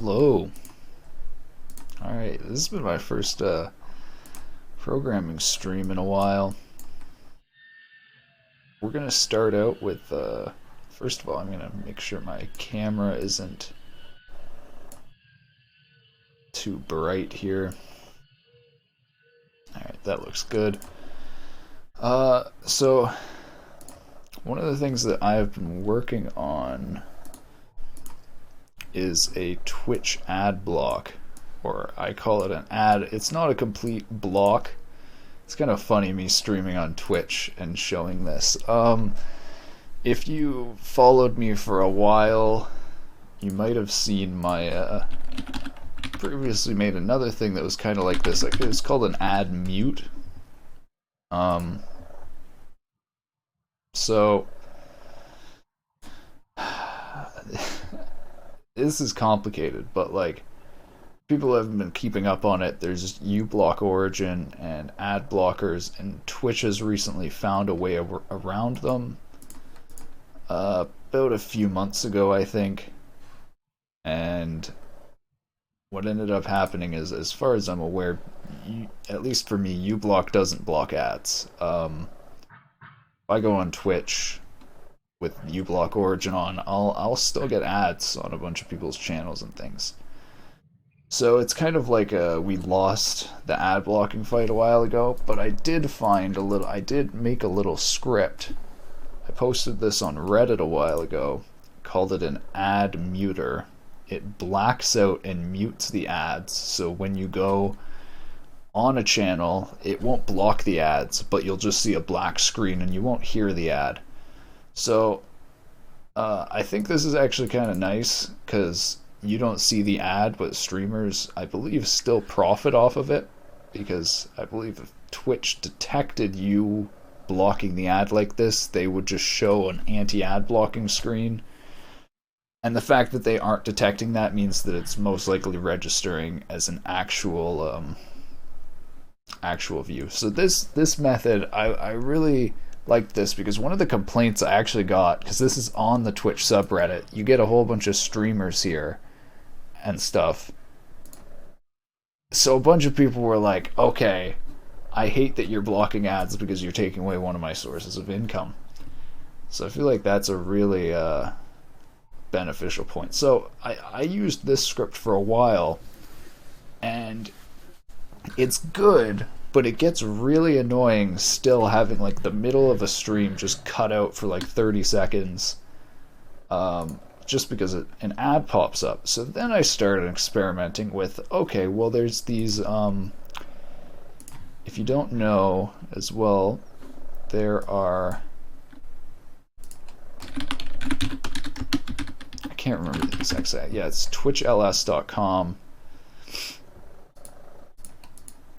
Hello. Alright, this has been my first programming stream in a while. We're going to start out with, first of all, I'm going to make sure my camera isn't too bright here. Alright, that looks good. So, one of the things that I've been working on is a Twitch ad block, or I call it an ad. It's not a complete block. It's kind of funny me streaming on Twitch and showing this. If you followed me for a while, you might have seen my previously made another thing that was kind of like this. Like, it's called an ad mute. So this is complicated, but like, people haven't been keeping up on it. There's uBlock Origin and ad blockers, and Twitch has recently found a way around them. About a few months ago, I think. And what ended up happening is, as far as I'm aware, at least for me, uBlock doesn't block ads. If I go on Twitch with uBlock Origin on, I'll still get ads on a bunch of people's channels and things. So it's kind of like we lost the ad blocking fight a while ago, but I did make a little script. I posted this on Reddit a while ago, called it an ad muter. It blacks out and mutes the ads, so when you go on a channel, it won't block the ads, but you'll just see a black screen and you won't hear the ad. So I think this is actually kind of nice, because you don't see the ad, but streamers, I believe, still profit off of it, because I believe if Twitch detected you blocking the ad like this, they would just show an anti-ad blocking screen. And the fact that they aren't detecting that means that it's most likely registering as an actual view. So this method, I really like this, because one of the complaints I actually got, because this is on the Twitch subreddit, you get a whole bunch of streamers here and stuff. So a bunch of people were like, okay, I hate that you're blocking ads because you're taking away one of my sources of income. So I feel like that's a really beneficial point. So I used this script for a while, and it's good, but it gets really annoying still having like the middle of a stream just cut out for like 30 seconds. Just because an ad pops up. So then I started experimenting with, okay, well, there's these, if you don't know as well, there are, I can't remember the exact site. Yeah, it's twitchls.com.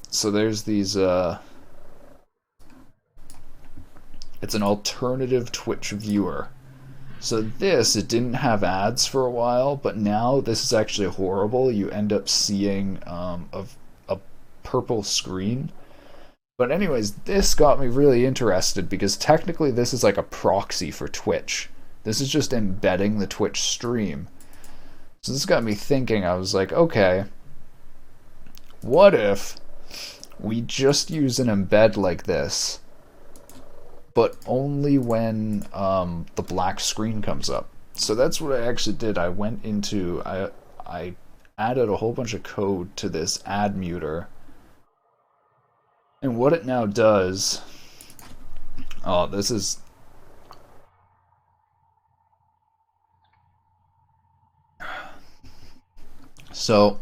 So there's these, it's an alternative Twitch viewer. So it didn't have ads for a while, but now this is actually horrible. You end up seeing a purple screen. But anyways, this got me really interested, because technically this is like a proxy for Twitch. This is just embedding the Twitch stream. So this got me thinking. I was like, okay, what if we just use an embed like this, but only when the black screen comes up? So that's what I actually did. I went into, I added a whole bunch of code to this ad muter. And what it now does, this is, so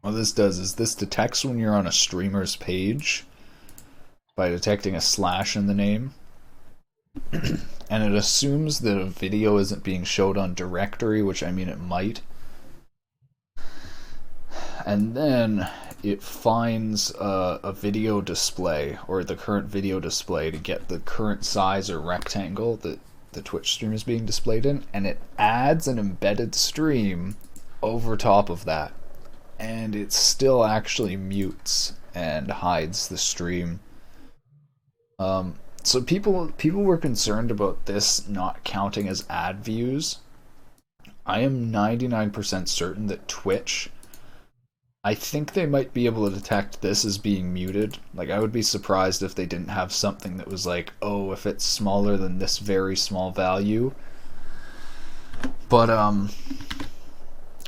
what this does is this detects when you're on a streamer's page by detecting a slash in the name, and it assumes that a video isn't being showed on directory, which, I mean, it might, and then it finds a video display, or the current video display, to get the current size or rectangle that the Twitch stream is being displayed in, and it adds an embedded stream over top of that, and it still actually mutes and hides the stream. So people were concerned about this not counting as ad views. I am 99% certain that Twitch, I think they might be able to detect this as being muted. Like, I would be surprised if they didn't have something that was like, oh, if it's smaller than this very small value. But,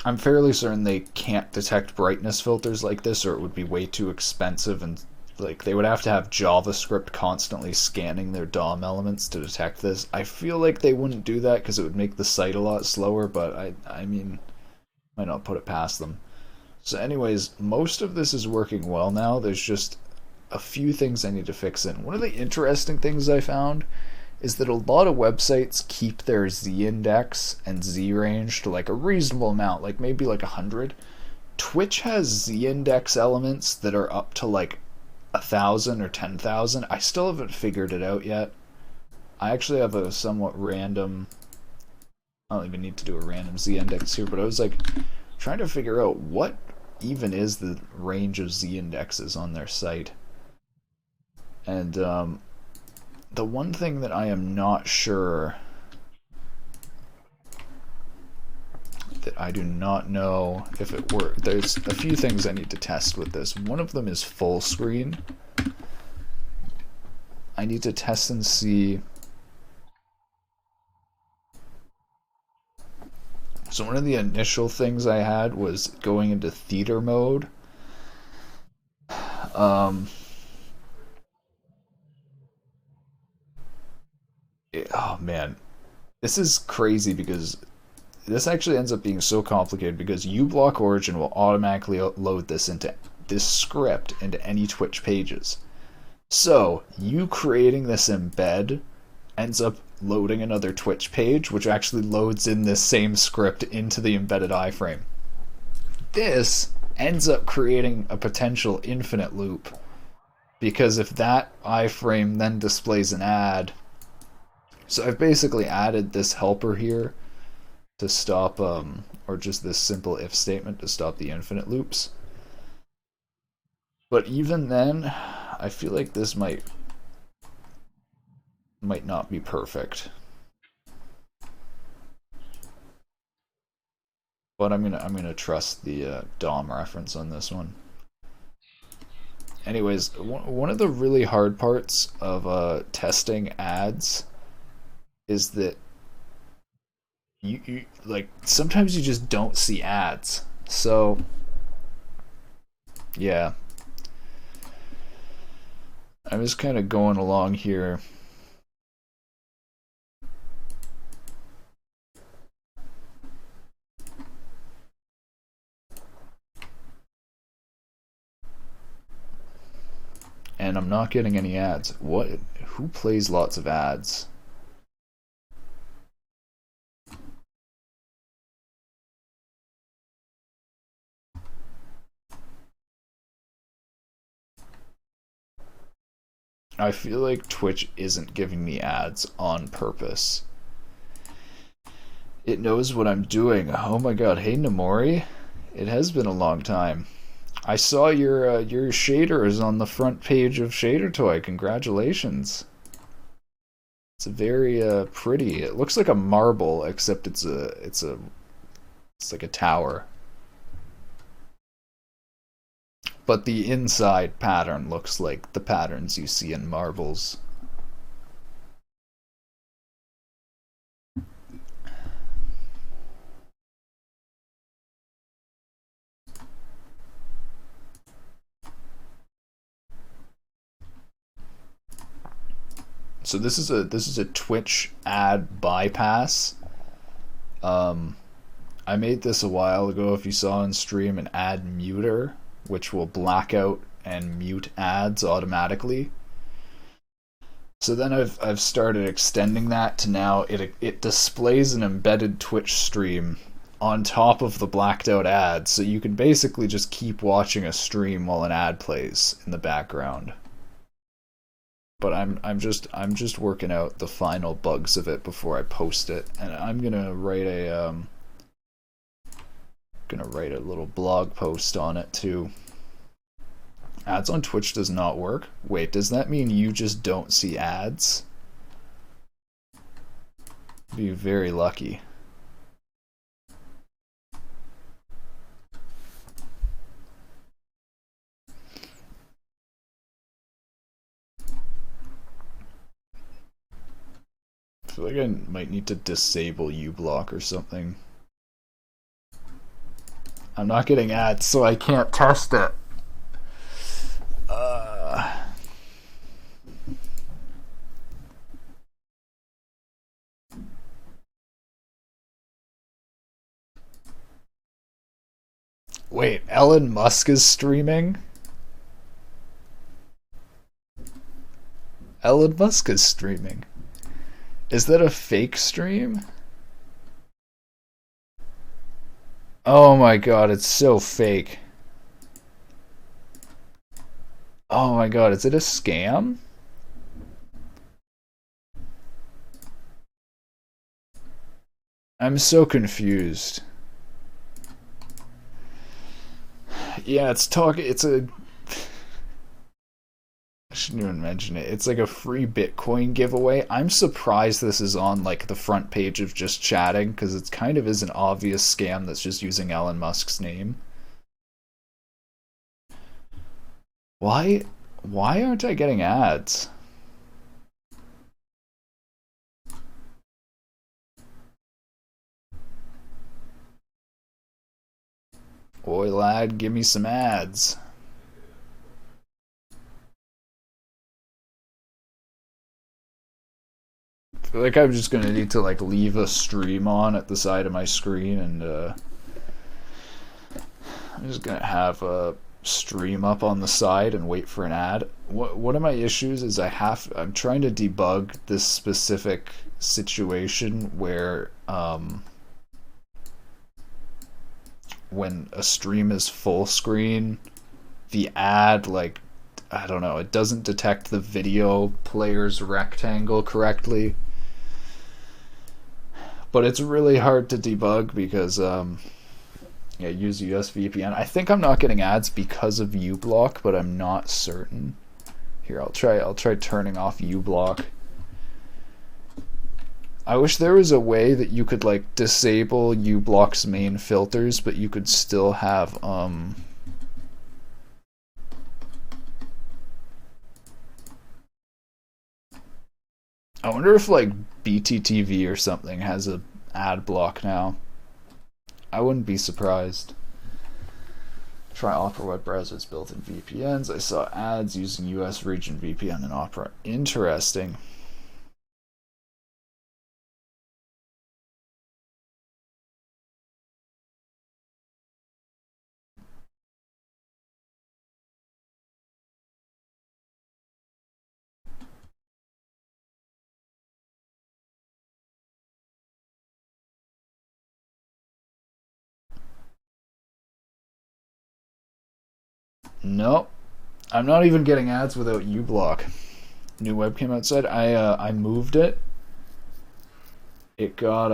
I'm fairly certain they can't detect brightness filters like this, or it would be way too expensive, and like they would have to have JavaScript constantly scanning their DOM elements to detect this. I feel like they wouldn't do that because it would make the site a lot slower, but I mean, might not put it past them. So anyways, most of this is working well now. There's just a few things I need to fix in. One of the interesting things I found is that a lot of websites keep their z-index and z-range to like a reasonable amount, like maybe like 100. Twitch has z-index elements that are up to like 1,000 or 10,000. I still haven't figured it out yet. I actually have a somewhat random, I don't even need to do a random z-index here, but I was like trying to figure out what even is the range of z-indexes on their site. And the one thing that I am not sure, that I do not know if it works, there's a few things I need to test with this. One of them is full screen. I need to test and see. So one of the initial things I had was going into theater mode. Oh man, this is crazy because this actually ends up being so complicated because uBlock Origin will automatically load this script into any Twitch pages. So you creating this embed ends up loading another Twitch page, which actually loads in this same script into the embedded iframe. This ends up creating a potential infinite loop, because if that iframe then displays an ad, so I've basically added this helper here to stop, or just this simple if statement to stop the infinite loops. But even then, I feel like this might not be perfect. But I'm gonna trust the DOM reference on this one. Anyways, one of the really hard parts of testing ads is that you like sometimes you just don't see ads. So yeah, I'm just kind of going along here. And I'm not getting any ads. What? Who plays lots of ads? I feel like Twitch isn't giving me ads on purpose. It knows what I'm doing. Oh my god. Hey, Namori. It has been a long time. I saw your shader is on the front page of Shader Toy. Congratulations. It's very pretty. It looks like a marble, except it's like a tower. But the inside pattern looks like the patterns you see in marbles. So this is a Twitch ad bypass. I made this a while ago. If you saw on stream, an ad muter, which will black out and mute ads automatically. So then I've started extending that to now it displays an embedded Twitch stream on top of the blacked out ad, so you can basically just keep watching a stream while an ad plays in the background. But I'm just working out the final bugs of it before I post it, and I'm gonna write a little blog post on it too. Ads on Twitch does not work. Wait, does that mean you just don't see ads? Be very lucky. feel like I might need to disable uBlock or something. I'm not getting ads, so I can't test it. Wait, Elon Musk is streaming? Elon Musk is streaming. Is that a fake stream? Oh my god, it's so fake. Oh my god, is it a scam? I'm so confused. Yeah, it's a I shouldn't even mention it. It's like a free Bitcoin giveaway. I'm surprised this is on like the front page of Just Chatting because it kind of is an obvious scam that's just using Elon Musk's name. Why aren't I getting ads? Boy lad, give me some ads. I feel like I'm just gonna need to like leave a stream on at the side of my screen and I'm just gonna have a stream up on the side and wait for an ad. One of my issues is I'm trying to debug this specific situation where when a stream is full screen, the ad, like, I don't know, it doesn't detect the video player's rectangle correctly. But it's really hard to debug because yeah, use US VPN. I think I'm not getting ads because of uBlock, but I'm not certain. Here, I'll try turning off uBlock. I wish there was a way that you could like disable uBlock's main filters, but you could still have I wonder if like BTTV or something has a ad block now. I wouldn't be surprised. Try Opera web browsers built in VPNs. I saw ads using US region VPN and Opera. Interesting. Nope. I'm not even getting ads without uBlock. New webcam outside. I moved it. It got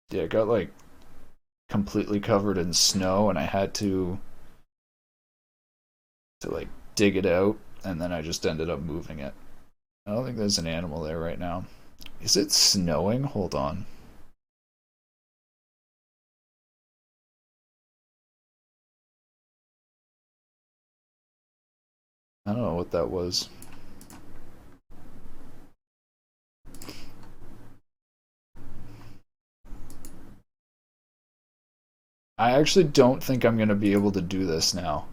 yeah, it got like completely covered in snow and I had to like dig it out and then I just ended up moving it. I don't think there's an animal there right now. Is it snowing? Hold on. I don't know what that was. I actually don't think I'm going to be able to do this now.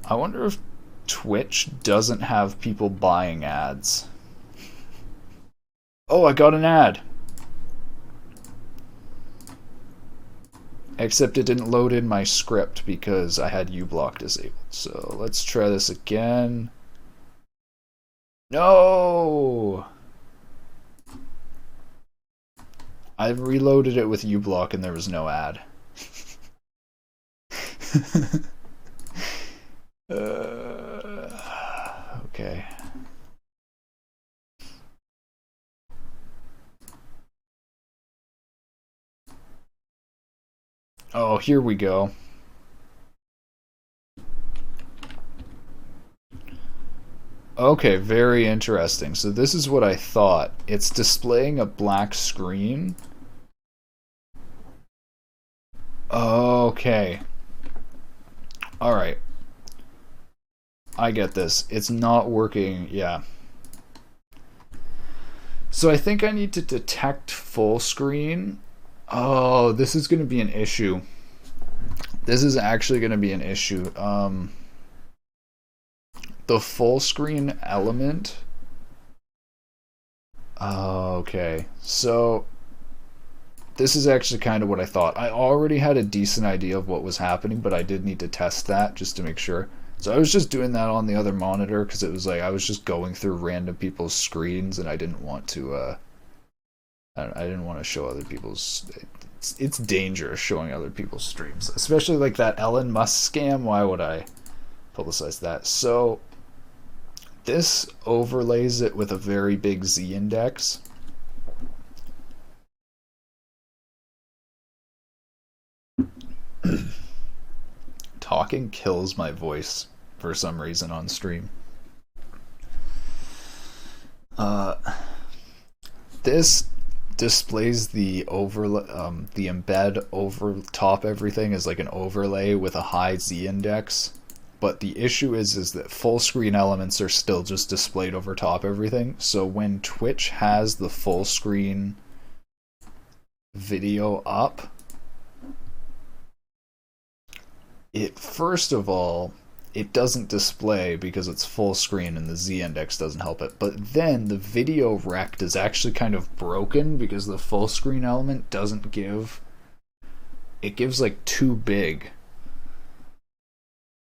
I wonder if Twitch doesn't have people buying ads. Oh, I got an ad. Except it didn't load in my script because I had uBlock disabled. So let's try this again. No! I reloaded it with uBlock and there was no ad. Okay. Oh, here we go. Okay, very interesting. So this is what I thought. It's displaying a black screen. Okay. Alright. I get this. It's not working. Yeah. So I think I need to detect full screen. Oh, this is going to be an issue. This is actually going to be an issue. The full screen element. Oh, okay. So this is actually kind of what I thought. I already had a decent idea of what was happening, but I did need to test that just to make sure. So I was just doing that on the other monitor because it was like I was just going through random people's screens and I didn't want to I didn't want to show other people's. It's dangerous showing other people's streams, especially like that Elon Musk scam. Why would I publicize that? So this overlays it with a very big Z index. Talking kills my voice for some reason on stream. This displays the the embed over top everything as like an overlay with a high Z index. But the issue is that full screen elements are still just displayed over top everything. So when Twitch has the full screen video up, it first of all, it doesn't display because it's full screen and the Z index doesn't help it. But then the video rect is actually kind of broken because the full screen element doesn't give, it gives like too big.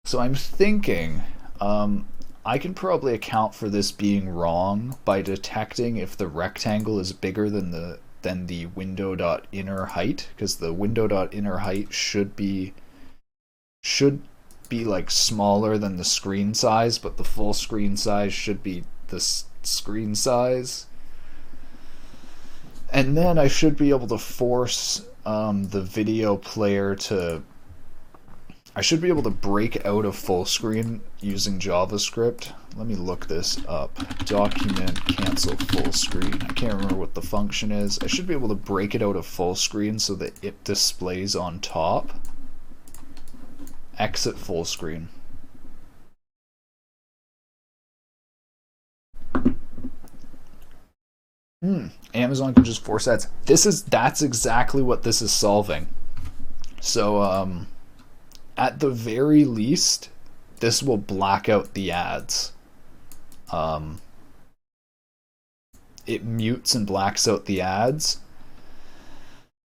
So I'm thinking I can probably account for this being wrong by detecting if the rectangle is bigger than the window.inner height, because the window.inner height should be like smaller than the screen size, but the full screen size should be the screen size. And then I should be able to force the video player to, I should be able to break out of full screen using JavaScript. Let me look this up. Document cancel full screen. I can't remember what the function is. I should be able to break it out of full screen so that it displays on top. Exit full screen. Amazon can just force ads. That's exactly what this is solving. So at the very least, this will black out the ads. It mutes and blacks out the ads.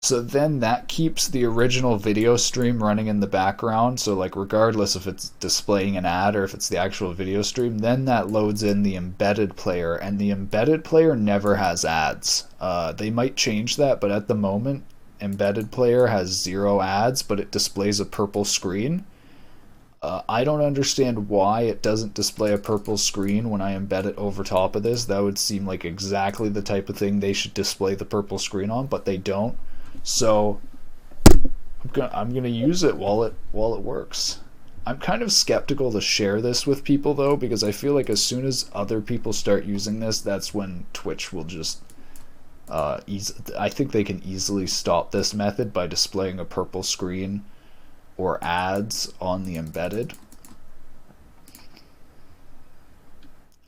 So then that keeps the original video stream running in the background. So like regardless if it's displaying an ad or if it's the actual video stream, then that loads in the embedded player, and the embedded player never has ads. They might change that, but at the moment, embedded player has 0 ads, but it displays a purple screen. I don't understand why it doesn't display a purple screen when I embed it over top of this. That would seem like exactly the type of thing they should display the purple screen on, but they don't. So I'm gonna use it while it works. I'm kind of skeptical to share this with people though, because I feel like as soon as other people start using this, that's when Twitch will just I think they can easily stop this method by displaying a purple screen or ads on the embedded.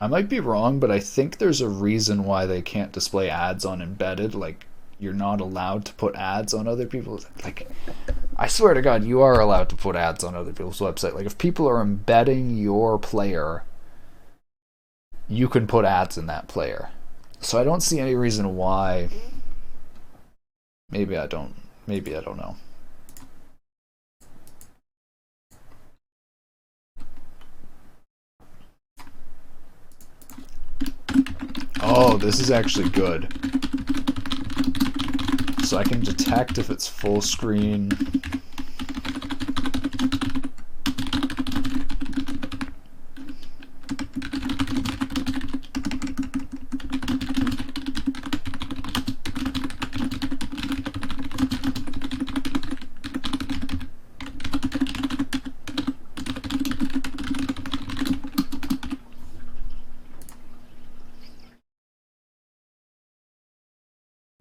I might be wrong, but I think there's a reason why they can't display ads on embedded. Like, you're not allowed to put ads on other people's, like, I swear to God, you are allowed to put ads on other people's website. Like, if people are embedding your player, you can put ads in that player. So I don't see any reason why. Maybe I don't know. Oh, this is actually good. So I can detect if it's full screen.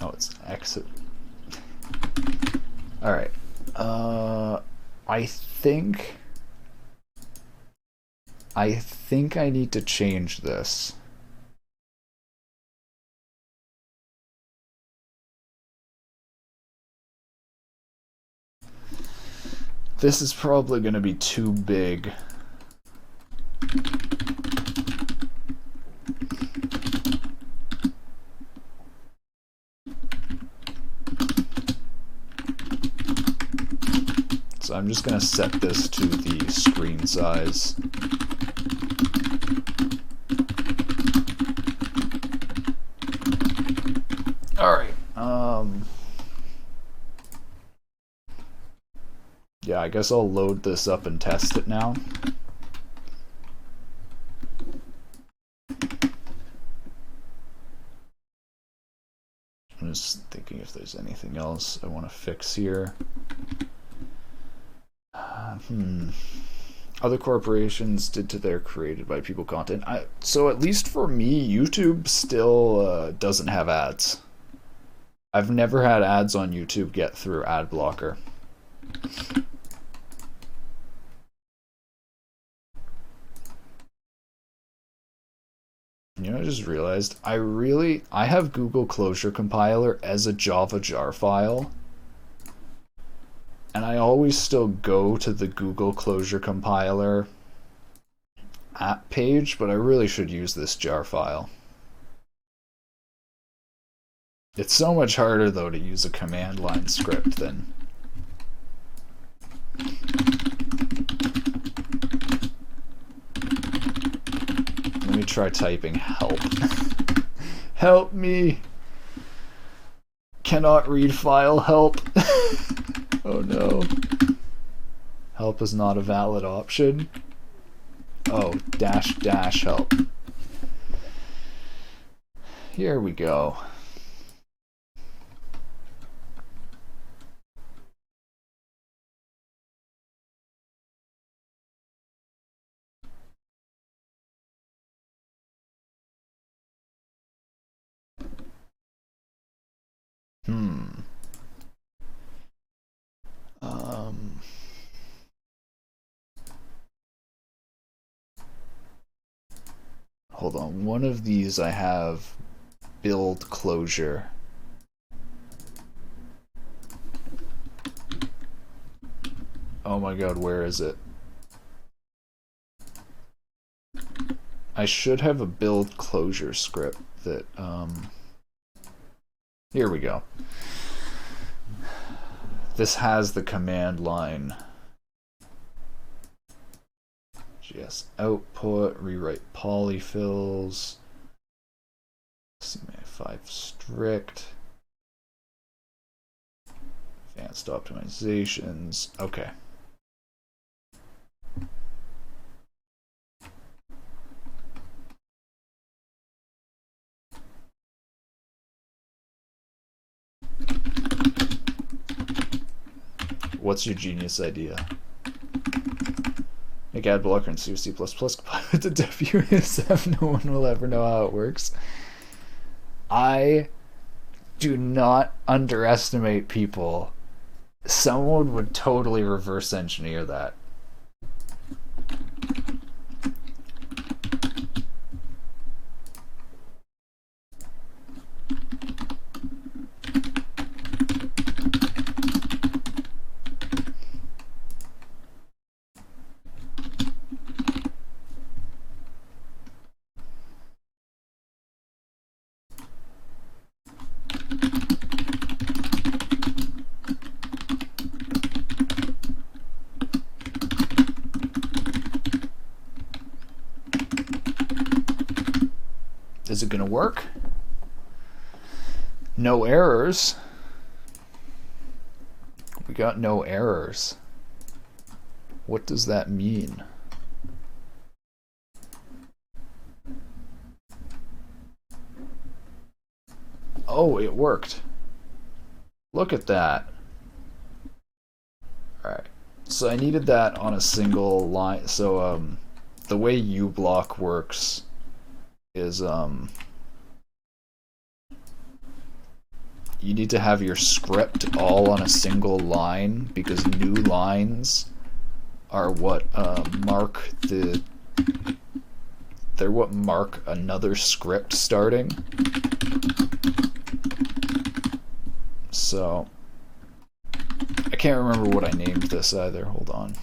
Oh, it's exit. Alright. I think I think I need to change this. This is probably going to be too big. So I'm just going to set this to the screen size. Alright. Yeah, I guess I'll load this up and test it now. I'm just thinking if there's anything else I want to fix here. Other corporations did to their created by people content. So at least for me, YouTube still doesn't have ads. I've never had ads on YouTube get through ad blocker. You know, I just realized I have Google Closure Compiler as a Java jar file. And I always still go to the Google Closure Compiler app page, but I really should use this jar file. It's so much harder, though, to use a command line script than... Let me try typing help. Help me! Cannot read file, help! Oh no. Help is not a valid option. Oh, dash dash help. Here we go. Hold on, one of these I have build closure. Oh my god, where is it? I should have a build closure script that, here we go. This has the command line. JS output, rewrite polyfills, CMA5 strict, advanced optimizations. Okay. What's your genius idea? Make ad blocker and C++ combined with the WSF. No one will ever know how it works. I do not underestimate people. Someone would totally reverse engineer that. Is it gonna work? No errors. We got no errors. What does that mean? Oh, it worked. Look at that. Alright. So I needed that on a single line. So the way uBlock works is you need to have your script all on a single line, because new lines are what mark the They're what mark another script starting. So I can't remember what I named this either. Hold on.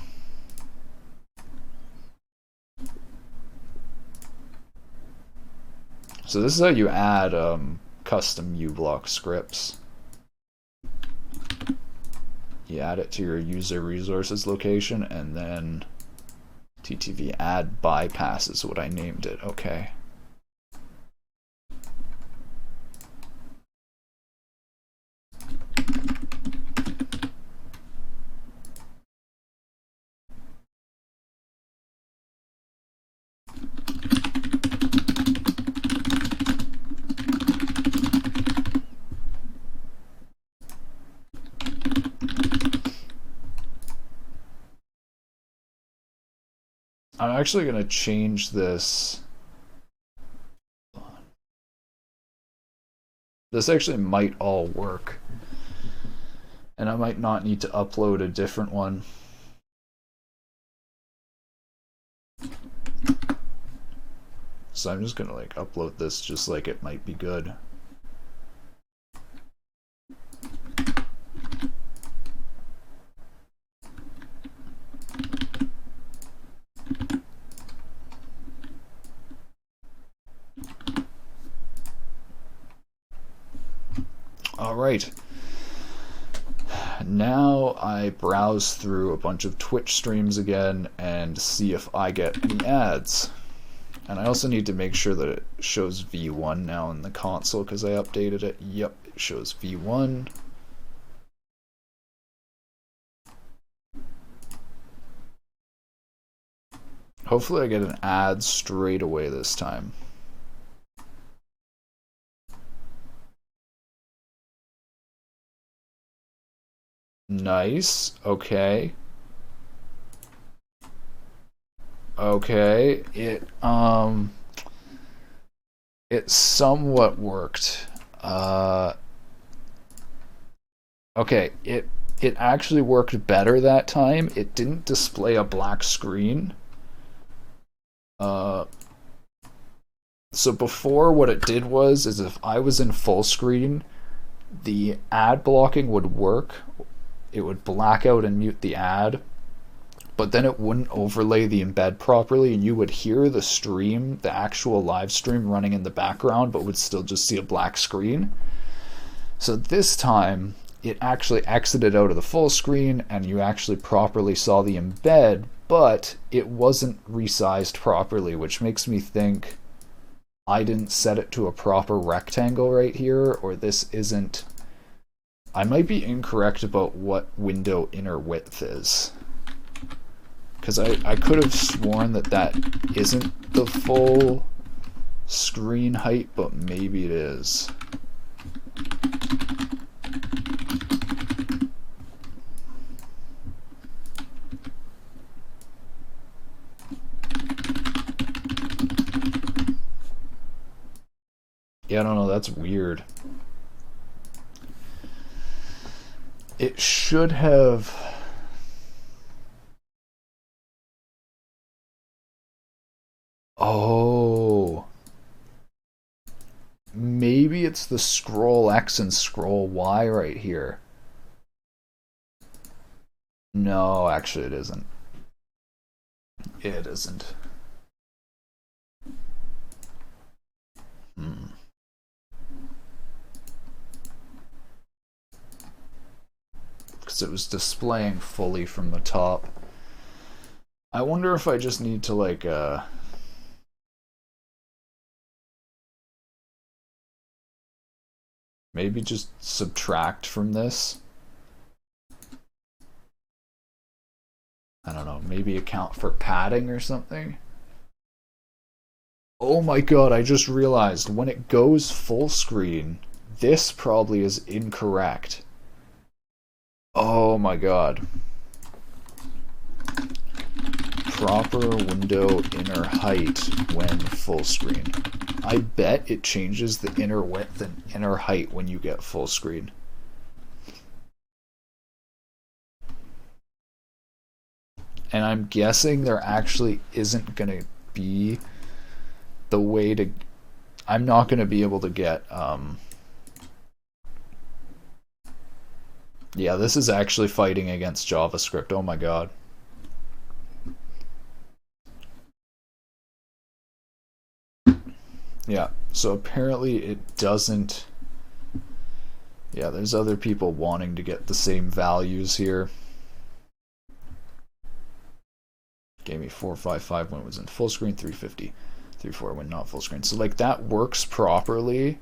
So this is how you add custom uBlock scripts. You add it to your user resources location, and then TTV add bypass is what I named it. Okay. I'm actually going to change this. This actually might all work. And I might not need to upload a different one. So I'm just going to like upload this just like it might be good. All right. Now I browse through a bunch of Twitch streams again and see if I get any ads. And I also need to make sure that it shows V1 now in the console because I updated it. Yep, it shows V1. Hopefully I get an ad straight away this time. Nice. Okay. Okay. It somewhat worked. Okay, it actually worked better that time. It didn't display a black screen. So before, what it did was, is if I was in full screen, the ad blocking would work. It would black out and mute the ad, but then it wouldn't overlay the embed properly, and you would hear the stream, the actual live stream running in the background, but would still just see a black screen. So this time, it actually exited out of the full screen, and you actually properly saw the embed, but it wasn't resized properly, which makes me think I didn't set it to a proper rectangle right here, or this isn't... I might be incorrect about what window inner width is. Because I could have sworn that that isn't the full screen height, but maybe it is. Yeah, I don't know, that's weird. It should have... Oh. Maybe it's the scroll X and scroll Y right here. No, actually it isn't. It isn't. Because it was displaying fully from the top. I wonder if I just need to like maybe just subtract from this. I don't know, maybe account for padding or something. Oh my god, I just realized when it goes full screen, this probably is incorrect. Oh my god. Proper window inner height when full screen. I bet it changes the inner width and inner height when you get full screen. And I'm guessing there actually isn't going to be the way to... I'm not going to be able to get... yeah, this is actually fighting against JavaScript. Oh my god. Yeah, so apparently it doesn't... yeah, there's other people wanting to get the same values here. Gave me 455 when it was in full screen, 350, 34 when not full screen. So like that works properly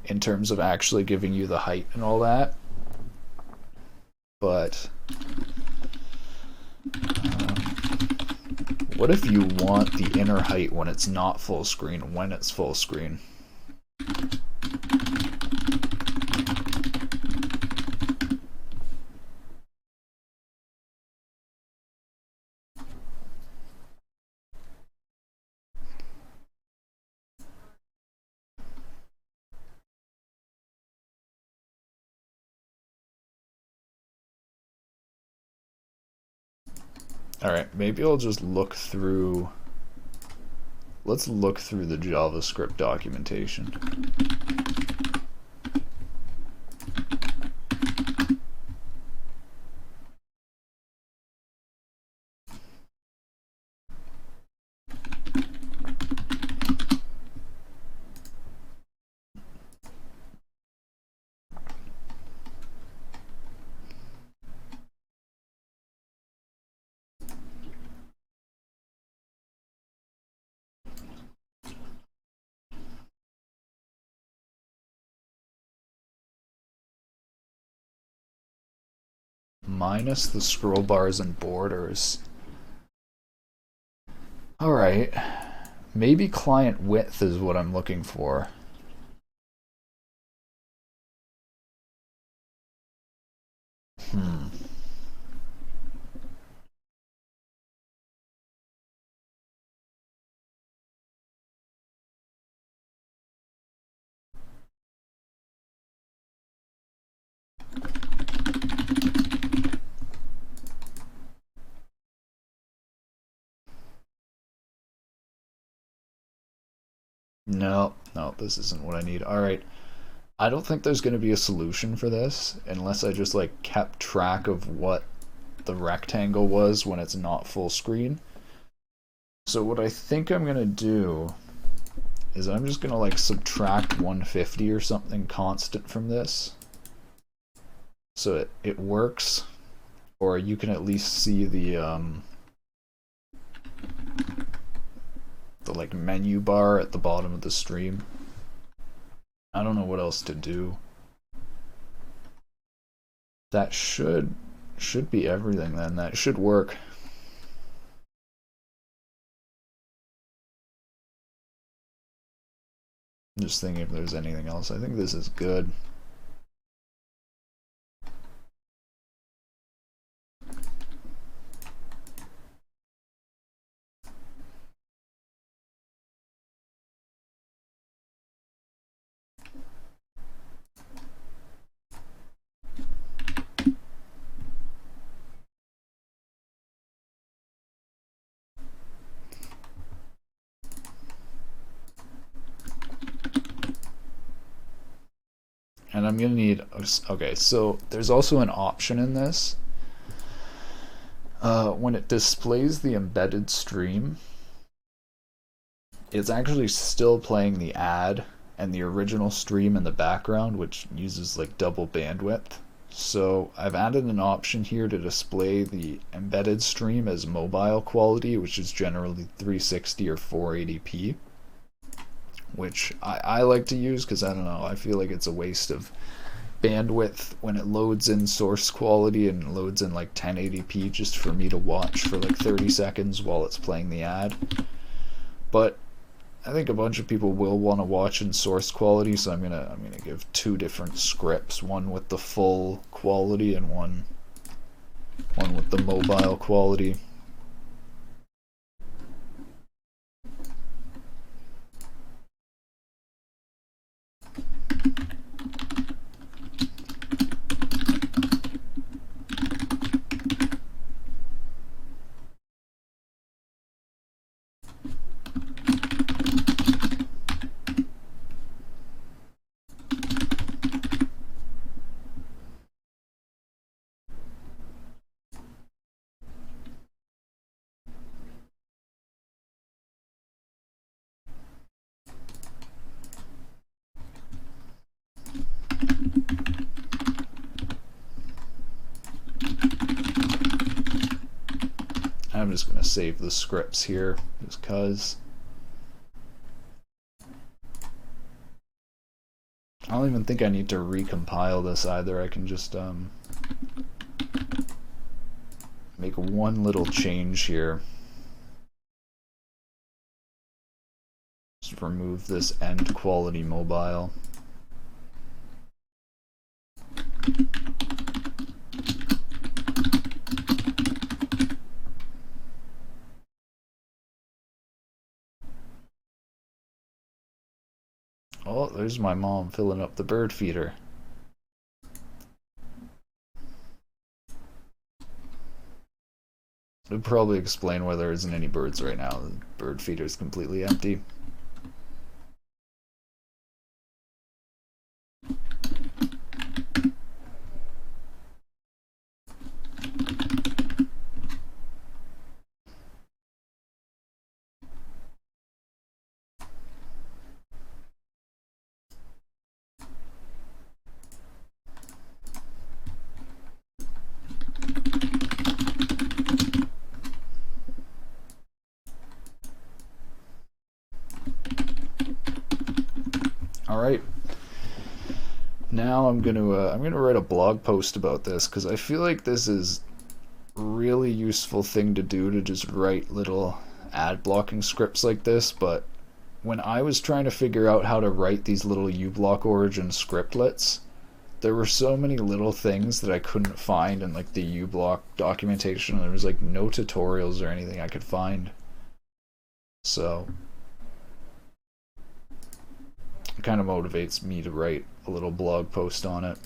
in terms of actually giving you the height and all that. But what if you want the inner height when it's not full screen, when it's full screen? Alright, maybe I'll just look through... let's look through the JavaScript documentation. Minus the scroll bars and borders. Alright. Maybe client width is what I'm looking for. No, this isn't what I need. Alright. I don't think there's going to be a solution for this unless I just like kept track of what the rectangle was when it's not full screen. So what I think I'm going to do is I'm just going to like subtract 150 or something constant from this. So it works, or you can at least see the like menu bar at the bottom of the stream. I don't know what else to do. That should be everything then. That should work. I'm just thinking if there's anything else. I think this is good. And I'm gonna need, okay, so there's also an option in this. When it displays the embedded stream, it's actually still playing the ad and the original stream in the background, which uses like double bandwidth. So I've added an option here to display the embedded stream as mobile quality, which is generally 360 or 480p. Which I like to use because, I don't know, I feel like it's a waste of bandwidth when it loads in source quality and loads in like 1080p just for me to watch for like 30 seconds while it's playing the ad. But I think a bunch of people will want to watch in source quality, so I'm gonna give two different scripts, one with the full quality and one with the mobile quality. I'm just going to save the scripts here just because I don't even think I need to recompile this either. I can just make one little change here. Just remove this end quality mobile. Oh, there's my mom filling up the bird feeder. It would probably explain why there isn't any birds right now. The bird feeder is completely empty. Alright, now I'm gonna write a blog post about this because I feel like this is a really useful thing to do, to just write little ad blocking scripts like this. But when I was trying to figure out how to write these little uBlock origin scriptlets, there were so many little things that I couldn't find in like the uBlock documentation. There was like no tutorials or anything I could find. So it kind of motivates me to write a little blog post on it.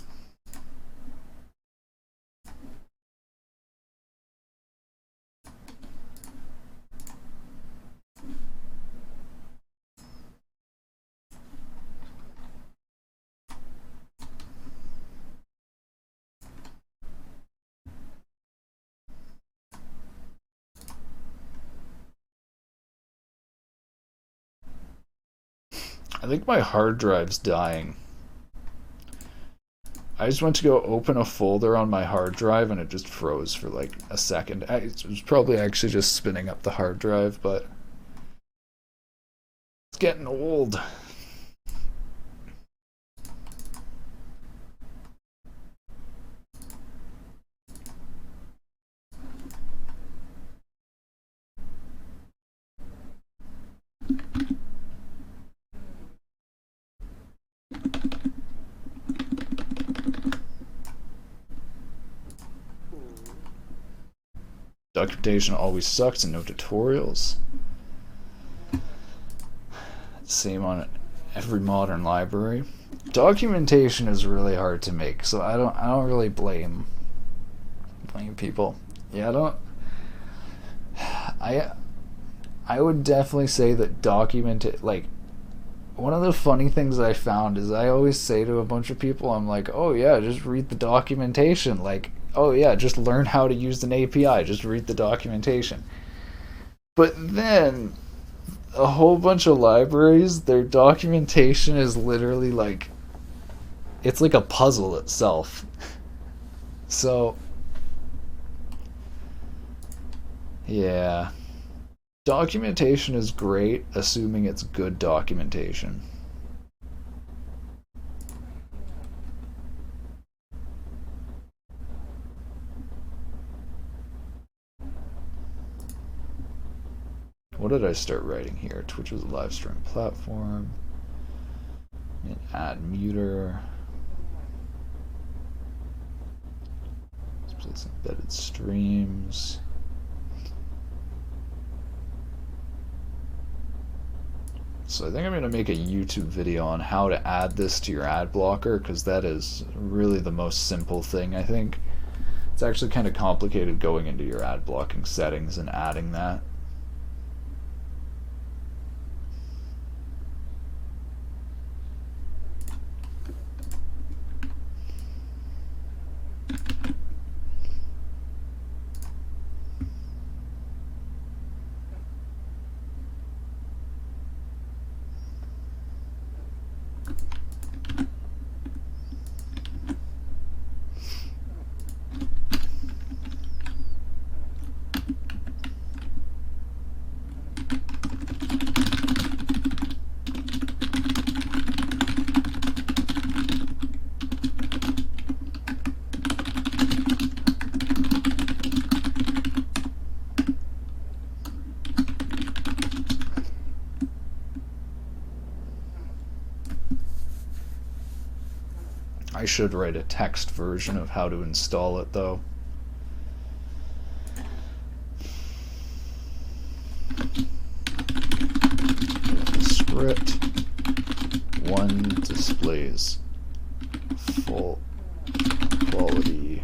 I think my hard drive's dying. I just went to go open a folder on my hard drive and it just froze for like a second. It was probably actually just spinning up the hard drive, but it's getting old. Documentation always sucks and no tutorials. Same on every modern library. Documentation is really hard to make, so I don't really blame people. Yeah, I would definitely say that one of the funny things I found is I always say to a bunch of people, I'm like, oh yeah, just read the documentation. Like, oh yeah, just learn how to use an API, just read the documentation. But then a whole bunch of libraries, their documentation is literally like, it's like a puzzle itself. So yeah, documentation is great, assuming it's good documentation. What did I start writing here? Twitch was a live stream platform. An ad muter. Let's embedded streams. So I think I'm going to make a YouTube video on how to add this to your ad blocker, because that is really the most simple thing, I think. It's actually kind of complicated going into your ad blocking settings and adding that. should write a text version of how to install it though. The script 1 displays full quality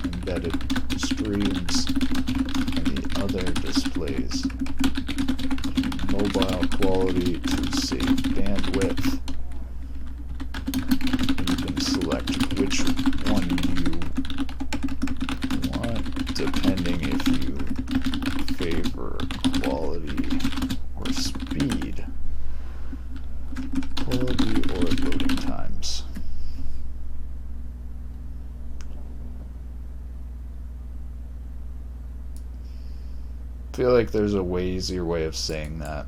embedded streams, and the other displays mobile quality to save bandwidth. You can select which one you want depending if you favor quality or speed, quality or loading times. I feel like there's a way easier way of saying that.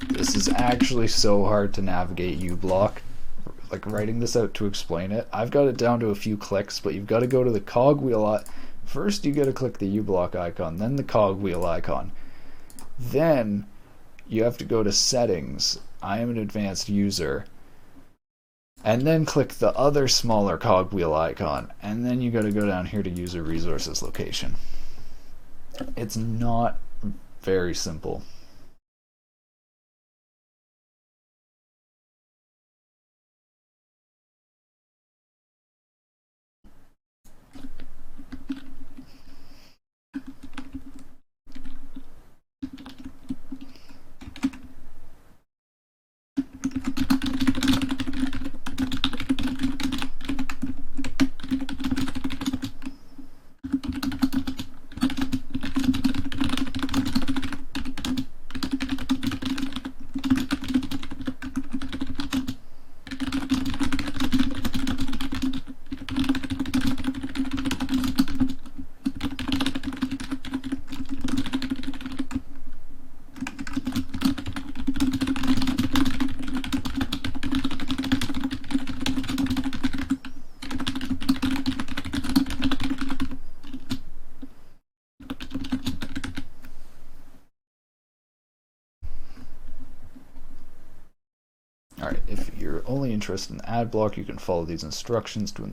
This is actually so hard to navigate uBlock. Like writing this out to explain it. I've got it down to a few clicks, but you've got to go to the cogwheel. First you got to click the uBlock icon, then the cogwheel icon. Then you have to go to settings. I am an advanced user. And then click the other smaller cogwheel icon. And then you got to go down here to user resources location. It's not very simple. Alright, if you're only interested in ad block, you can follow these instructions to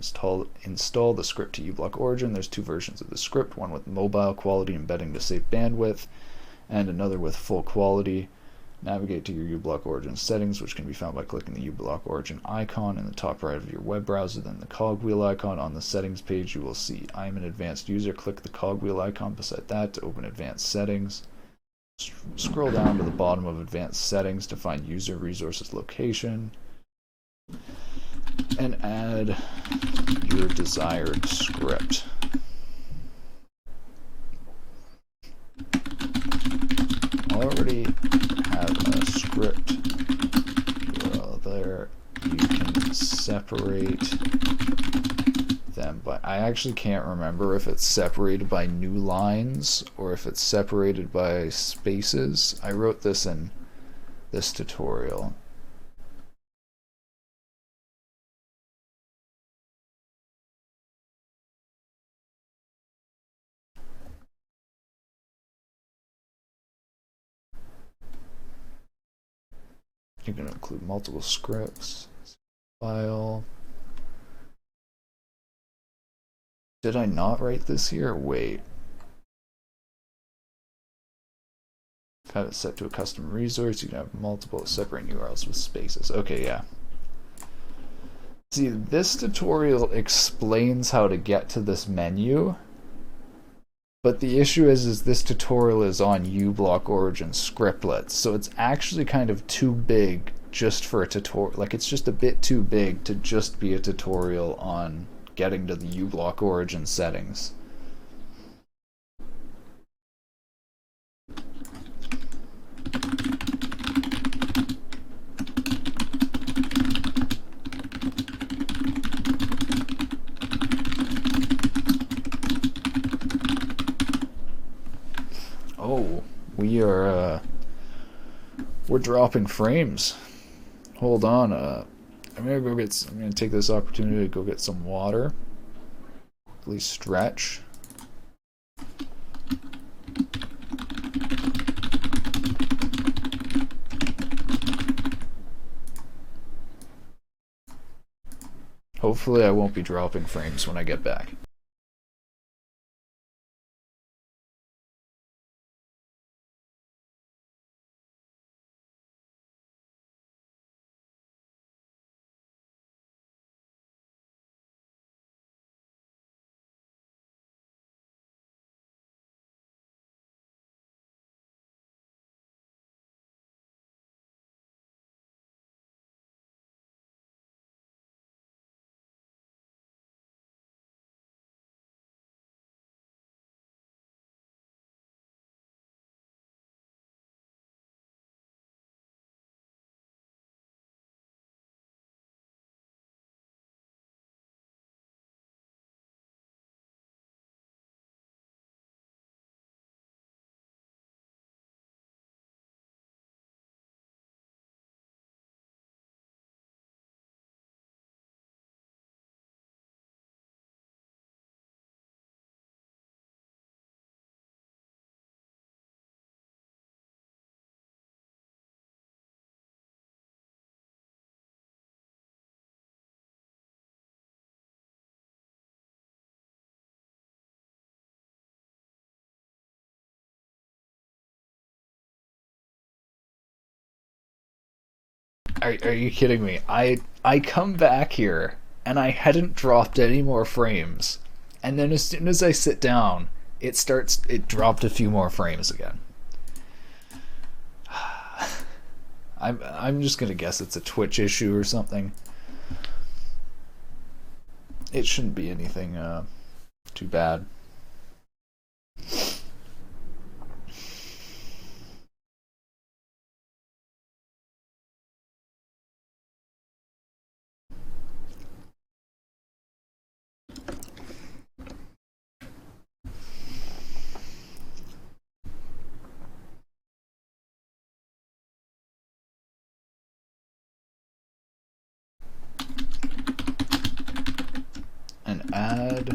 install the script to uBlock Origin. There's two versions of the script, one with mobile quality embedding to save bandwidth, and another with full quality. Navigate to your uBlock Origin settings, which can be found by clicking the uBlock Origin icon in the top right of your web browser, then the cogwheel icon. On the settings page, you will see I'm an advanced user. Click the cogwheel icon beside that to open advanced settings. Scroll down to the bottom of advanced settings to find user resources location and add your desired script. Already have a script URL there. You can separate them by, I actually can't remember if it's separated by new lines or if it's separated by spaces. I wrote this in this tutorial. You're going to include multiple scripts. File. Did I not write this here? Wait. Have it set to a custom resource. You can have multiple separating URLs with spaces. Okay, yeah. See, this tutorial explains how to get to this menu. But the issue is this tutorial is on uBlock Origin scriptlets, so it's actually kind of too big just for a tutorial. Like, it's just a bit too big to just be a tutorial on getting to the uBlock Origin settings. Oh, we're dropping frames. Hold on, I'm gonna take this opportunity to go get some water. Quickly stretch. Hopefully I won't be dropping frames when I get back. Are you kidding me? I come back here and I hadn't dropped any more frames, and then as soon as I sit down, it dropped a few more frames again. I'm just gonna guess it's a Twitch issue or something. It shouldn't be anything too bad. And add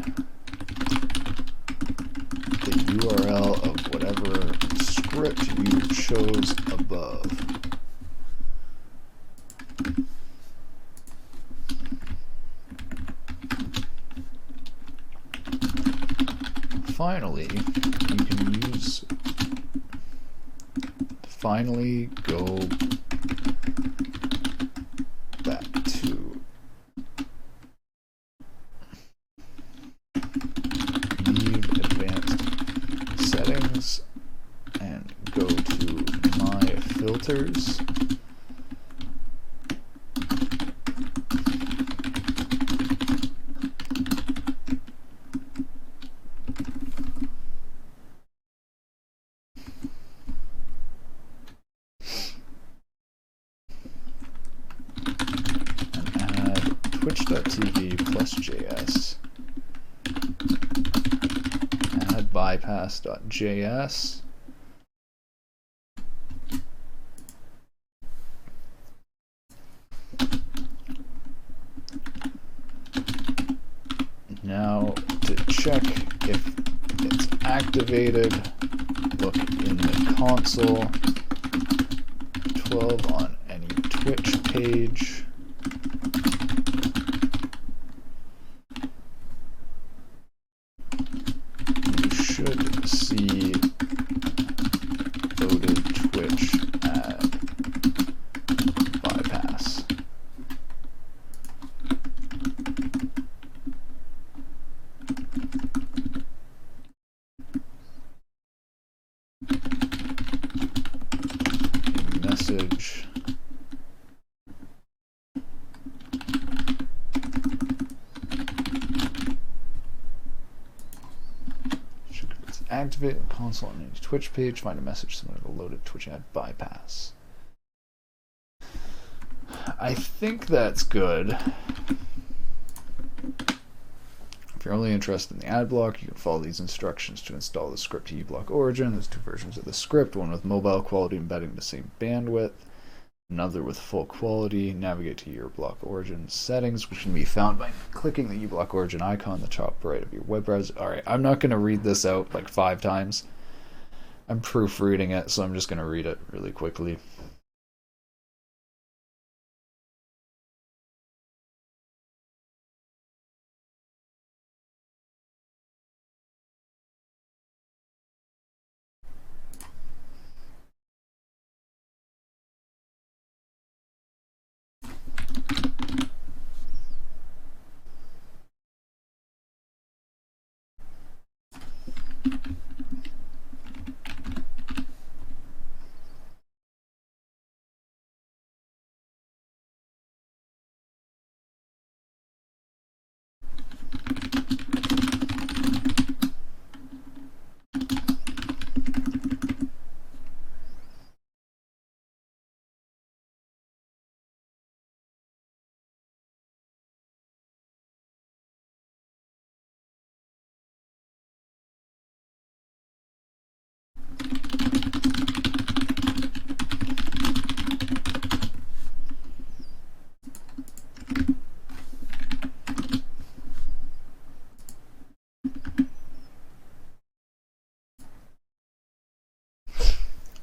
the URL of whatever script you chose above. Finally, you can use finally go back to leave advanced settings and go to filters. Twitch.tv plus JS. Add bypass.js. Now to check if it's activated, look in the console. 12 on any Twitch page. Should see loaded Twitch ad bypass. Message. Activate the console on any Twitch page. Find a message similar to loaded Twitch ad bypass. I think that's good. If you're only interested in the ad block, you can follow these instructions to install the script to uBlock Origin. There's two versions of the script, one with mobile quality embedding the same bandwidth, another with full quality. Navigate to your uBlock Origin settings, which can be found by clicking the uBlock Origin icon in the top right of your web browser. Alright, I'm not going to read this out like 5 times. I'm proofreading it, so I'm just going to read it really quickly.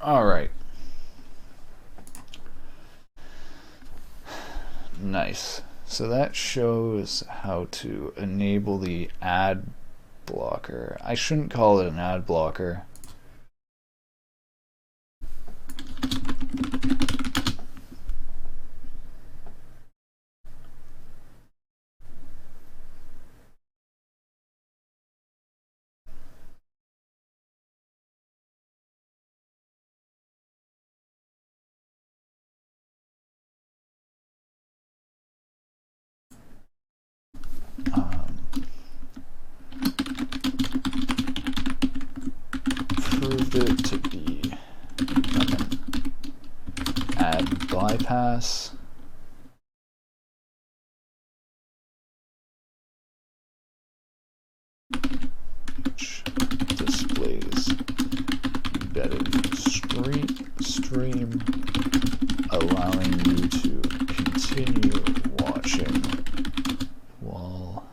Alright. Nice. So that shows how to enable the ad blocker. I shouldn't call it an ad blocker. Proved it to be an ad bypass. Which displays embedded stream, allowing you to continue watching while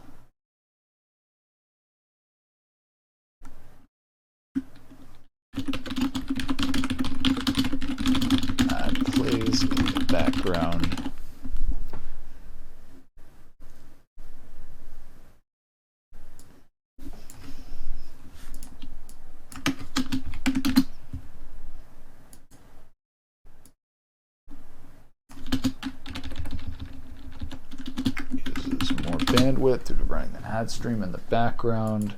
ad plays in the background. Uses more bandwidth due to running an ad stream in the background.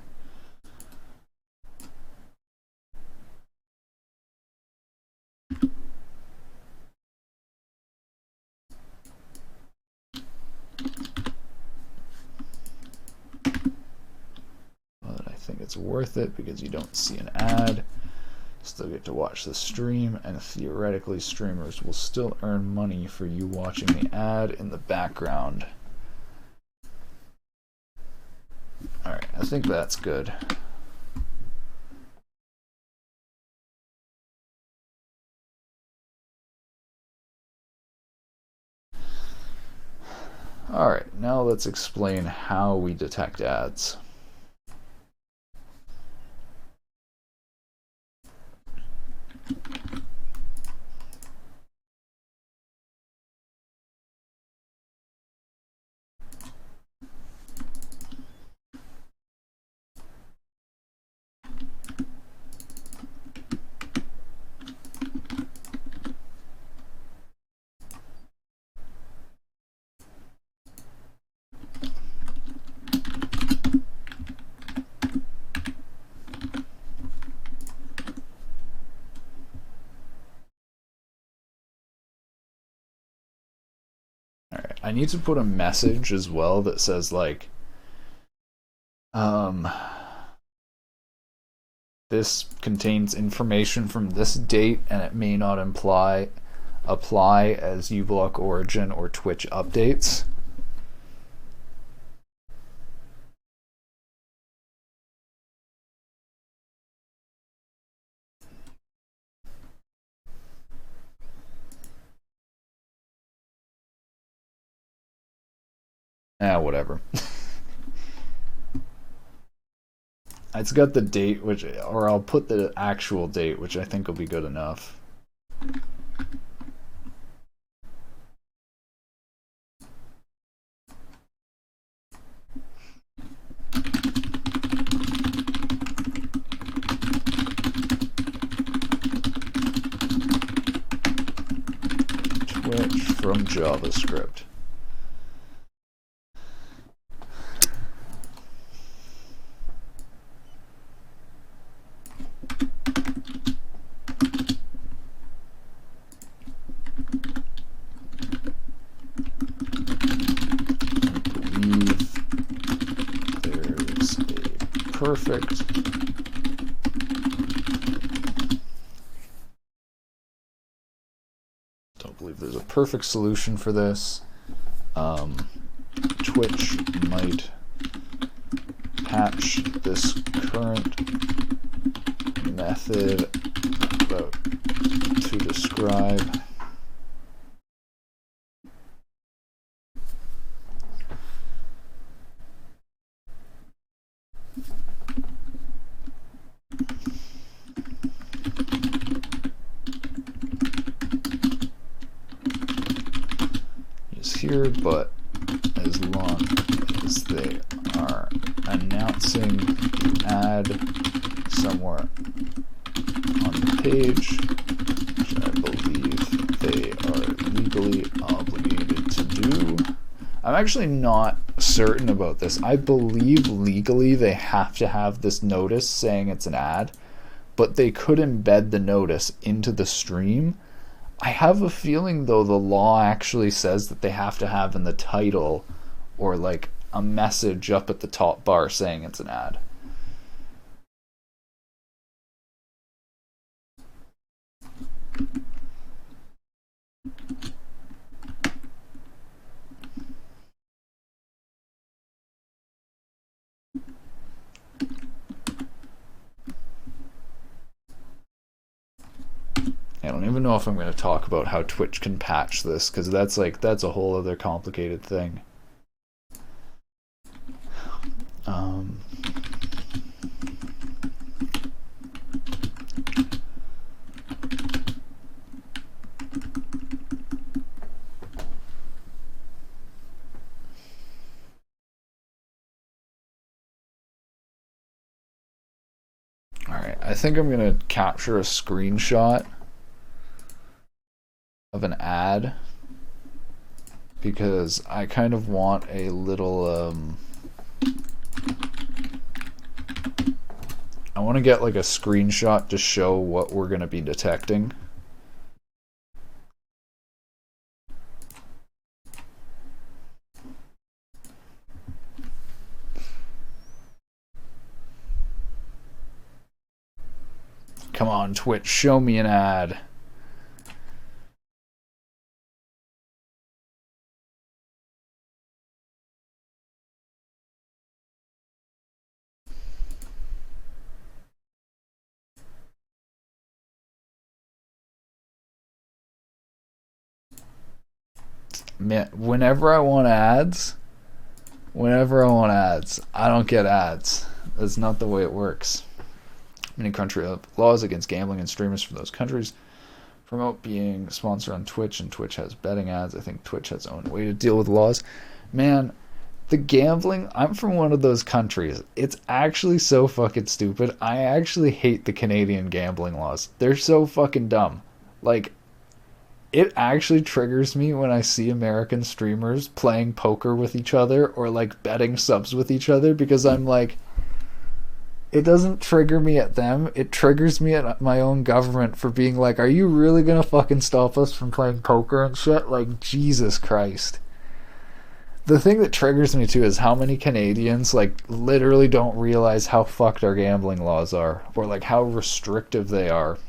it's worth it because you don't see an ad. Still get to watch the stream, and theoretically streamers will still earn money for you watching the ad in the background. Alright, I think that's good. Alright, now let's explain how we detect ads. Alright, I need to put a message as well that says like, this contains information from this date and it may not apply as uBlock Origin or Twitch updates. Whatever. It's got the date, or I'll put the actual date, which I think will be good enough. Twitch from JavaScript. Perfect. Don't believe there's a perfect solution for this. Twitch might patch this current method about to describe. Here, but as long as they are announcing the ad somewhere on the page, which I believe they are legally obligated to do. I'm actually not certain about this. I believe legally they have to have this notice saying it's an ad, but they could embed the notice into the stream. I have a feeling, though, the law actually says that they have to have in the title or like a message up at the top bar saying it's an ad. I don't even know if I'm going to talk about how Twitch can patch this, because that's a whole other complicated thing. Alright, I think I'm going to capture a screenshot of an ad because I kind of want a little I want to get like a screenshot to show what we're going to be detecting. Come on, Twitch, show me an ad. Man, whenever I want ads, I don't get ads. That's not the way it works. Many country laws against gambling and streamers from those countries promote being sponsored on Twitch, and Twitch has betting ads. I think Twitch has its own way to deal with laws. Man, the gambling, I'm from one of those countries. It's actually so fucking stupid. I actually hate the Canadian gambling laws. They're so fucking dumb. Like, it actually triggers me when I see American streamers playing poker with each other or like betting subs with each other, because I'm like, it doesn't trigger me at them. It triggers me at my own government for being like, are you really gonna fucking stop us from playing poker and shit? Like, Jesus Christ. The thing that triggers me too is how many Canadians like literally don't realize how fucked our gambling laws are, or like how restrictive they are.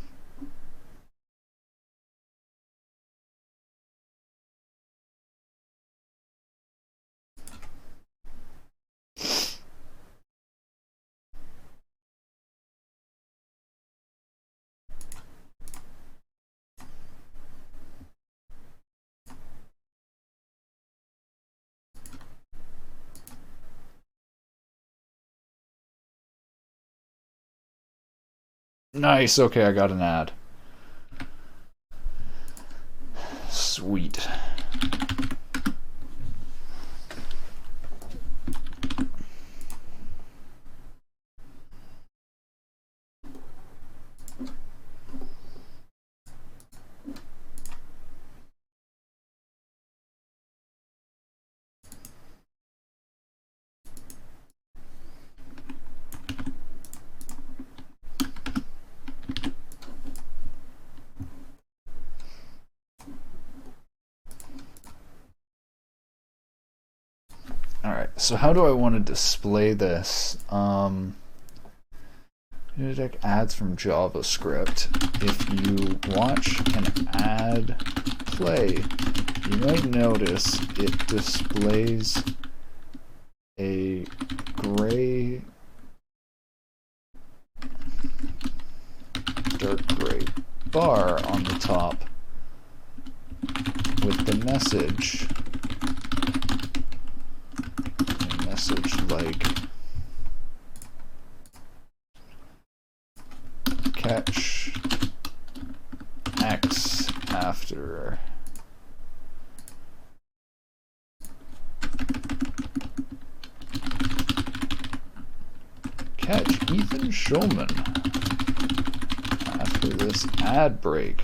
Nice, okay, I got an ad. Sweet. Alright, so how do I want to display this? Ads from JavaScript. If you watch an ad play, you might notice it displays a gray, dark gray bar on the top with the message like catch X after catch Ethan Schulman after this ad break.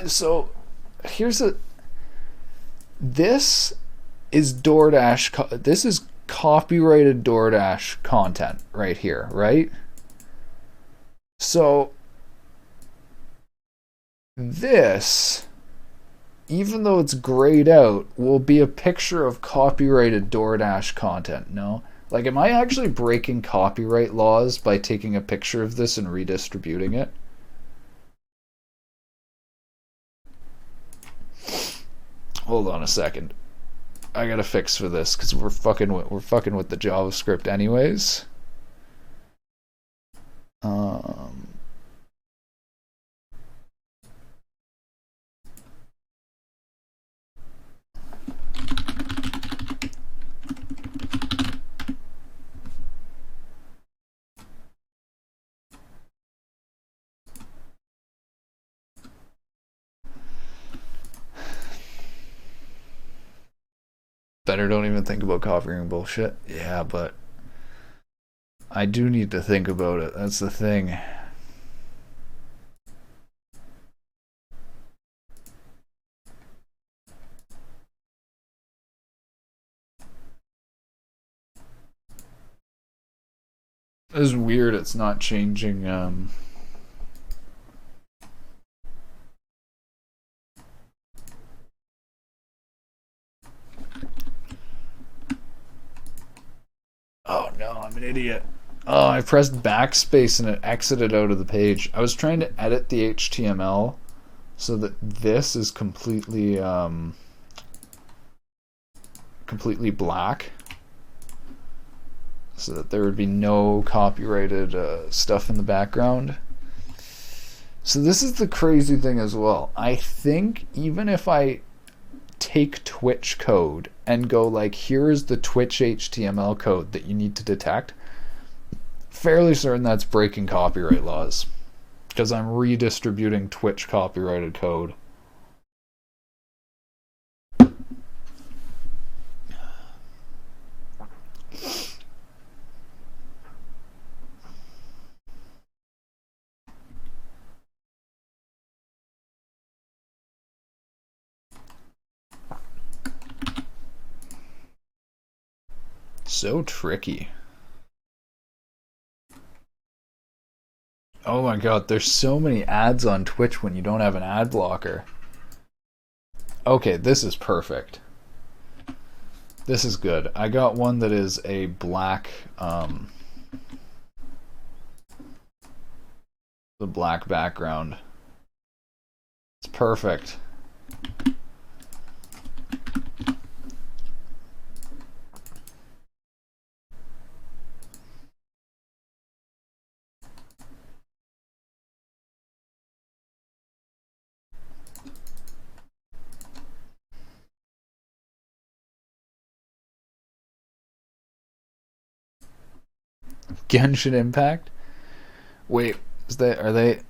So here's this is DoorDash, this is copyrighted DoorDash content right here, right? So this, even though it's grayed out, will be a picture of copyrighted DoorDash content, no? Like, am I actually breaking copyright laws by taking a picture of this and redistributing it? Hold on a second. I gotta fix for this because we're fucking with the JavaScript anyways. Better don't even think about copying bullshit. Yeah, but I do need to think about it. That's the thing. It's weird it's not changing. Oh no, I'm an idiot. Oh, I pressed backspace and it exited out of the page. I was trying to edit the HTML so that this is completely black, so that there would be no copyrighted stuff in the background. So this is the crazy thing as well. I think even if I take Twitch code and go like, here's the Twitch HTML code that you need to detect, fairly certain that's breaking copyright laws, because I'm redistributing Twitch copyrighted code. So tricky. Oh my god, there's so many ads on Twitch when you don't have an ad blocker. Okay, this is perfect. This is good. I got one that is a black, the black background. It's perfect. Genshin Impact? Wait, are they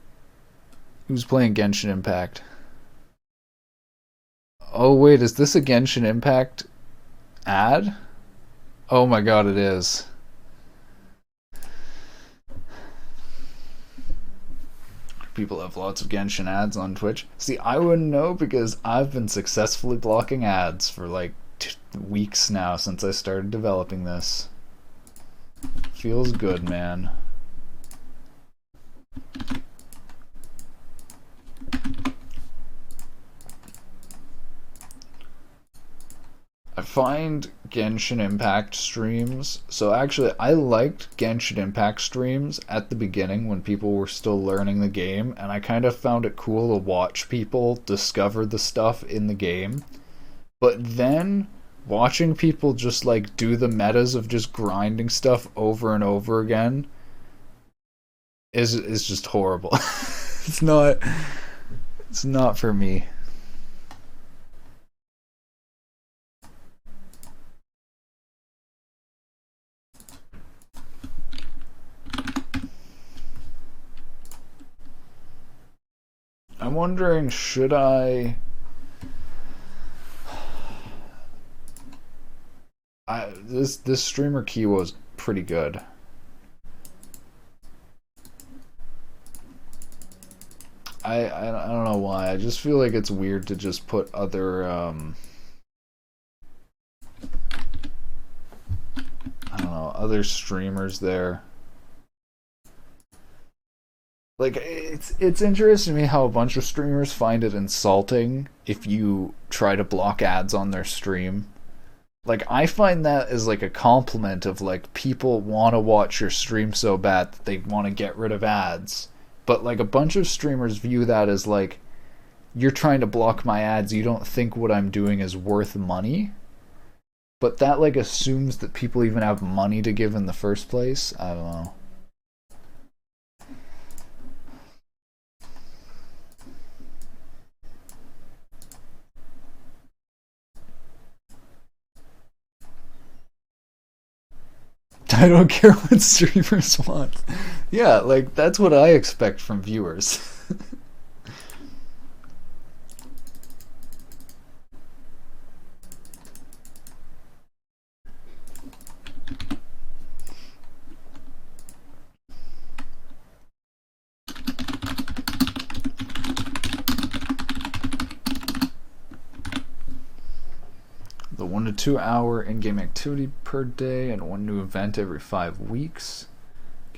who's playing Genshin Impact? Oh wait, is this a Genshin Impact ad? Oh my god, it is. People have lots of Genshin ads on Twitch. See, I wouldn't know because I've been successfully blocking ads for like weeks now since I started developing this. Feels good, man. I find Genshin Impact streams. So actually, I liked Genshin Impact streams at the beginning when people were still learning the game, and I kind of found it cool to watch people discover the stuff in the game. But then watching people just like do the metas of just grinding stuff over and over again is just horrible. it's not it's not for me. I'm wondering, should this streamer key was pretty good. I don't know why. I just feel like it's weird to just put other I don't know, other streamers there. Like it's interesting to me how a bunch of streamers find it insulting if you try to block ads on their stream. Like I find that as like a compliment of like people want to watch your stream so bad that they want to get rid of ads. But like a bunch of streamers view that as like, you're trying to block my ads, you don't think what I'm doing is worth money. But that like assumes that people even have money to give in the first place. I don't know. I don't care what streamers want. Yeah, like that's what I expect from viewers. The 1 to 2 hour in-game activity per day and one new event every 5 weeks.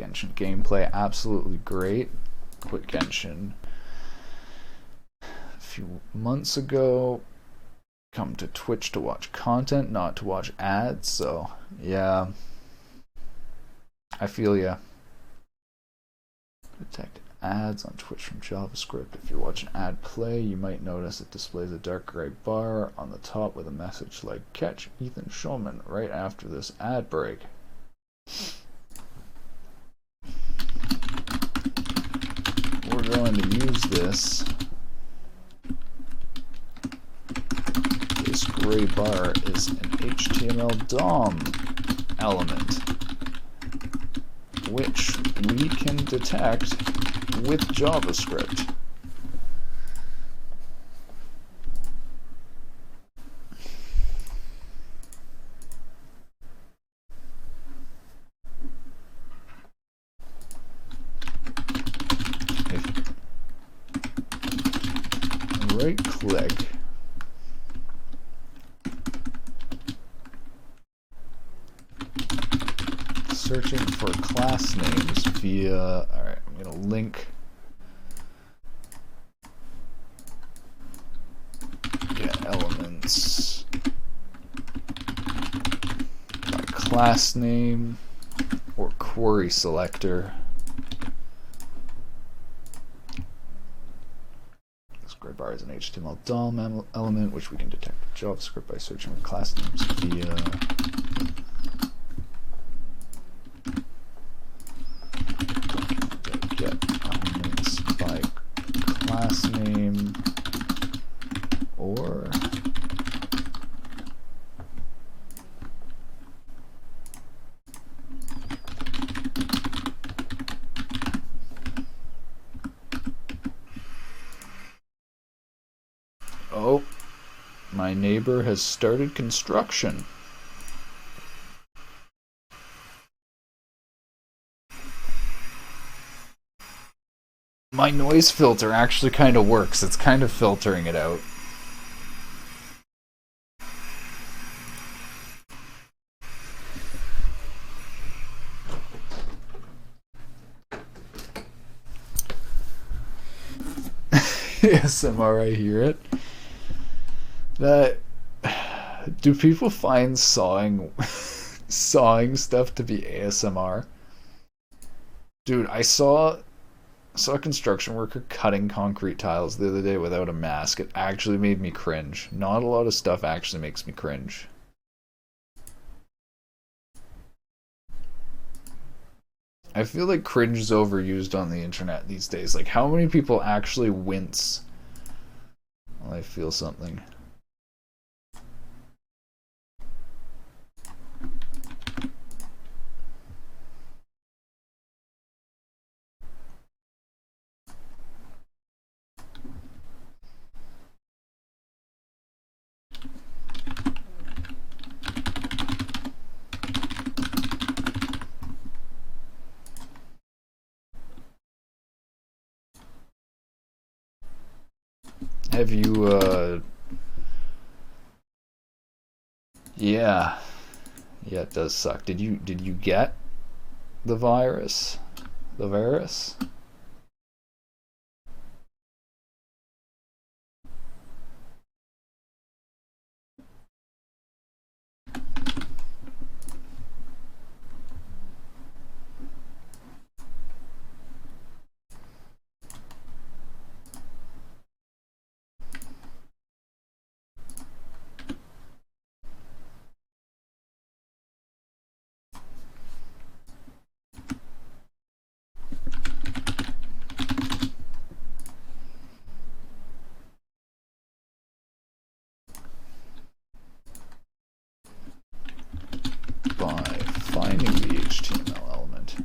Genshin gameplay, absolutely great. Quit Genshin a few months ago. Come to Twitch to watch content, not to watch ads. So yeah, I feel ya. Detect ads on Twitch from JavaScript. If you're watching ad play, you might notice it displays a dark gray bar on the top with a message like "Catch Ethan Schulman" right after this ad break. We're going to use this. This gray bar is an HTML DOM element, which we can detect with JavaScript. If right click, searching for class names via, alright, I'm going to link get elements by class name or query selector. This gray bar is an HTML DOM element which we can detect with JavaScript by searching for class names via class name or oh, my neighbor has started construction. My noise filter actually kind of works. It's kind of filtering it out. ASMR, I hear it. Do people find sawing stuff to be ASMR? Dude, I saw a construction worker cutting concrete tiles the other day without a mask. It actually made me cringe. Not a lot of stuff actually makes me cringe. I feel like cringe is overused on the internet these days. Like, how many people actually wince when they feel something? Have you, yeah, it does suck. Did you get the virus? The virus? By finding the HTML element.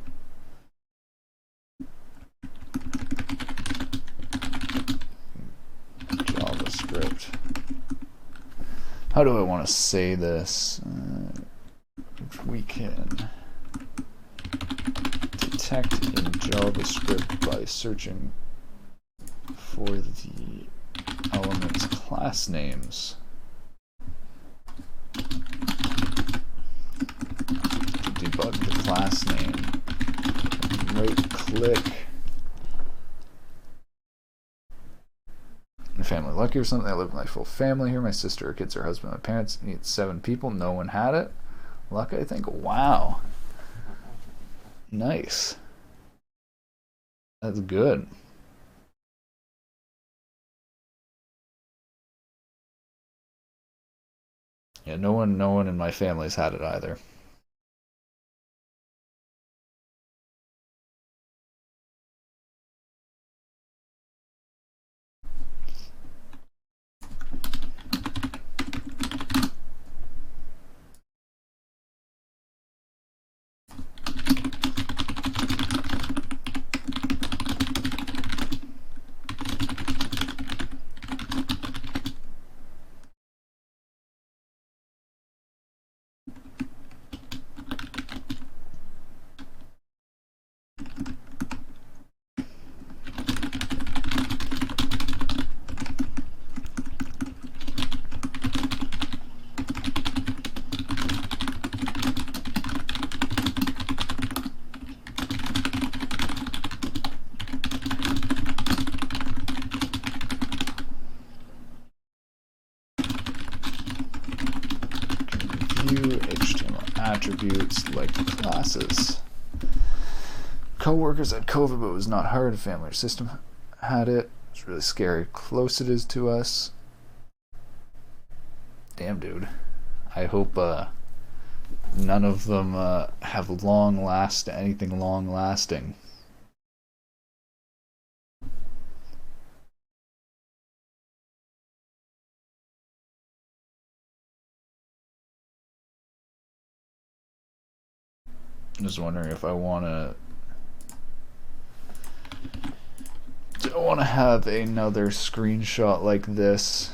JavaScript. How do I want to say this? We can detect in JavaScript by searching for the element's class names. Debug the class name Click. Family lucky or something. I live with my full family here. My sister, her kids, her husband, my parents. Need 7 people. No one had it. Luck, I think. Wow. Nice. That's good. Yeah, no one in my family's had it either. View HTML attributes like classes. Co-workers had COVID, but it was not hard. Family or system had it. It's really scary how close it is to us. Damn, dude. I hope none of them have anything long lasting. I'm just wondering if I want to have another screenshot like this.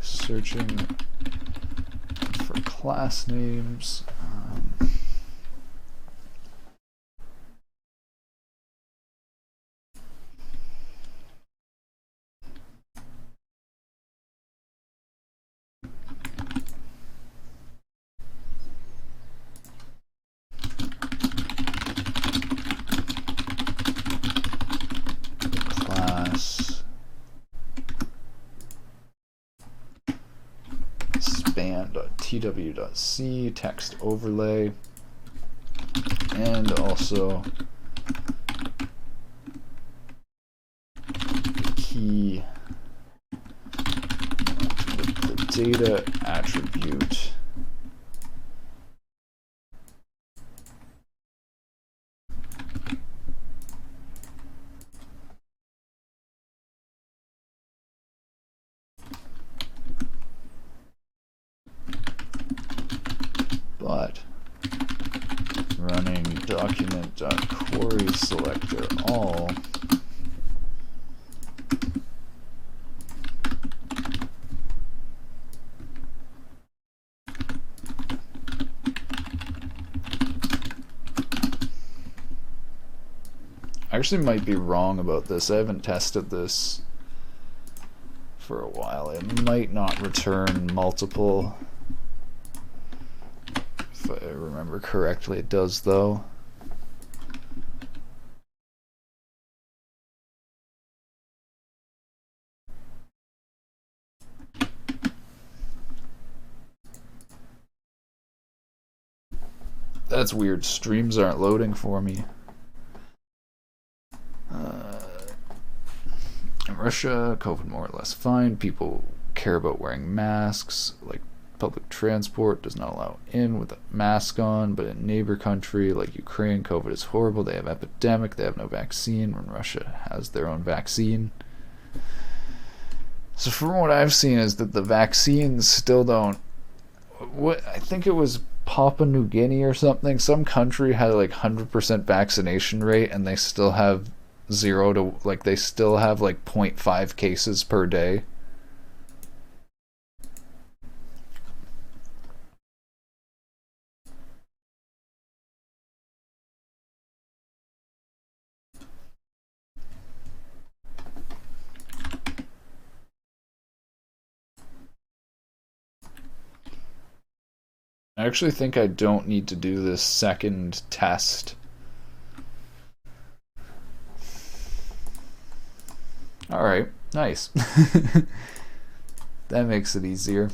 Searching for class names. Class span.tw.c text overlay, and also the key with the data attribute. But running document.querySelector all I actually might be wrong about this. I haven't tested this for a while. It might not return multiple. If I remember correctly, it does though. That's weird. Streams aren't loading for me. In Russia, COVID more or less fine. People care about wearing masks. Like public transport does not allow in with a mask on, but in neighbor country like Ukraine, COVID is horrible. They have epidemic. They have no vaccine when Russia has their own vaccine. So from what I've seen is that the vaccines still don't. What I think it was Papua New Guinea or something. Some country had like 100% vaccination rate, and they still have they still have like 0.5 cases per day. I actually think I don't need to do this second test. Alright, nice. That makes it easier.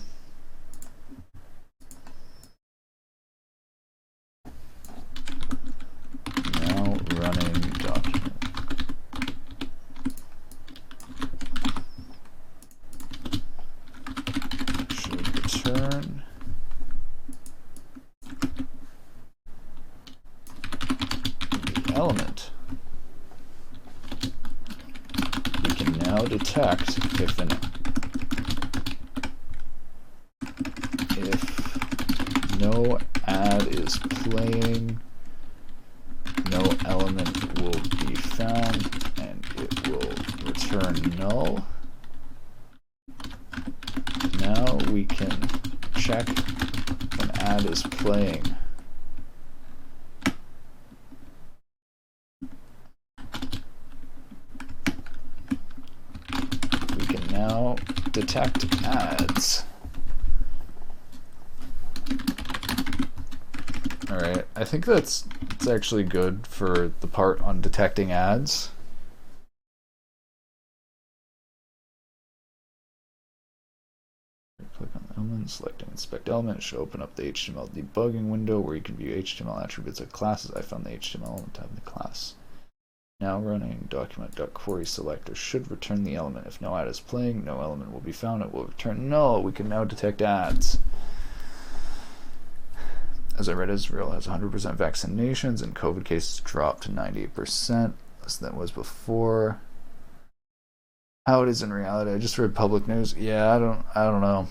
Now running document. Should return the element. We can now detect if no ad is playing, no element will be found, and it will return null. Now we can check when ad is playing. We can now detect ads. Alright, I think it's actually good for the part on detecting ads. Click on the element, selecting inspect element. It should open up the HTML debugging window where you can view HTML attributes of classes. I found the HTML element tab in the class. Now running document.query selector should return the element. If no ad is playing, no element will be found. It will return null. We can now detect ads. As I read, Israel has 100% vaccinations and COVID cases dropped to 98%, less than it was before. How it is in reality, I just read public news. Yeah, I don't know.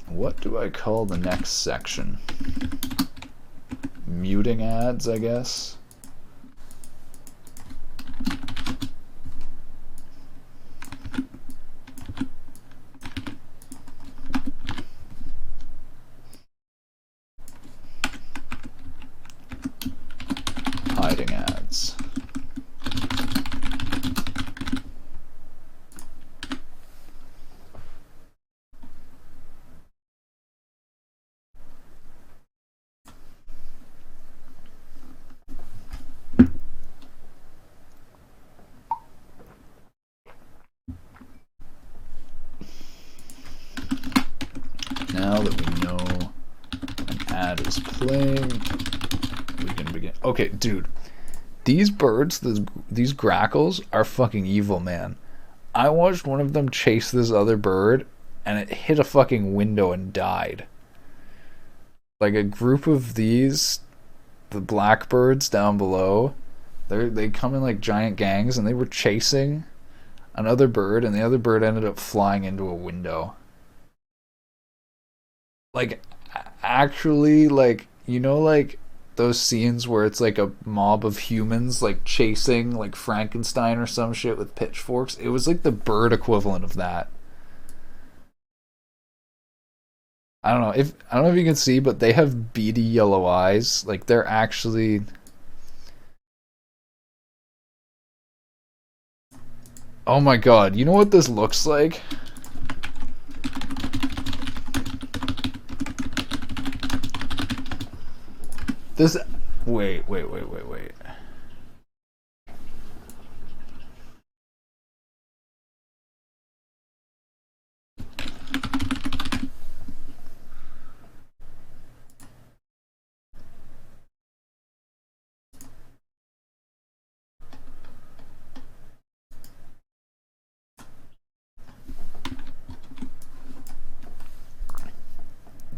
What do I call the next section? Muting ads, I guess. Hiding ads. Now that we know an ad is playing, we can begin. Okay, dude. These birds, these grackles, are fucking evil, man. I watched one of them chase this other bird, and it hit a fucking window and died. Like a group of these, the blackbirds down below, they come in like giant gangs, and they were chasing another bird, and the other bird ended up flying into a window. Like, actually, like, you know, like those scenes where it's like a mob of humans like chasing like Frankenstein or some shit with pitchforks. It was like the bird equivalent of that. I don't know if you can see, but they have beady yellow eyes. Like they're actually. Oh my god! You know what this looks like? This. Wait.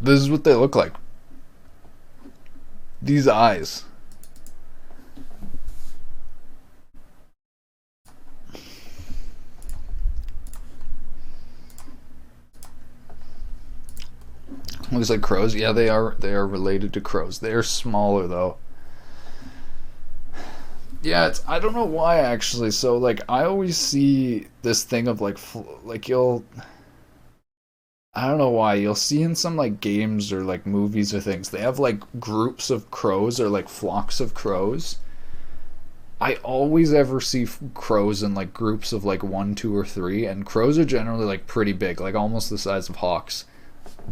This is what they look like. These eyes. Looks like crows. Yeah, they are. They are related to crows. They are smaller though. Yeah, I don't know why actually. So like I always see this thing of like you'll I don't know why you'll see in some like games or like movies or things they have like groups of crows or like flocks of crows. I always ever see crows in like groups of like one, two, or three, and crows are generally like pretty big, like almost the size of hawks.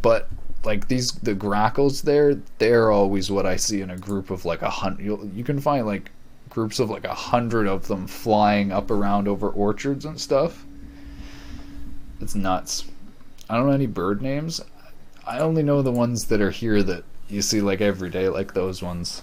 But like the grackles there, they're always what I see in a group of like 100. You can find like groups of like 100 of them flying up around over orchards and stuff. It's nuts. I don't know any bird names. I only know the ones that are here that you see like every day, like those ones.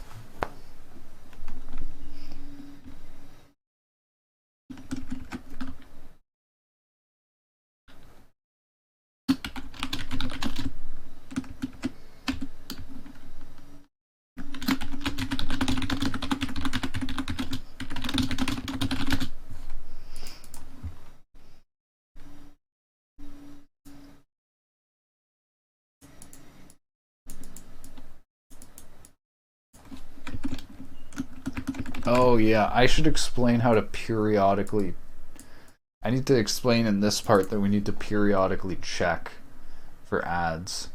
Oh yeah, I should explain how to periodically. I need to explain in this part that we need to periodically check for ads.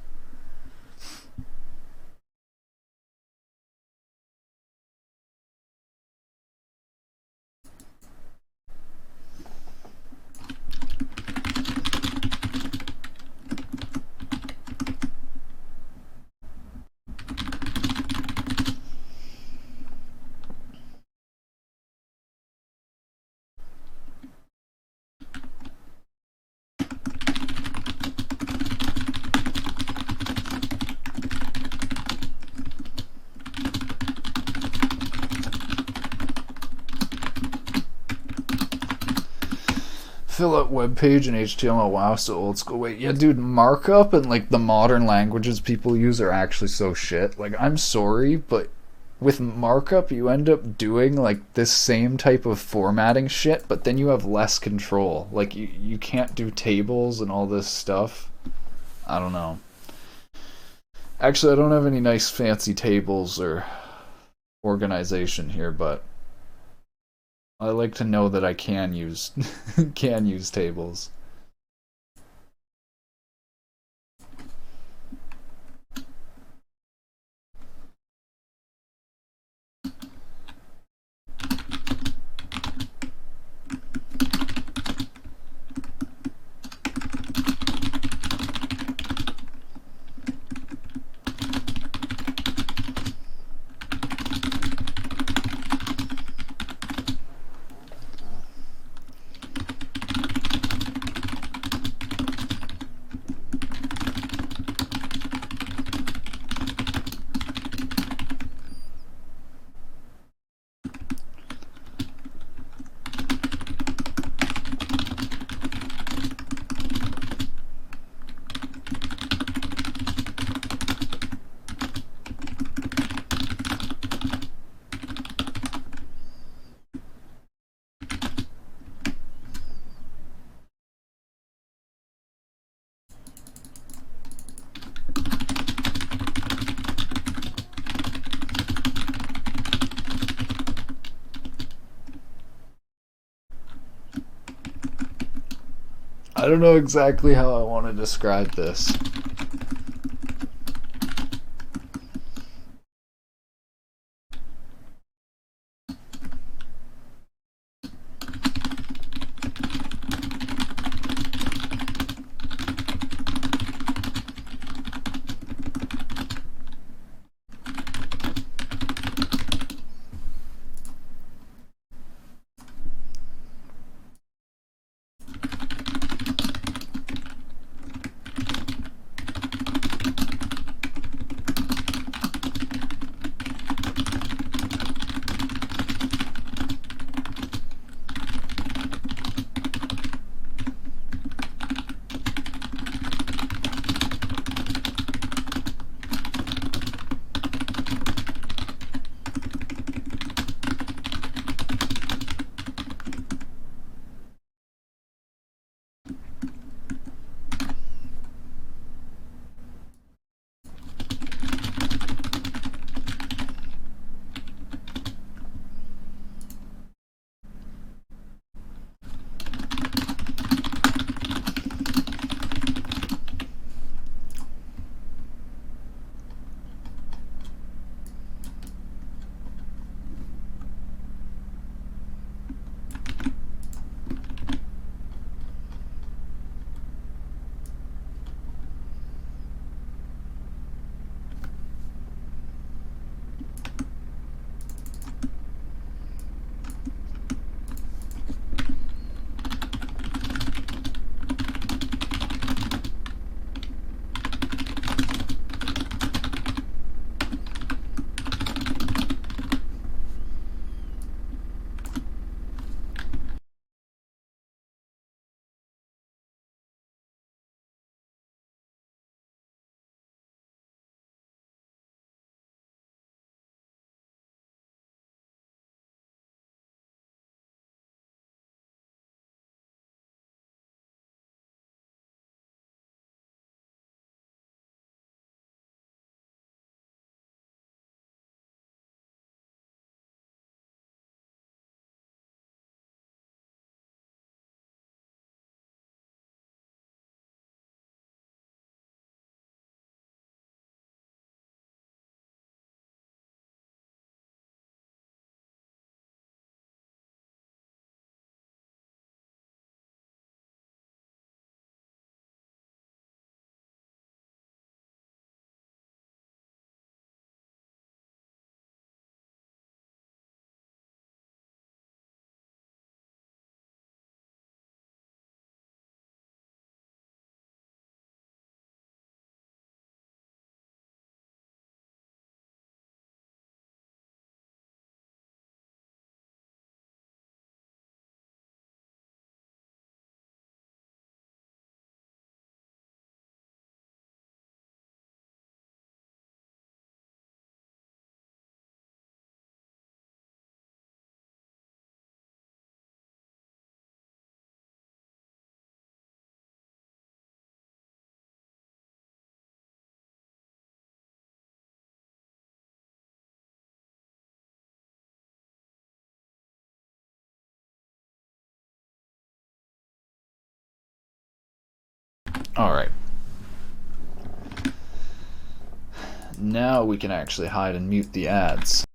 Fill out web page in HTML. Wow, so old school. Wait, yeah, dude, markup and like the modern languages people use are actually so shit. Like, I'm sorry, but with markup, you end up doing like this same type of formatting shit, but then you have less control. Like, you can't do tables and all this stuff. I don't know. Actually, I don't have any nice fancy tables or organization here, but I like to know that I can use can use tables. I don't know exactly how I want to describe this. All right. Now we can actually hide and mute the ads.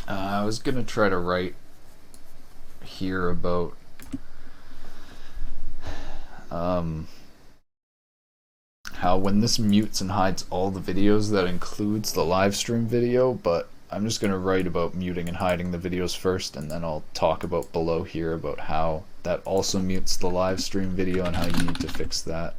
I was gonna try to write here about um, how when this mutes and hides all the videos, that includes the live stream video, but I'm just gonna write about muting and hiding the videos first, and then I'll talk about below here about how that also mutes the live stream video and how you need to fix that.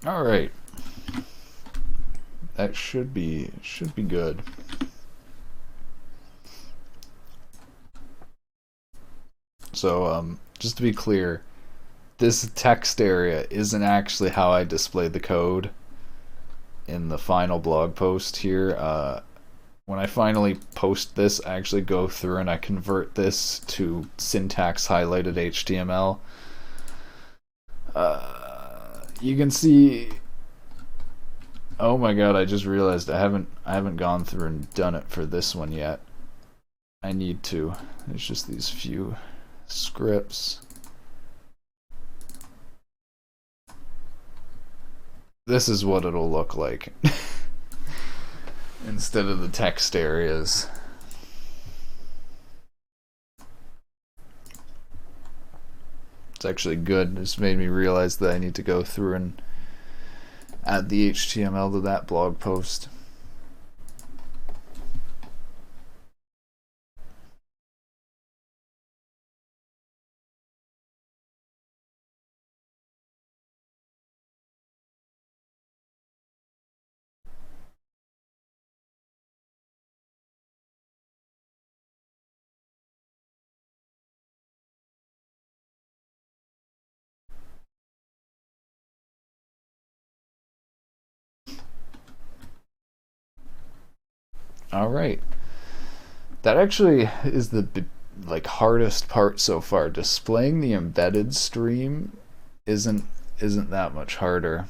All right. That should be good. So just to be clear, this text area isn't actually how I displayed the code in the final blog post here. When I finally post this, I actually go through and I convert this to syntax highlighted HTML. You can see. Oh my god! I just realized I haven't gone through and done it for this one yet. I need to. There's just these few scripts. This is what it'll look like instead of the text areas. It's actually good. It's made me realize that I need to go through and add the HTML to that blog post. All right. That actually is the hardest part so far. Displaying the embedded stream isn't that much harder.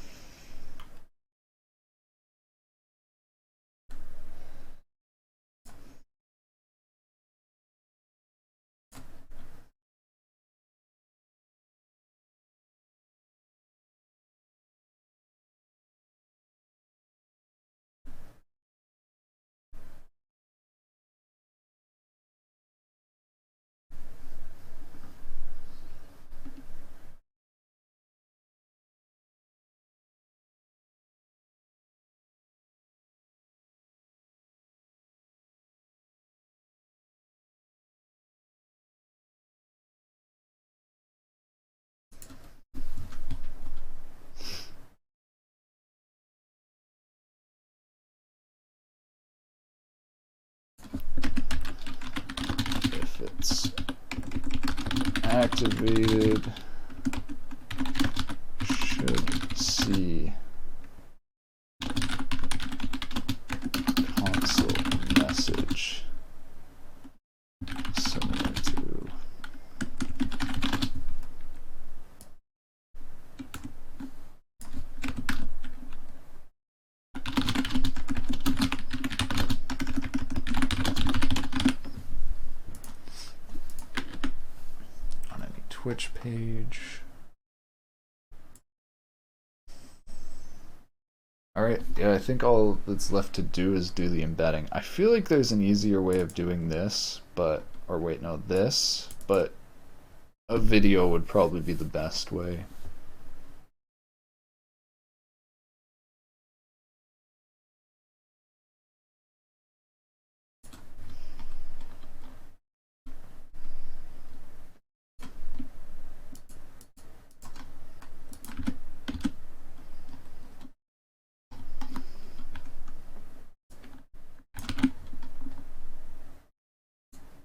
If it's activated, should see console message similar to on any Twitch page. Alright, yeah, I think all that's left to do is do the embedding. I feel like there's an easier way of doing this, but, or wait, no, this, but a video would probably be the best way.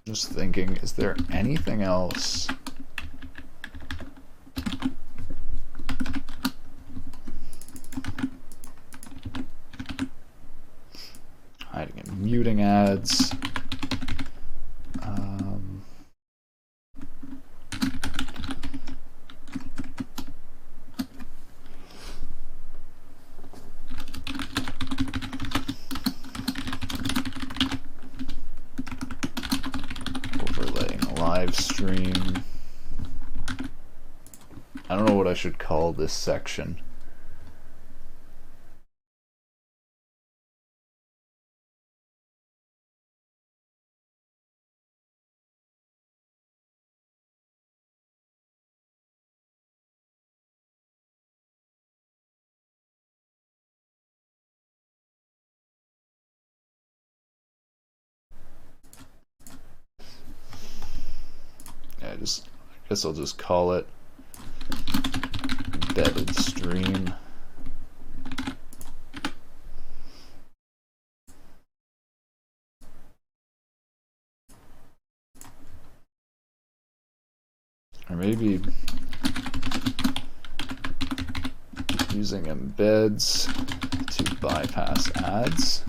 Just thinking, is there anything else? Hiding and muting ads. Stream. I don't know what I should call this section. I guess I'll just call it embedded stream. Or maybe using embeds to bypass ads.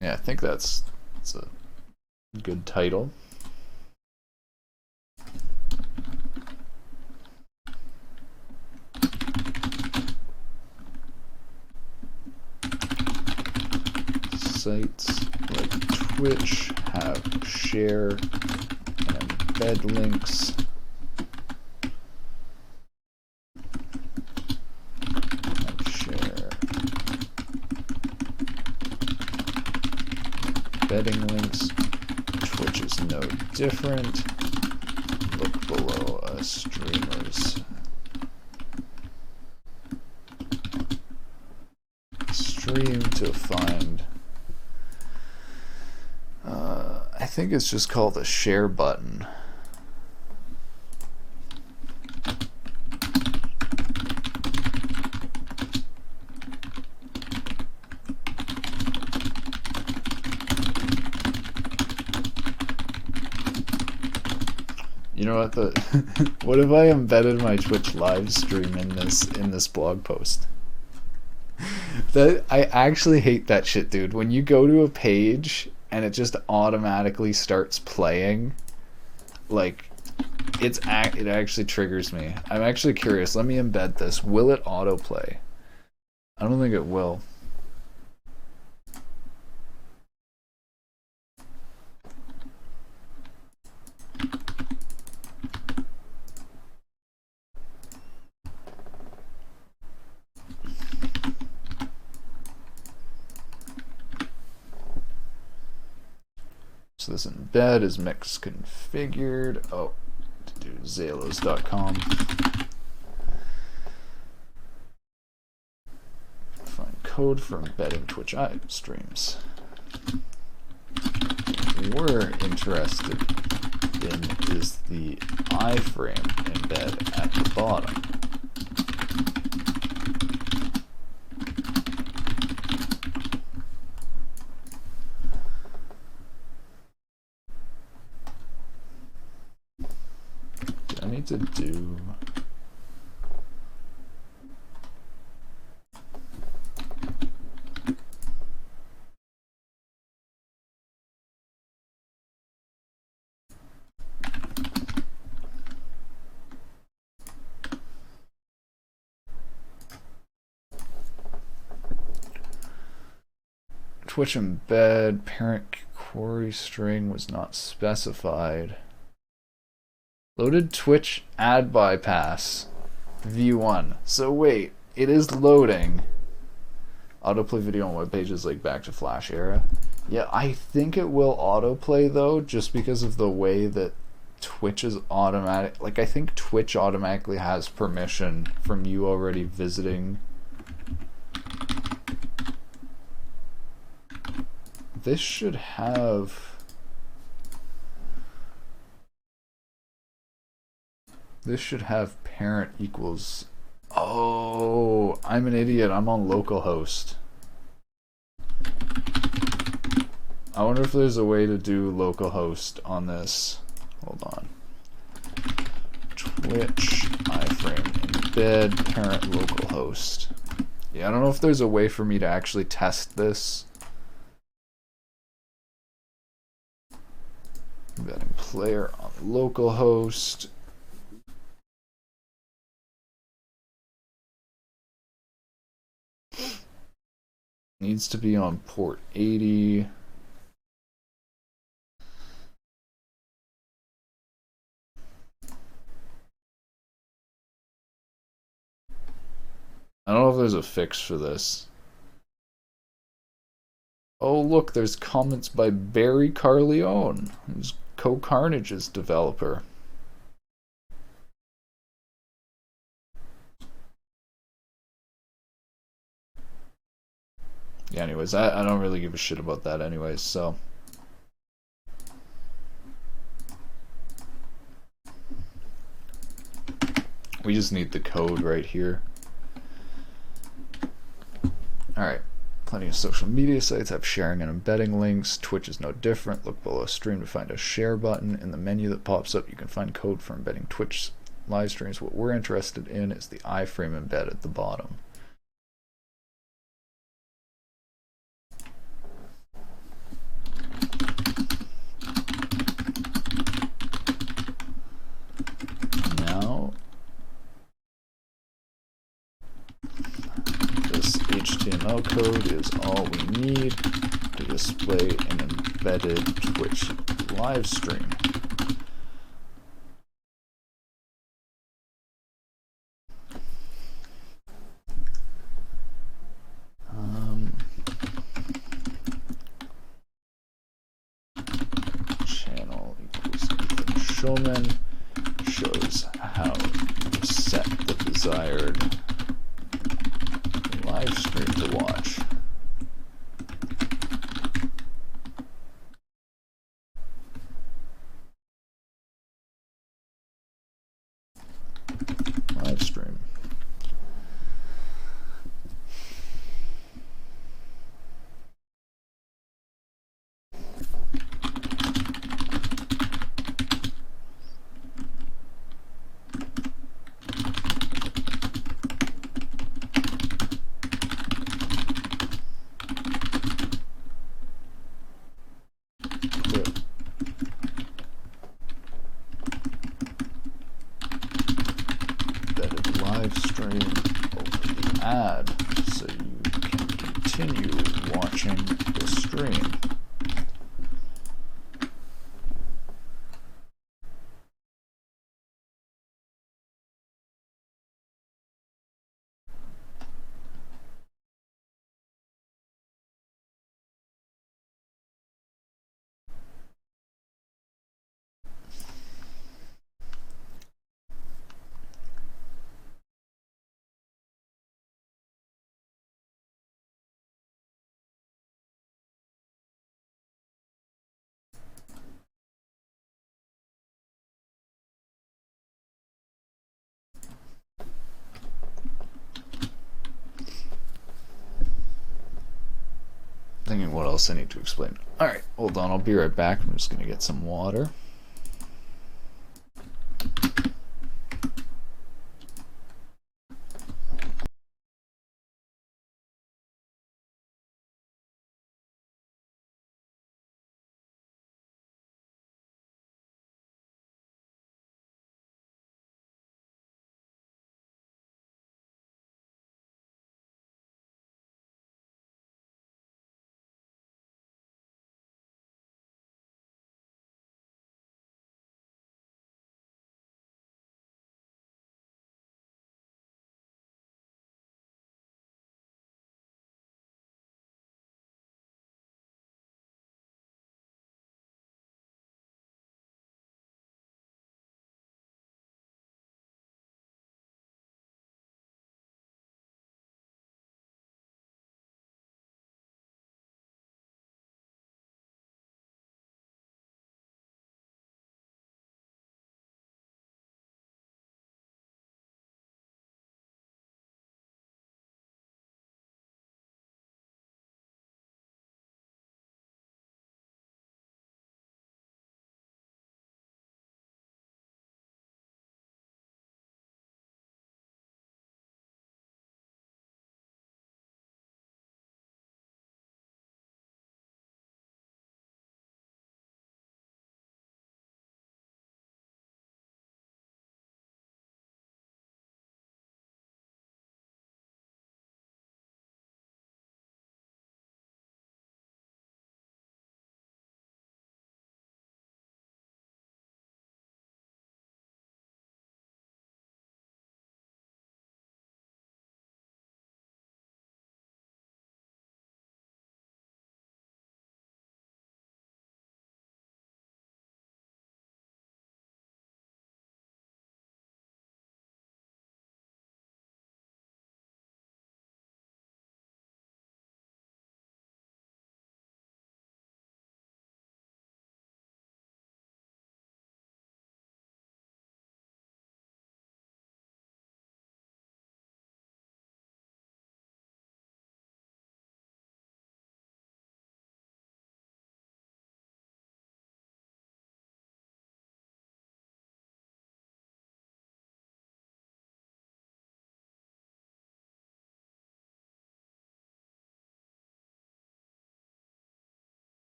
Yeah, I think that's a good title. Sites like Twitch have share and embed links. Embedding links. Twitch is no different. Look below a streamer's stream to find. I think it's just called a share button. You know what? What if I embedded my Twitch live stream in this blog post? That I actually hate that shit, dude. When you go to a page and it just automatically starts playing, like it actually triggers me. I'm actually curious. Let me embed this. Will it autoplay? I don't think it will. So this embed is mix configured. Oh, to do Zalos.com. Find code for embedding Twitch streams. What we're interested in is the iframe embed at the bottom. I need to do Twitch embed parent query string was not specified. Loaded Twitch ad bypass v1. So wait, it is loading. Autoplay video on web pages like back to Flash era. Yeah, I think it will autoplay though, just because of the way that Twitch is automatic. Like I think Twitch automatically has permission from you already visiting. This should have parent equals. Oh, I'm an idiot. I'm on localhost. I wonder if there's a way to do localhost on this. Hold on. Twitch iframe embed parent localhost. Yeah, I don't know if there's a way for me to actually test this. Embedding player on localhost. Needs to be on port 80. I don't know if there's a fix for this. Oh look, there's comments by Barry Carleone, who's Co-Carnage's developer. Yeah, anyways, I don't really give a shit about that anyways, so. We just need the code right here. Alright, plenty of social media sites have sharing and embedding links. Twitch is no different. Look below stream to find a share button. In the menu that pops up, you can find code for embedding Twitch live streams. What we're interested in is the iframe embed at the bottom. Now, this HTML code is all we need to display an embedded Twitch live stream. Channel equals Ethan Showman shows how to set the desired live stream to watch. Live stream. Live stream over the ad so you can continue watching the stream. Thinking what else I need to explain. Alright, hold on, I'll be right back. I'm just gonna get some water.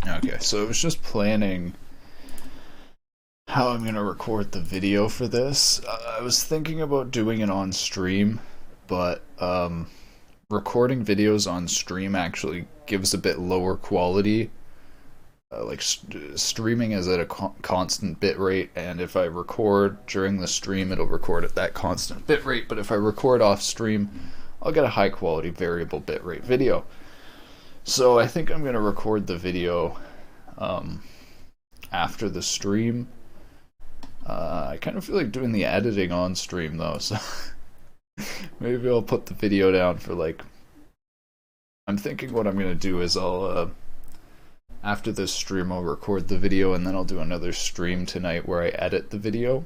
Okay, so I was just planning how I'm gonna record the video for this. I was thinking about doing it on stream, but recording videos on stream actually gives a bit lower quality. Streaming is at a constant bit rate, and if I record during the stream, it'll record at that constant bit rate. But if I record off stream, I'll get a high quality variable bit rate video. So I think I'm gonna record the video um, after the stream. I kind of feel like doing the editing on stream though, so maybe I'll put the video down for like. I'm thinking what I'm gonna do is I'll after this stream I'll record the video and then I'll do another stream tonight where I edit the video.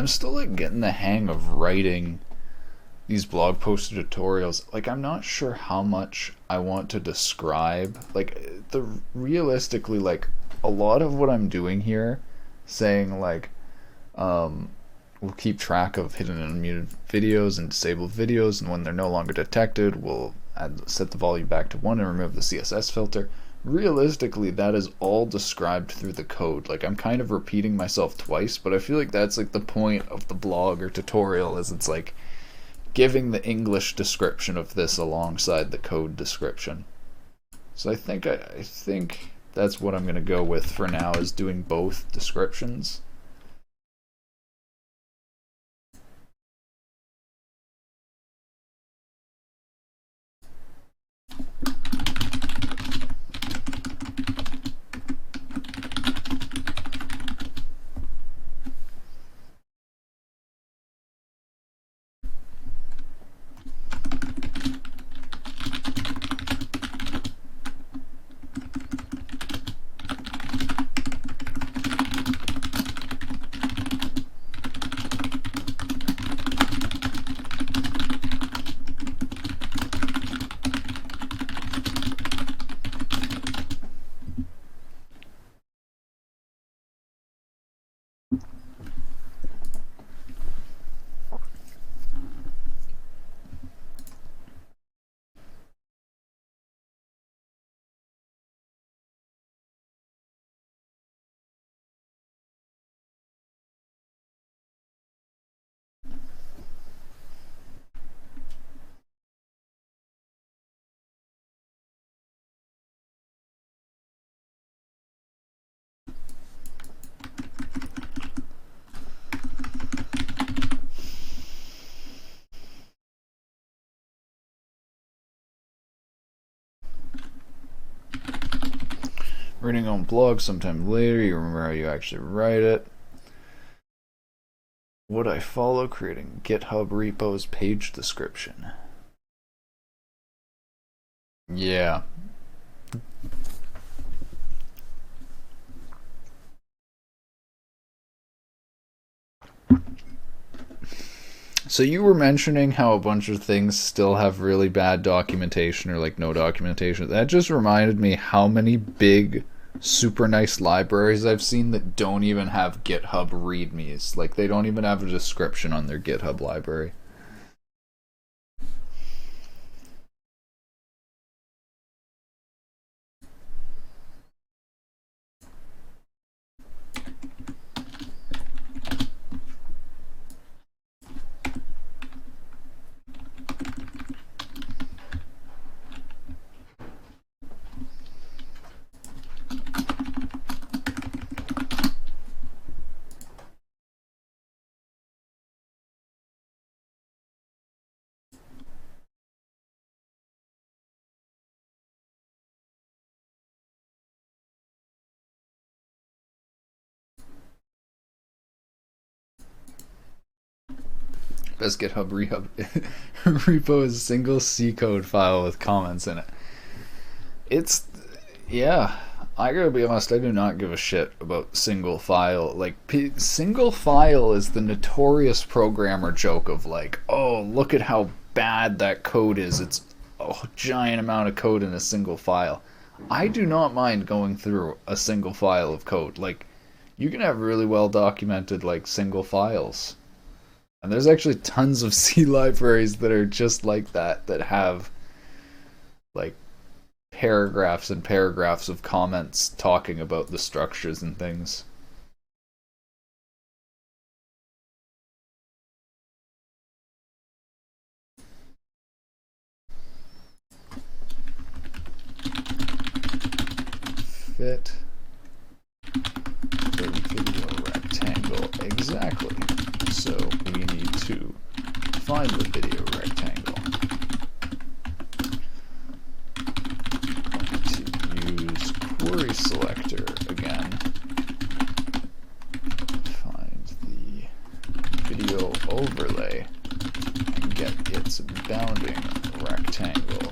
I'm still like getting the hang of writing these blog post tutorials. Like I'm not sure how much I want to describe. Like the realistically, like a lot of what I'm doing here, saying like we'll keep track of hidden and unmuted videos and disabled videos, and when they're no longer detected, we'll set the volume back to 1 and remove the CSS filter. Realistically, that is all described through the code. Like I'm kind of repeating myself twice, but I feel like that's like the point of the blog or tutorial, is it's like giving the English description of this alongside the code description. So I think that's what I'm gonna go with for now, is doing both descriptions. Reading on blog sometime later, you remember how you actually write it. Would I follow creating GitHub repos page description? Yeah. So you were mentioning how a bunch of things still have really bad documentation or like no documentation. That just reminded me how many big, super nice libraries I've seen that don't even have GitHub readmes. Like they don't even have a description on their GitHub library. Best GitHub repo is a single C code file with comments in it. It's, yeah. I gotta be honest, I do not give a shit about single file. Like, single file is the notorious programmer joke of like, oh, look at how bad that code is. It's a giant amount of code in a single file. I do not mind going through a single file of code. Like, you can have really well documented like single files. And there's actually tons of C libraries that are just like that, that have like paragraphs and paragraphs of comments talking about the structures and things. Fit the video rectangle exactly. So we need to find the video rectangle. To use query selector again. Find the video overlay and get its bounding rectangle.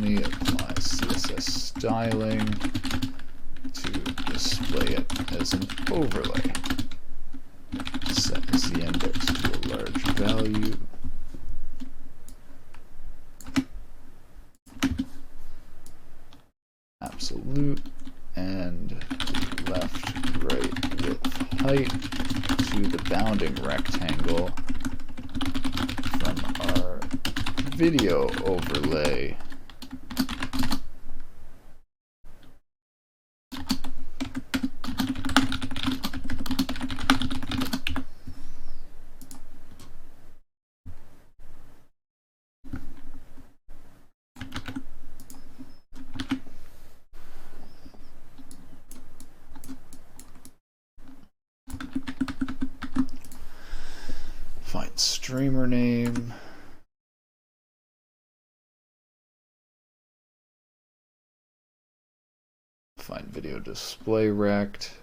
only apply CSS styling to display it as an overlay. Set the index to a large value. Absolute, and the left, right, width, height to the bounding rectangle from our video overlay. Find streamer name. Find video display rect.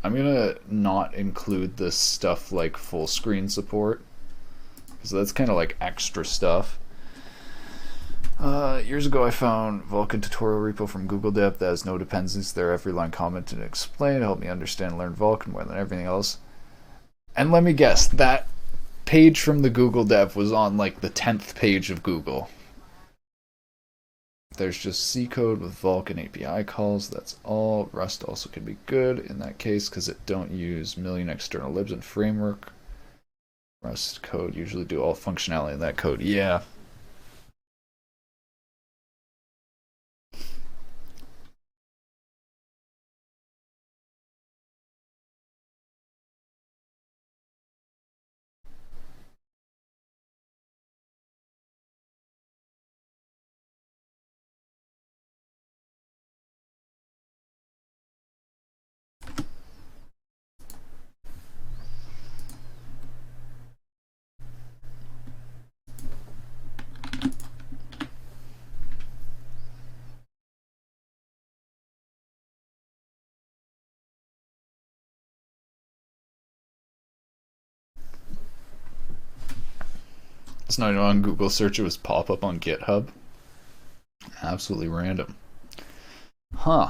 I'm gonna not include this stuff like full screen support, because that's kind of like extra stuff. Years ago I found Vulkan tutorial repo from Google Dev that has no dependencies there. Every line commented and explained, helped me understand and learn Vulkan more than everything else. And let me guess, that page from the Google Dev was on like the 10th page of Google. There's just C code with Vulkan API calls, that's all. Rust also can be good in that case because it don't use million external libs and framework. Rust code usually do all functionality in that code. Yeah. It's not even on Google search, it was pop up on GitHub. Absolutely random. Huh.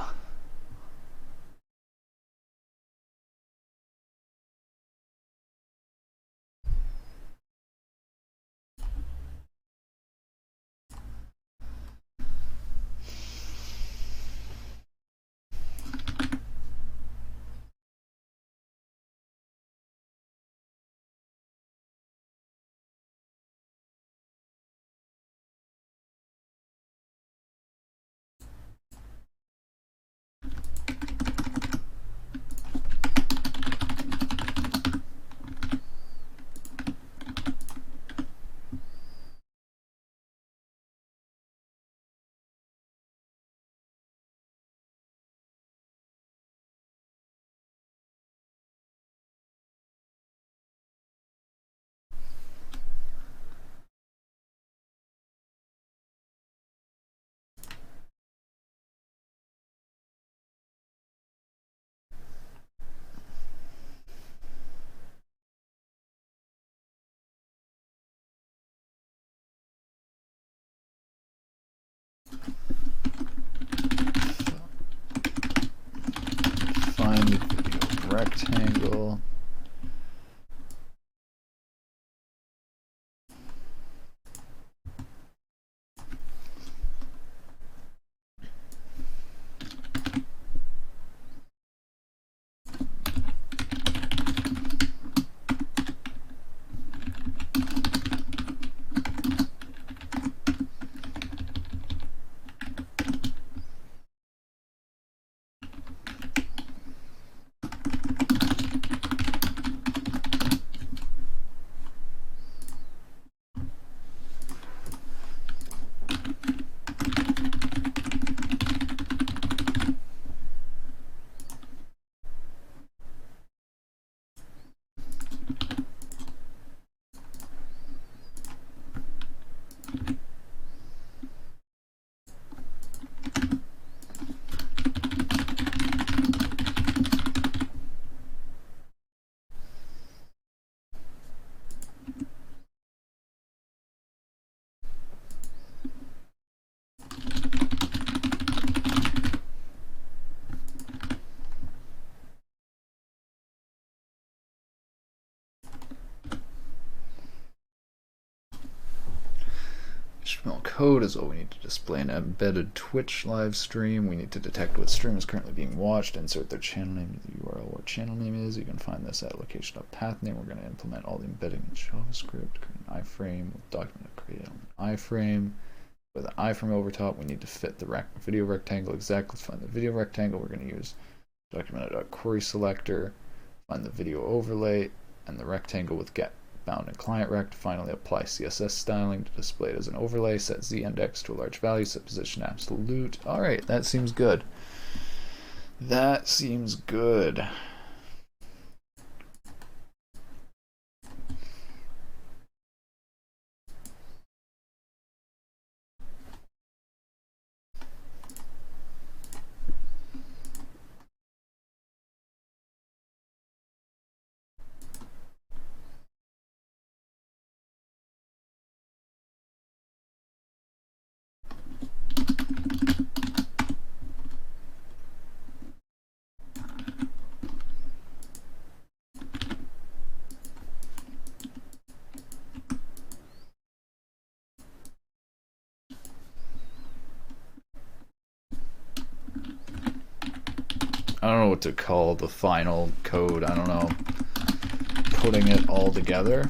Find video rectangle. HTML code is what we need to display an embedded Twitch live stream. We need to detect what stream is currently being watched, insert their channel name, the URL where channel name is. You can find this at location.path name. We're going to implement all the embedding in JavaScript, create an iframe, document create an iframe. With an iframe over top, we need to fit the video rectangle exactly. Let's find the video rectangle. We're going to use documented.query selector, find the video overlay, and the rectangle with get bound and client rect. Finally, apply CSS styling to display it as an overlay. Set z index to a large value. Set position absolute. All right, that seems good. That seems good. I don't know what to call the final code. I don't know. Putting it all together.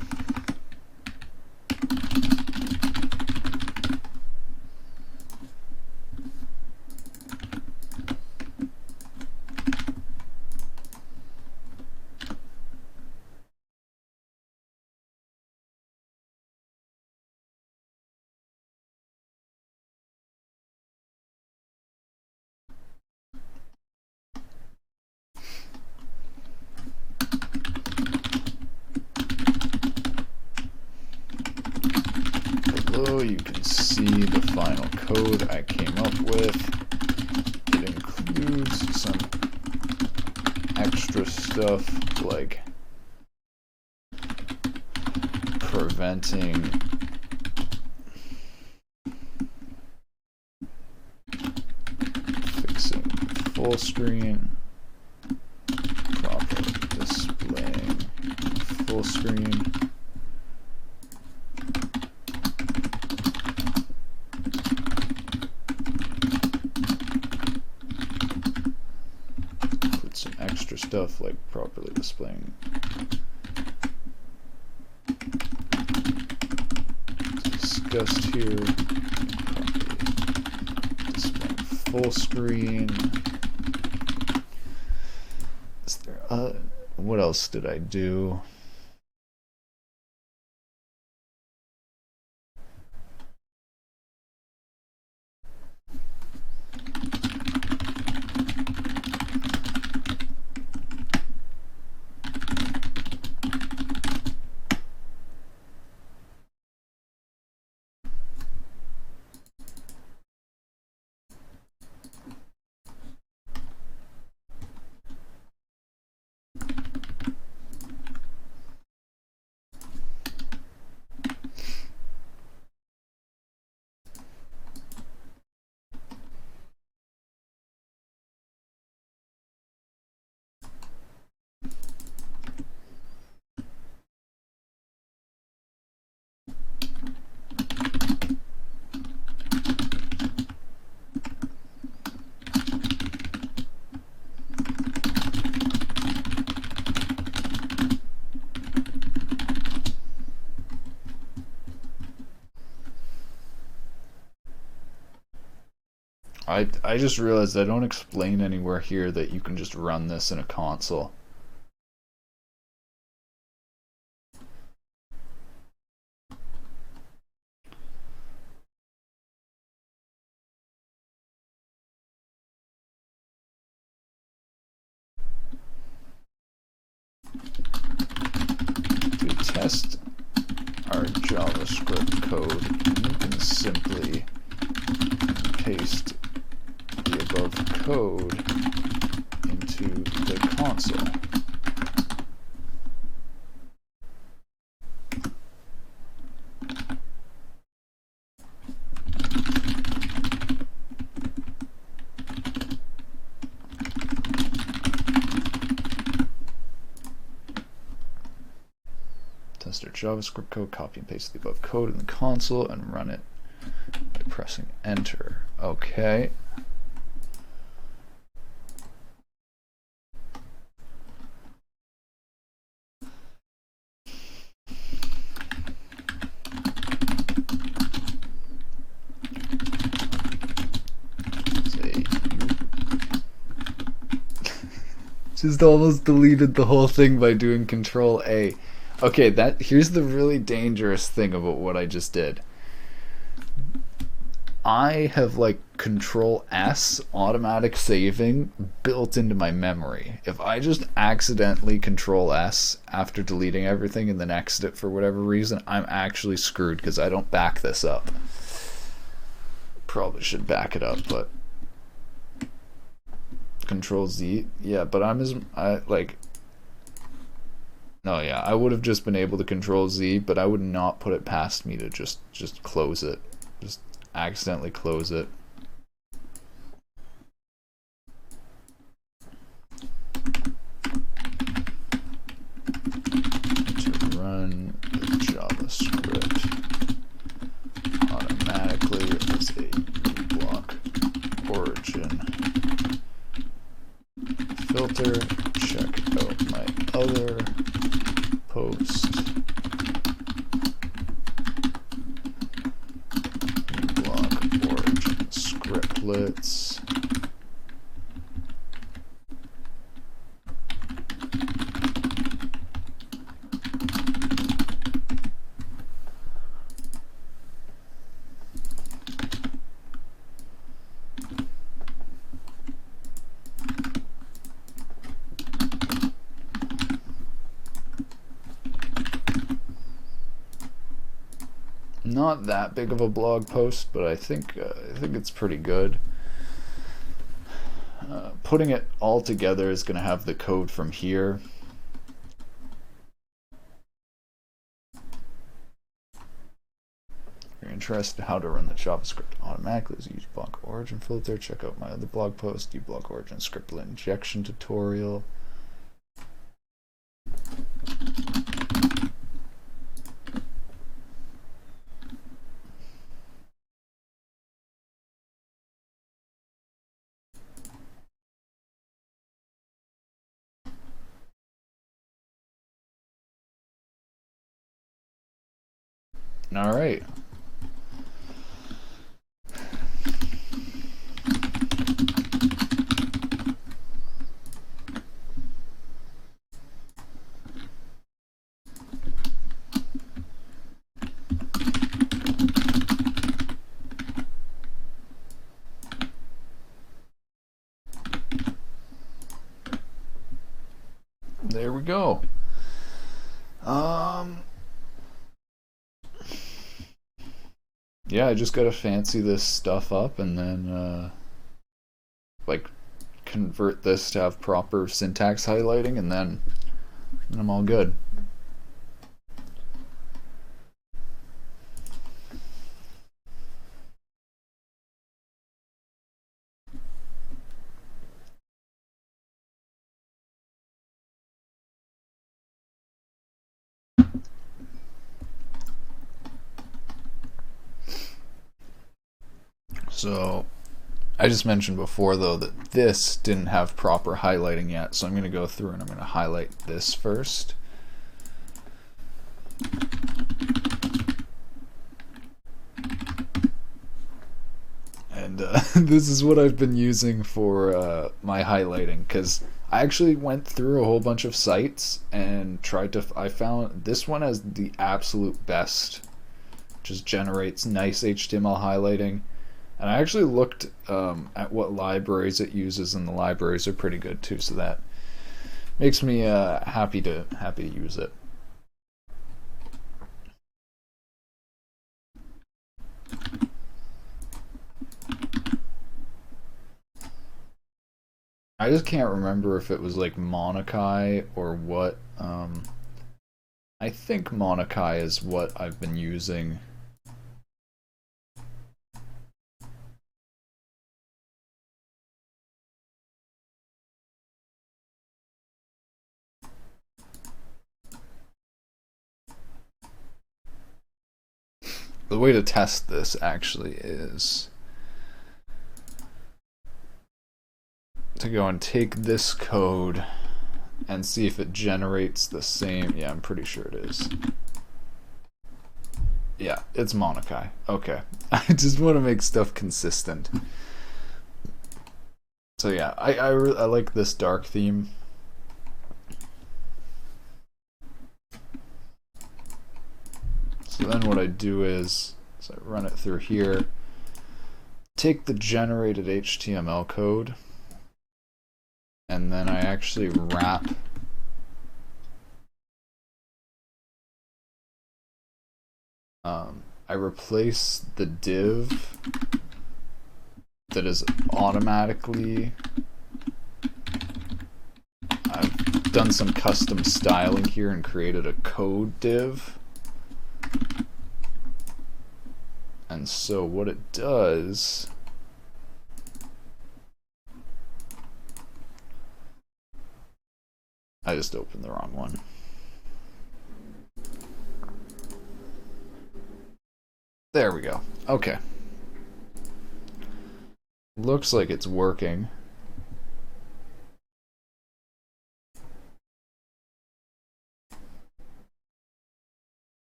You can see the final code I came up with. It includes some extra stuff like preventing fixing full screen, properly displaying full screen. Stuff like properly displaying discussed here, properly displaying full screen. Is there what else did I do? I just realized I don't explain anywhere here that you can just run this in a console. To test our JavaScript code, you can simply paste the above code into the console. Test our JavaScript code, copy and paste the above code in the console, and run it pressing enter. Okay. Just almost deleted the whole thing by doing Control A. Okay, here's the really dangerous thing about what I just did. I have like Control S automatic saving built into my memory. If I just accidentally Control S after deleting everything and then exit it for whatever reason, I'm actually screwed because I don't back this up. Probably should back it up, but Control Z. Yeah, but no, yeah, I would have just been able to Control Z, but I would not put it past me to just close it. Just accidentally close it. To run the JavaScript automatically as a uBlock origin filter. Check out my other post. uBlock origin scriptlets. Not that big of a blog post, but I think it's pretty good. Putting it all together is going to have the code from here. If you're interested in how to run the JavaScript automatically as a uBlock origin filter, check out my other blog post, uBlock origin scriptlet injection tutorial. All right. There we go. Yeah, I just gotta fancy this stuff up and then like convert this to have proper syntax highlighting, and then I'm all good. So I just mentioned before though that this didn't have proper highlighting yet, so I'm going to go through and I'm going to highlight this first. And this is what I've been using for my highlighting, because I actually went through a whole bunch of sites and I found this one as the absolute best. Just generates nice HTML highlighting. And I actually looked at what libraries it uses, and the libraries are pretty good too, so that makes me happy to use it. I just can't remember if it was like Monokai or what. I think Monokai is what I've been using. the way to test this actually is to go and take this code and see if it generates the same. Yeah, I'm pretty sure it is. Yeah, it's Monokai. Okay. I just want to make stuff consistent. So yeah, I like this dark theme. So then what I do is I run it through here, take the generated HTML code, and then I actually wrap I replace the div that is automatically, I've done some custom styling here and created a code div. And so what it does, I just opened the wrong one. There we go. Okay. Looks like it's working.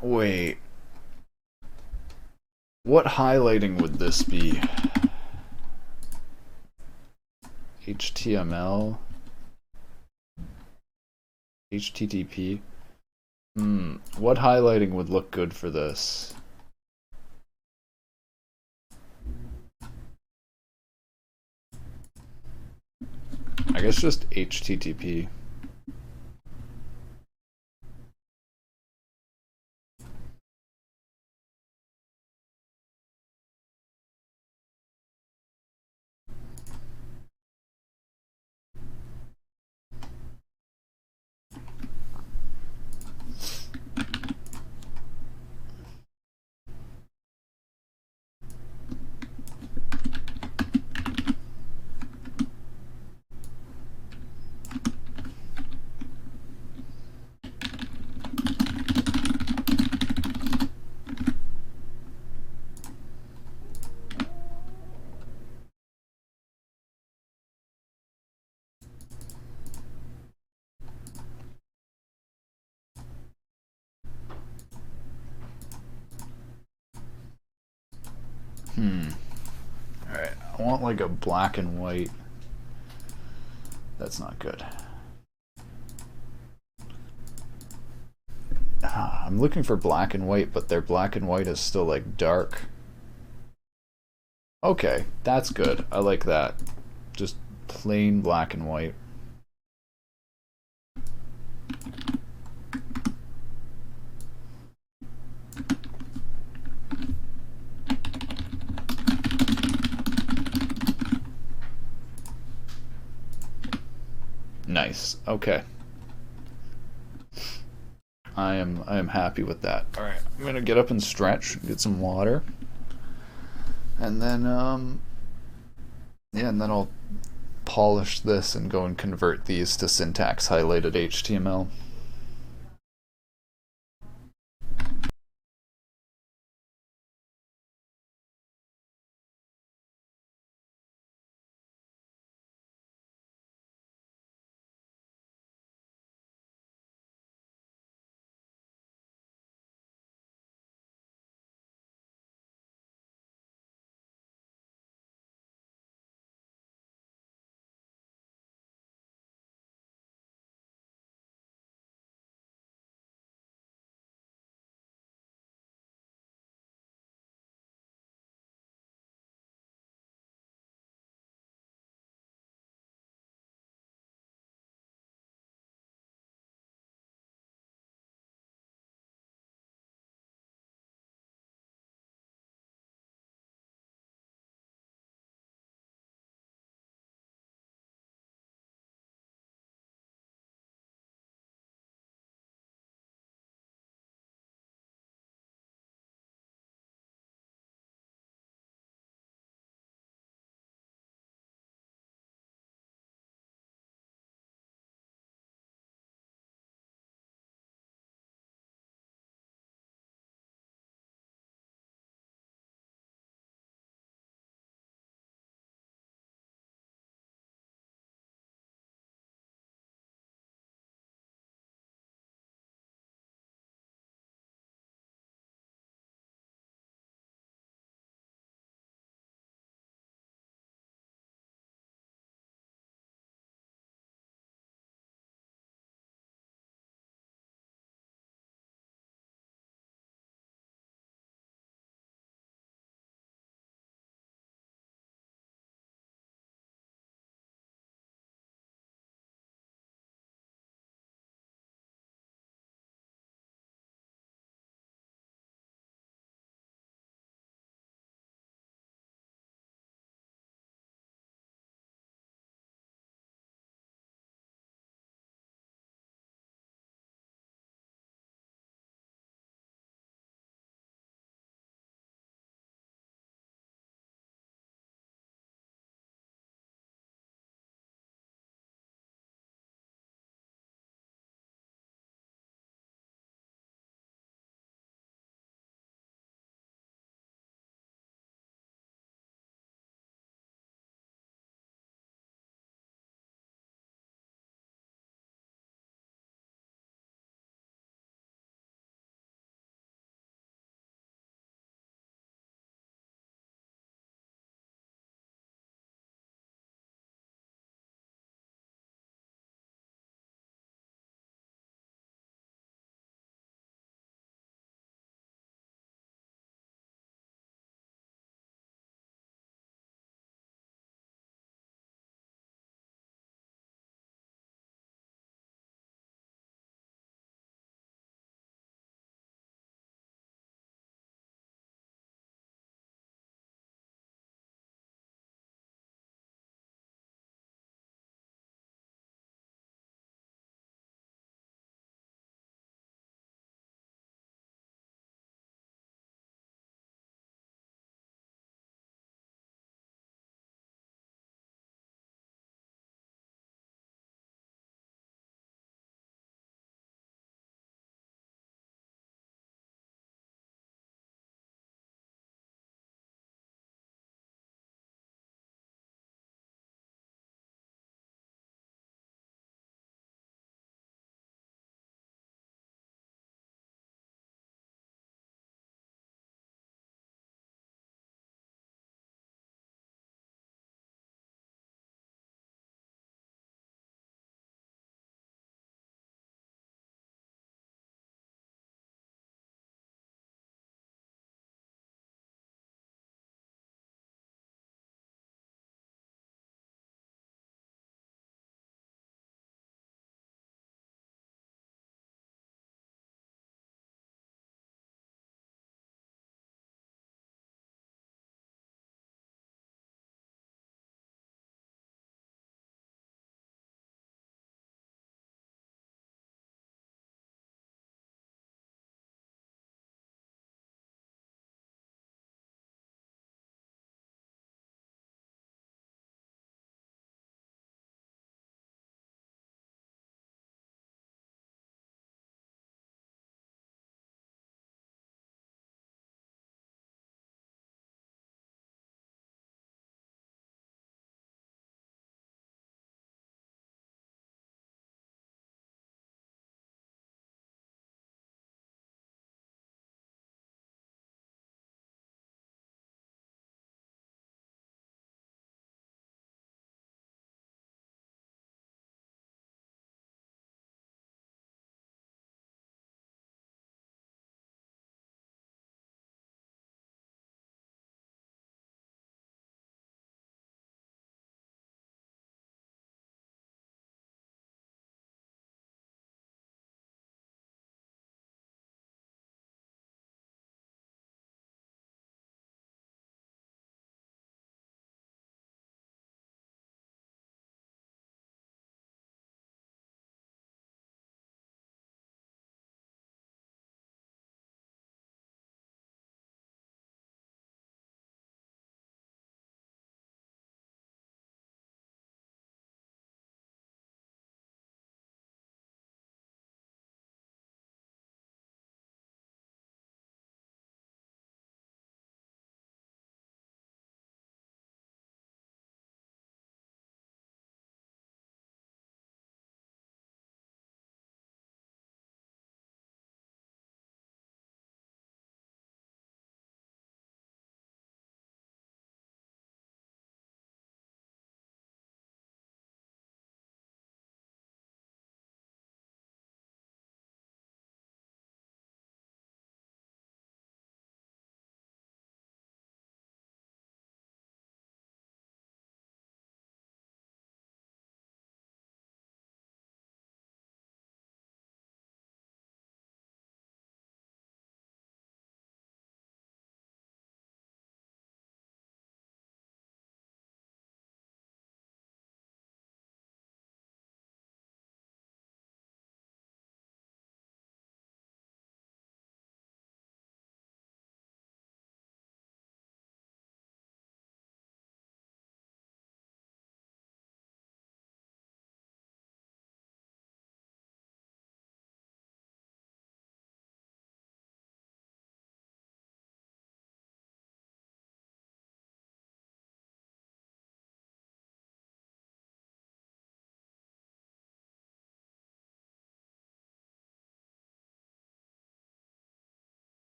Wait. What highlighting would this be? HTML? HTTP? What highlighting would look good for this? I guess just HTTP. Alright, I want like a black and white. That's not good. I'm looking for black and white, but their black and white is still like dark. Okay, that's good. I like that. Just plain black and white. Nice. Okay. I am happy with that. All right, I'm gonna get up and stretch, get some water, and then yeah, and then I'll polish this and go and convert these to syntax highlighted HTML.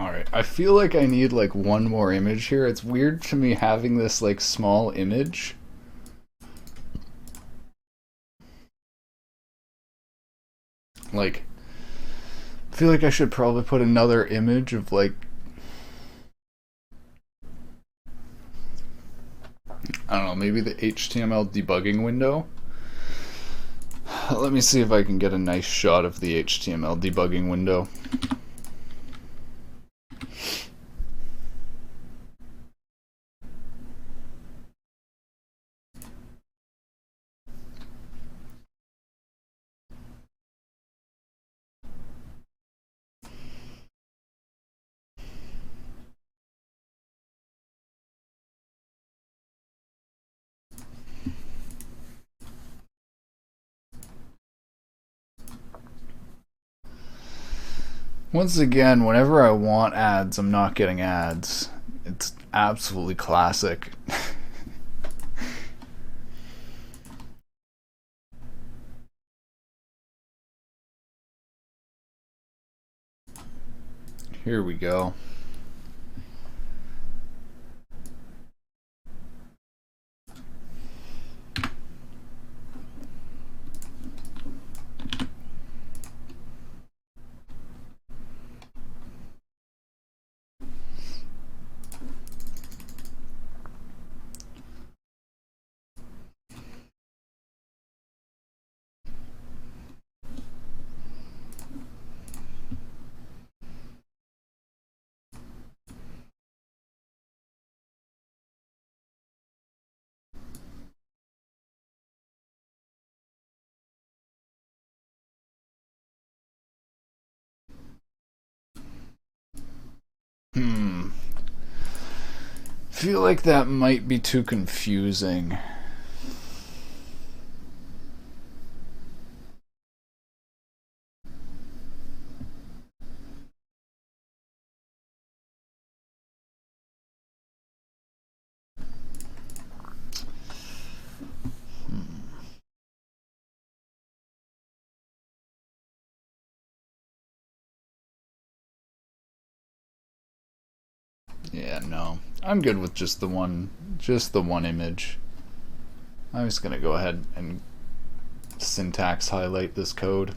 Alright, I feel like I need like one more image here. It's weird to me having this like small image. Like, I feel like I should probably put another image of like, I don't know, maybe the HTML debugging window. Let me see if I can get a nice shot of the HTML debugging window. Once again, whenever I want ads, I'm not getting ads. It's absolutely classic. Here we go. Feel like that might be too confusing. Yeah, no. I'm good with just the one image. I'm just gonna go ahead and syntax highlight this code.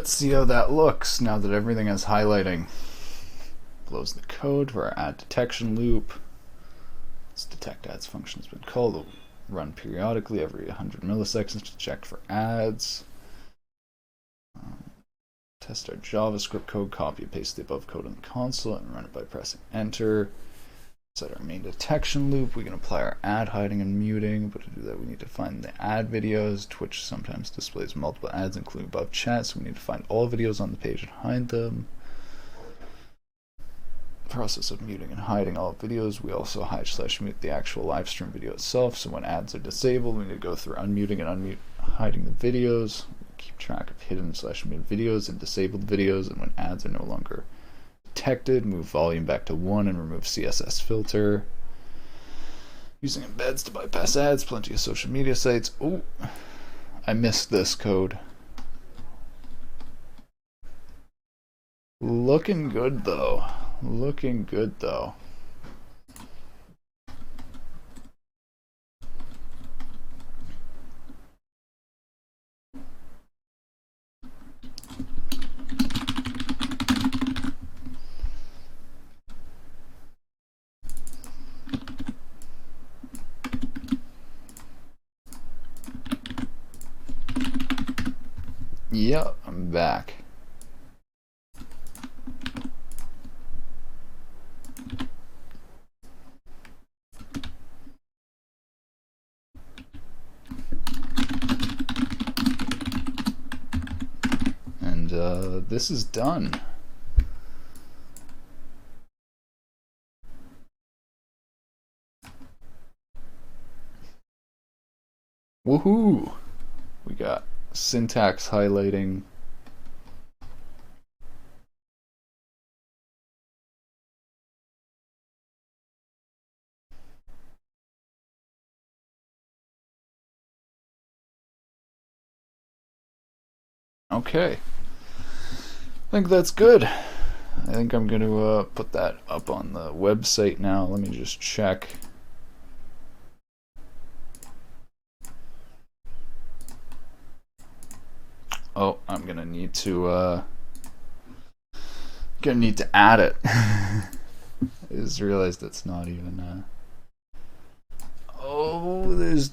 let's see how that looks now that everything has highlighting. Close the code for our ad detection loop. This detect ads function has been called. It'll run periodically every 100 milliseconds to check for ads. Test our JavaScript code, copy and paste the above code on the console, and run it by pressing enter. Set our main detection loop. We can apply our ad hiding and muting, but to do that we need to find the ad videos. Twitch sometimes displays multiple ads, including above chat, so we need to find all videos on the page and hide them. Process of muting and hiding all videos. We also hide/mute the actual live stream video itself, so when ads are disabled we need to go through unmuting and hiding the videos. Keep track of hidden/mute videos and disabled videos, and when ads are no longer detected, move volume back to 1 and remove CSS filter. Using embeds to bypass ads, plenty of social media sites. Oh, I missed this code. Looking good though. Looking good though. Yep, I'm back. And this is done. Woohoo! We got syntax highlighting. Okay. I think that's good. I think I'm going to put that up on the website now. Let me just check. Oh, I'm going to need to add it. I just realized it's not even oh, there's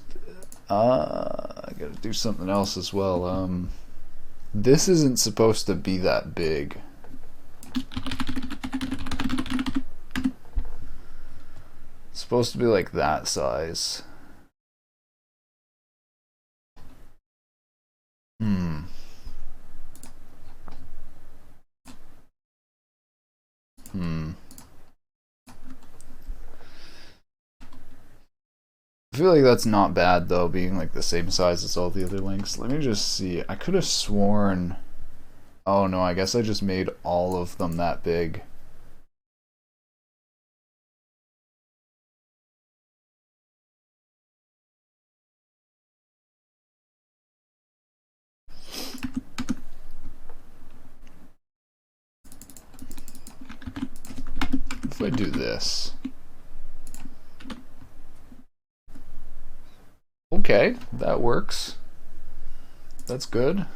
I got to do something else as well. This isn't supposed to be that big. It's supposed to be like that size. I feel like that's not bad though, being like the same size as all the other links. Let me just see. I could have sworn... Oh no, I guess I just made all of them that big. If I do this... Okay, that works. That's good.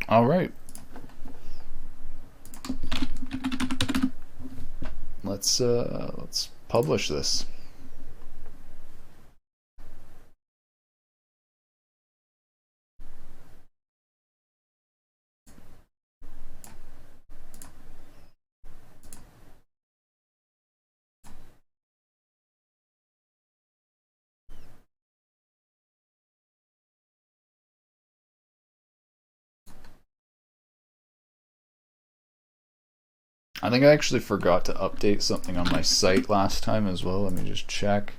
All right. Let's publish this. I think I actually forgot to update something on my site last time as well. Let me just check.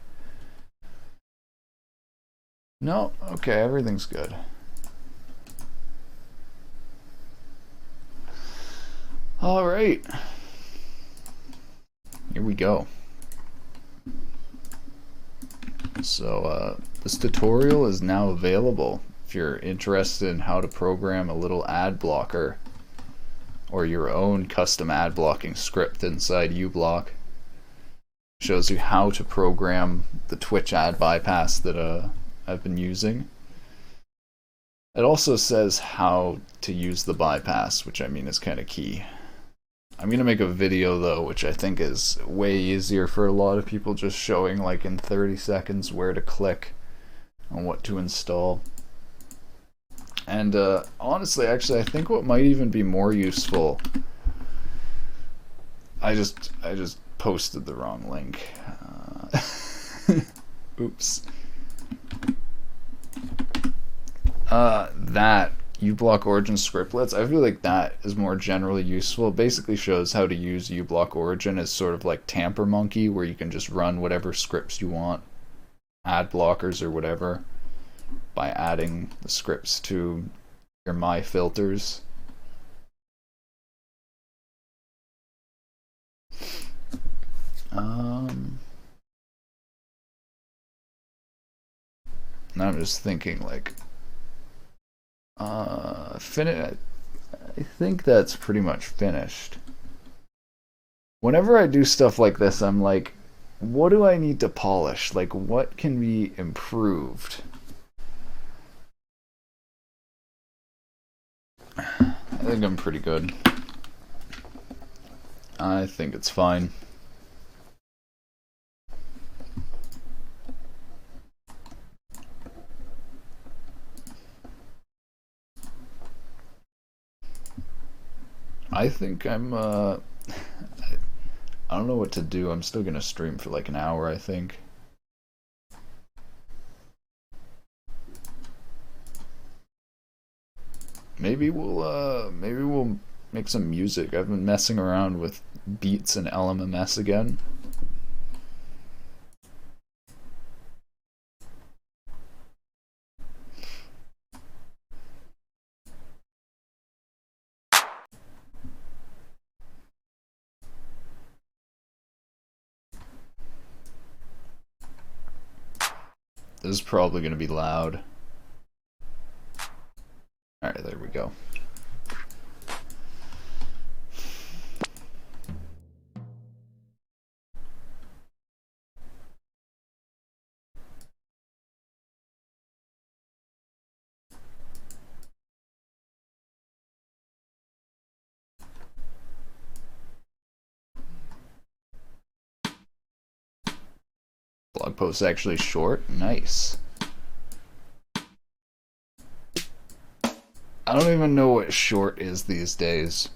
No, okay, everything's good. All right, here we go. So this tutorial is now available if you're interested in how to program a little ad blocker or your own custom ad blocking script inside uBlock. Shows you how to program the Twitch ad bypass that I've been using. It also says how to use the bypass, which I mean is kind of key. I'm going to make a video though, which I think is way easier for a lot of people, just showing like in 30 seconds where to click and what to install. And honestly, actually, I think what might even be more useful, I just posted the wrong link. Oops. That uBlock Origin scriptlets, I feel like that is more generally useful. It basically shows how to use uBlock Origin as sort of like Tamper Monkey, where you can just run whatever scripts you want, ad blockers or whatever, by adding the scripts to your My Filters. Now I'm just thinking like, I think that's pretty much finished. Whenever I do stuff like this, I'm like, what do I need to polish? Like, what can be improved? I think I'm pretty good. I think it's fine. I think I don't know what to do. I'm still gonna stream for like an hour, I think. Maybe we'll make some music. I've been messing around with beats and LMMS again. This is probably gonna be loud. Alright, there we go. Blog post actually short? Nice. I don't even know what short is these days.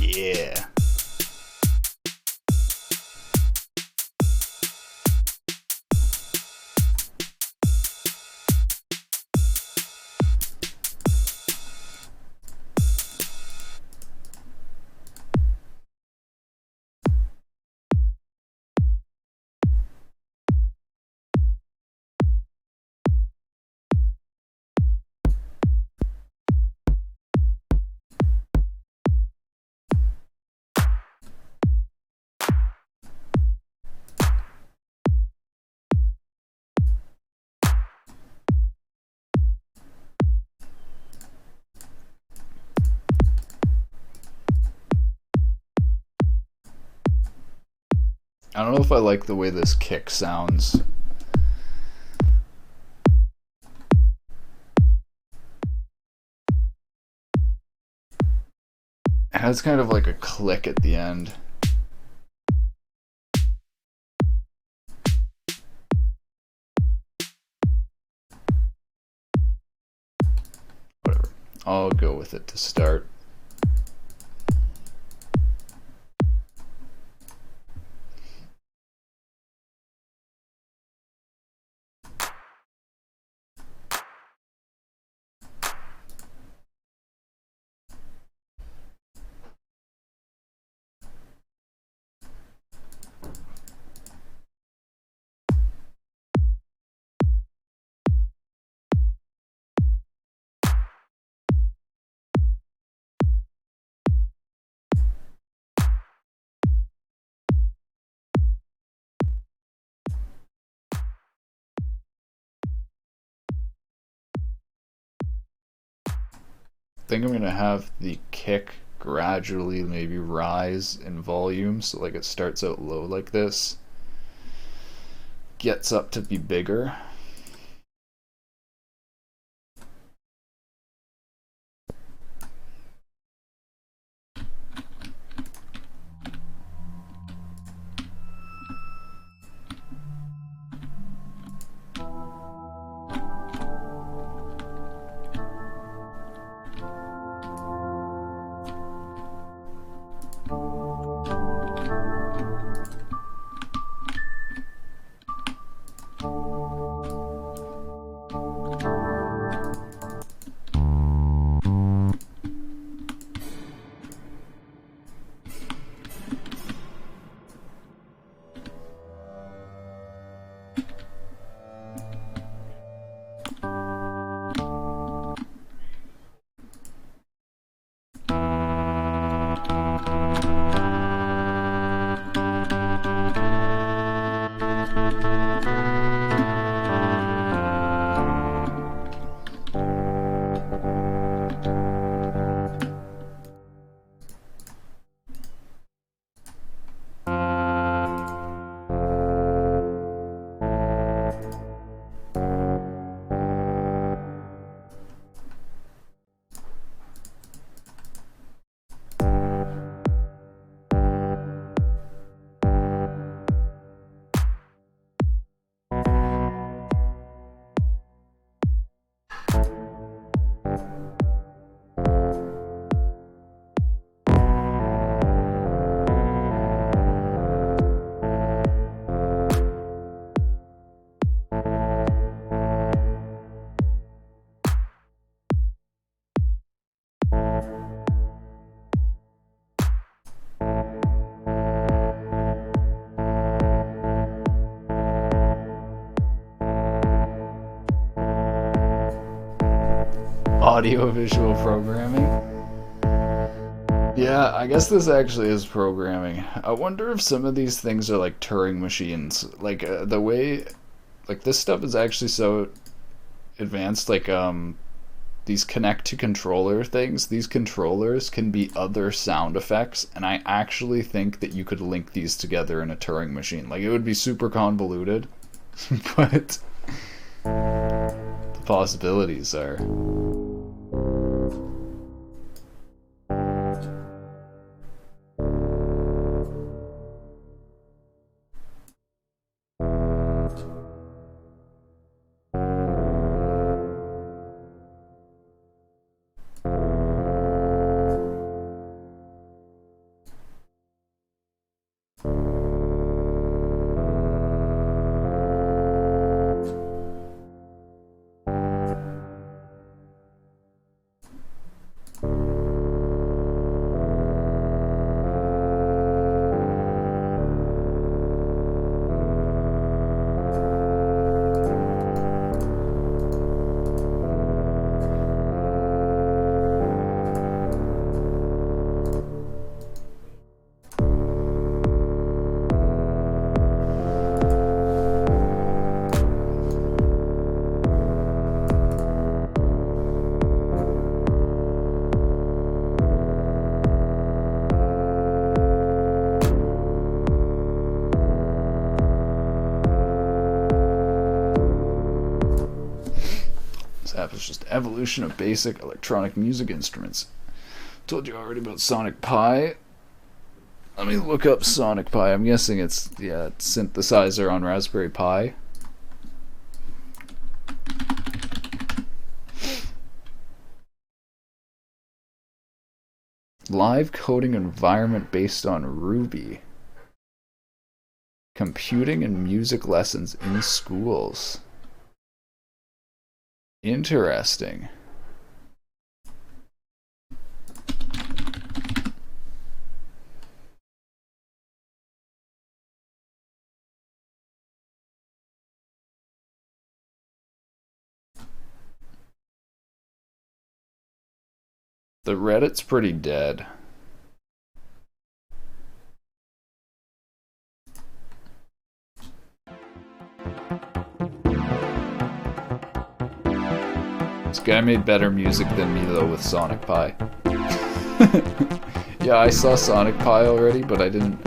Yeah. I don't know if I like the way this kick sounds. It has kind of like a click at the end. Whatever. I'll go with it to start. I think I'm gonna have the kick gradually maybe rise in volume, so like it starts out low like this, gets up to be bigger. Audio visual programming. Yeah, I guess this actually is programming. I wonder if some of these things are like Turing machines. Like the way, like this stuff is actually so advanced. Like these connect to controller things. These controllers can be other sound effects, and I actually think that you could link these together in a Turing machine. Like it would be super convoluted, but the possibilities are. This app is just evolution of basic electronic music instruments. Told you already about Sonic Pi. Let me look up Sonic Pi. I'm guessing it's synthesizer on Raspberry Pi. Live coding environment based on Ruby. Computing and music lessons in schools. Interesting. The Reddit's pretty dead. This guy made better music than me though with Sonic Pi. Yeah, I saw Sonic Pi already, but I didn't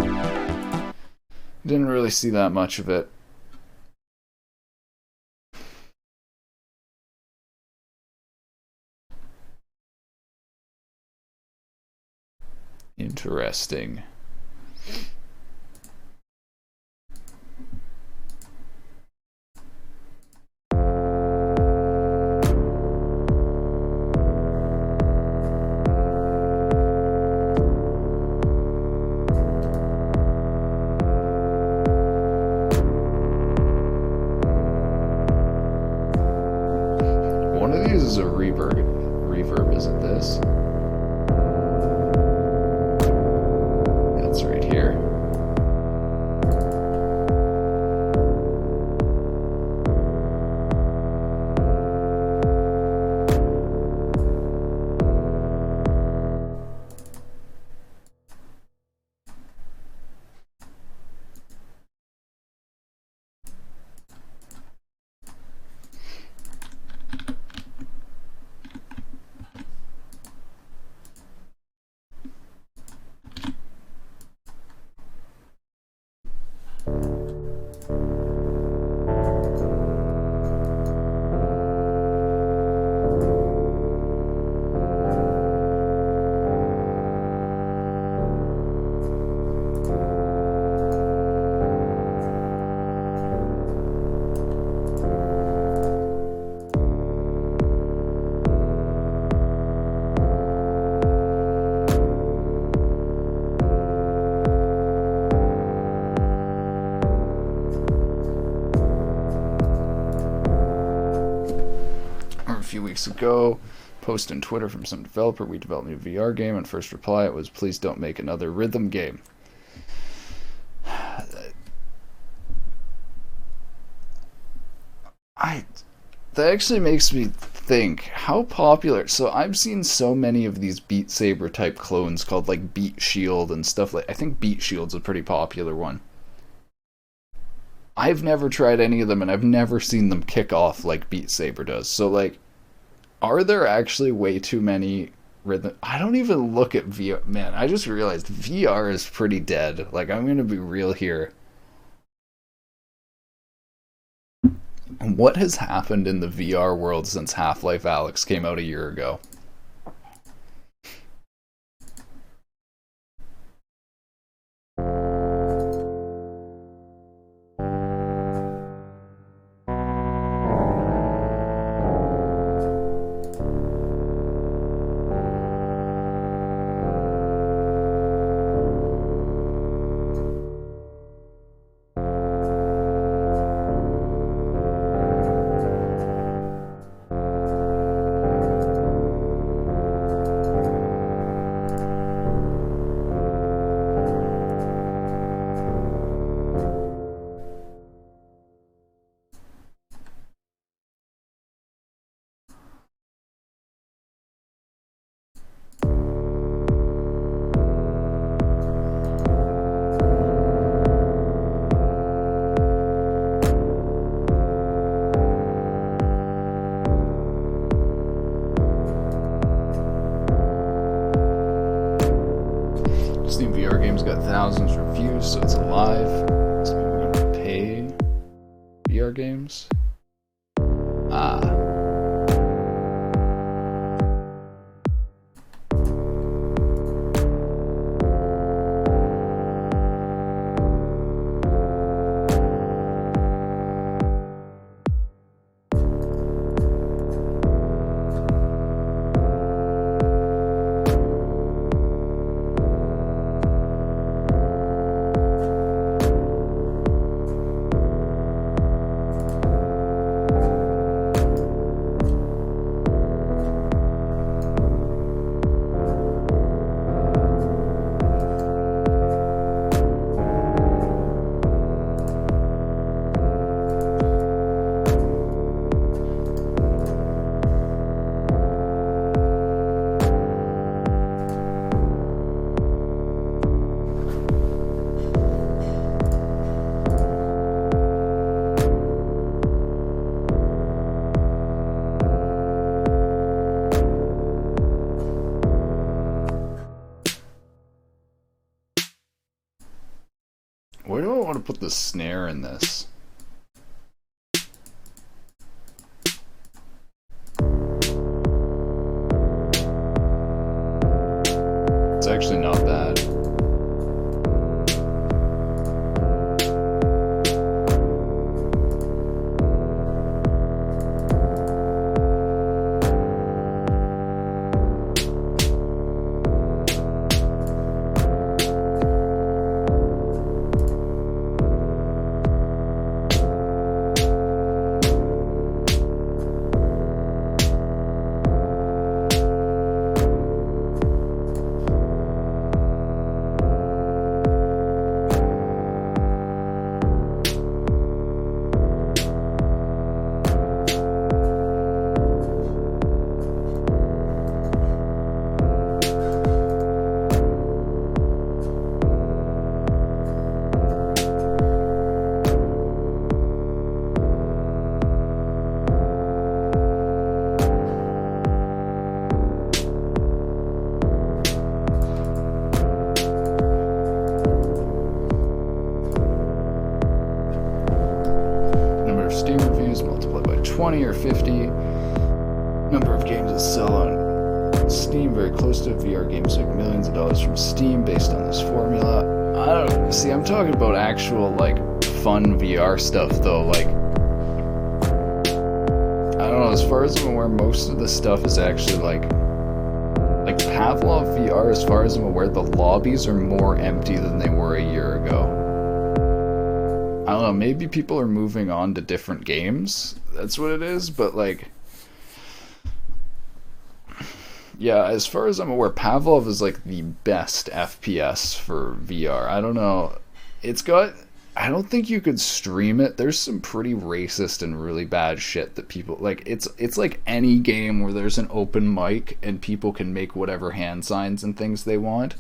really see that much of it. Interesting. One of these is a reverb, isn't this? That's right here. Ago, post on Twitter from some developer, we developed a new VR game, and first reply it was, please don't make another rhythm game. That actually makes me think, how popular, so I've seen so many of these Beat Saber type clones called like Beat Shield and stuff like, I think Beat Shield's a pretty popular one. I've never tried any of them, and I've never seen them kick off like Beat Saber does, so like, are there actually way too many rhythm? I don't even look at VR. Man, I just realized VR is pretty dead. Like, I'm going to be real here. What has happened in the VR world since Half-Life Alyx came out a year ago? Got thousands of reviews, so it's alive. So we're gonna pay VR games. Ah. up with the snare in this? It's actually not bad. Steam reviews multiplied by 20 or 50. Number of games that sell on Steam very close to VR games make millions of dollars from Steam based on this formula. I don't see. I'm talking about actual like fun VR stuff though. Like I don't know. As far as I'm aware, most of the stuff is actually like Pavlov VR. As far as I'm aware, the lobbies are more empty than they were a year ago. I don't know, maybe people are moving on to different games. That's what it is, but like yeah, as far as I'm aware, Pavlov is like the best FPS for VR. I don't know. I don't think you could stream it. There's some pretty racist and really bad shit that people like. It's like any game where there's an open mic and people can make whatever hand signs and things they want.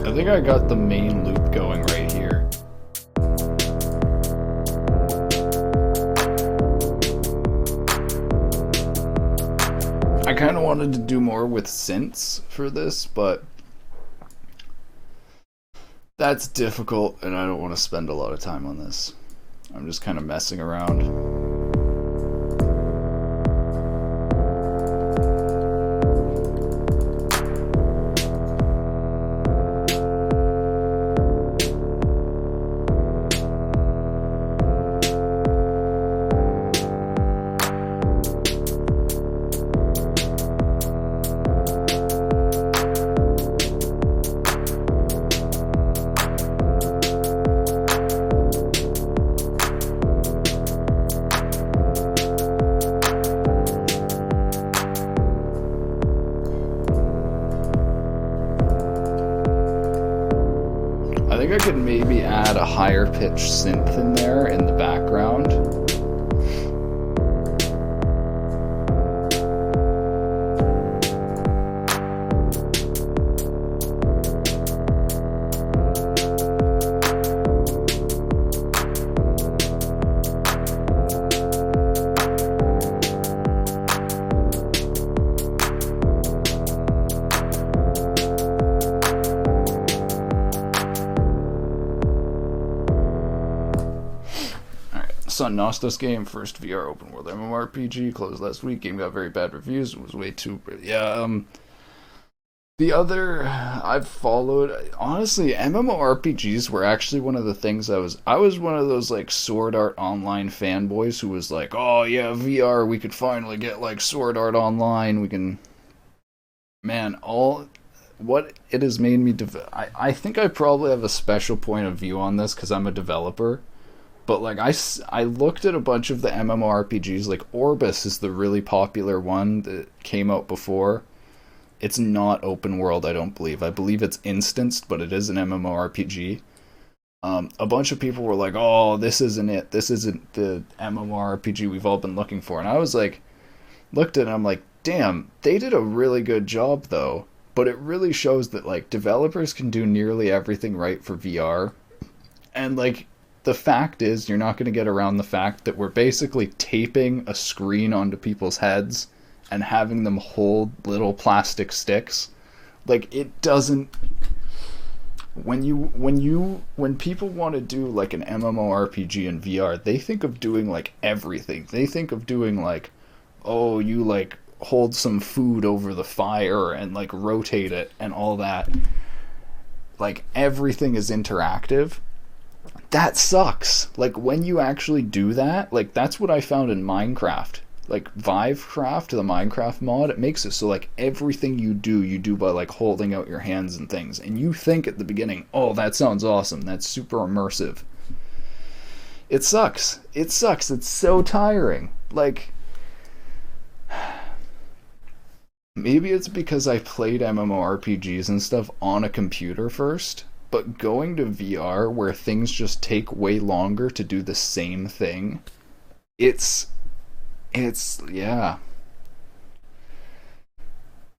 I think I got the main loop going right here. I kind of wanted to do more with synths for this, but that's difficult and I don't want to spend a lot of time on this. I'm just kind of messing around. I could maybe add a higher pitched synth in there in the background. Sun Nostos game, first VR open world MMORPG, closed last week. Game got very bad reviews. It was way too. Yeah, the other I've followed, honestly, MMORPGs were actually one of the things I was one of those like Sword Art Online fanboys who was like, oh yeah, VR, we could finally get like Sword Art Online. We can, man, all what it has made me. I think I probably have a special point of view on this because I'm a developer. But like I looked at a bunch of the MMORPGs. Like Orbis is the really popular one that came out before. It's not open world, I don't believe. I believe it's instanced, but it is an MMORPG. A bunch of people were like, "Oh, this isn't it. This isn't the MMORPG we've all been looking for." And I was like, looked at it, and I'm like, "Damn, they did a really good job, though." But it really shows that like developers can do nearly everything right for VR, and like the fact is, you're not going to get around the fact that we're basically taping a screen onto people's heads and having them hold little plastic sticks. Like it doesn't. When people want to do like an MMORPG in VR, they think of doing like everything. They think of doing like, oh, you like hold some food over the fire and like rotate it and all that. Like everything is interactive. That sucks. Like when you actually do that, like that's what I found in Minecraft. Like Vivecraft, the Minecraft mod, it makes it so like everything you do by like holding out your hands and things. And you think at the beginning, oh, that sounds awesome. That's super immersive. It sucks. It sucks. It's so tiring. Like maybe it's because I played MMORPGs and stuff on a computer first, but going to VR where things just take way longer to do the same thing, it's yeah.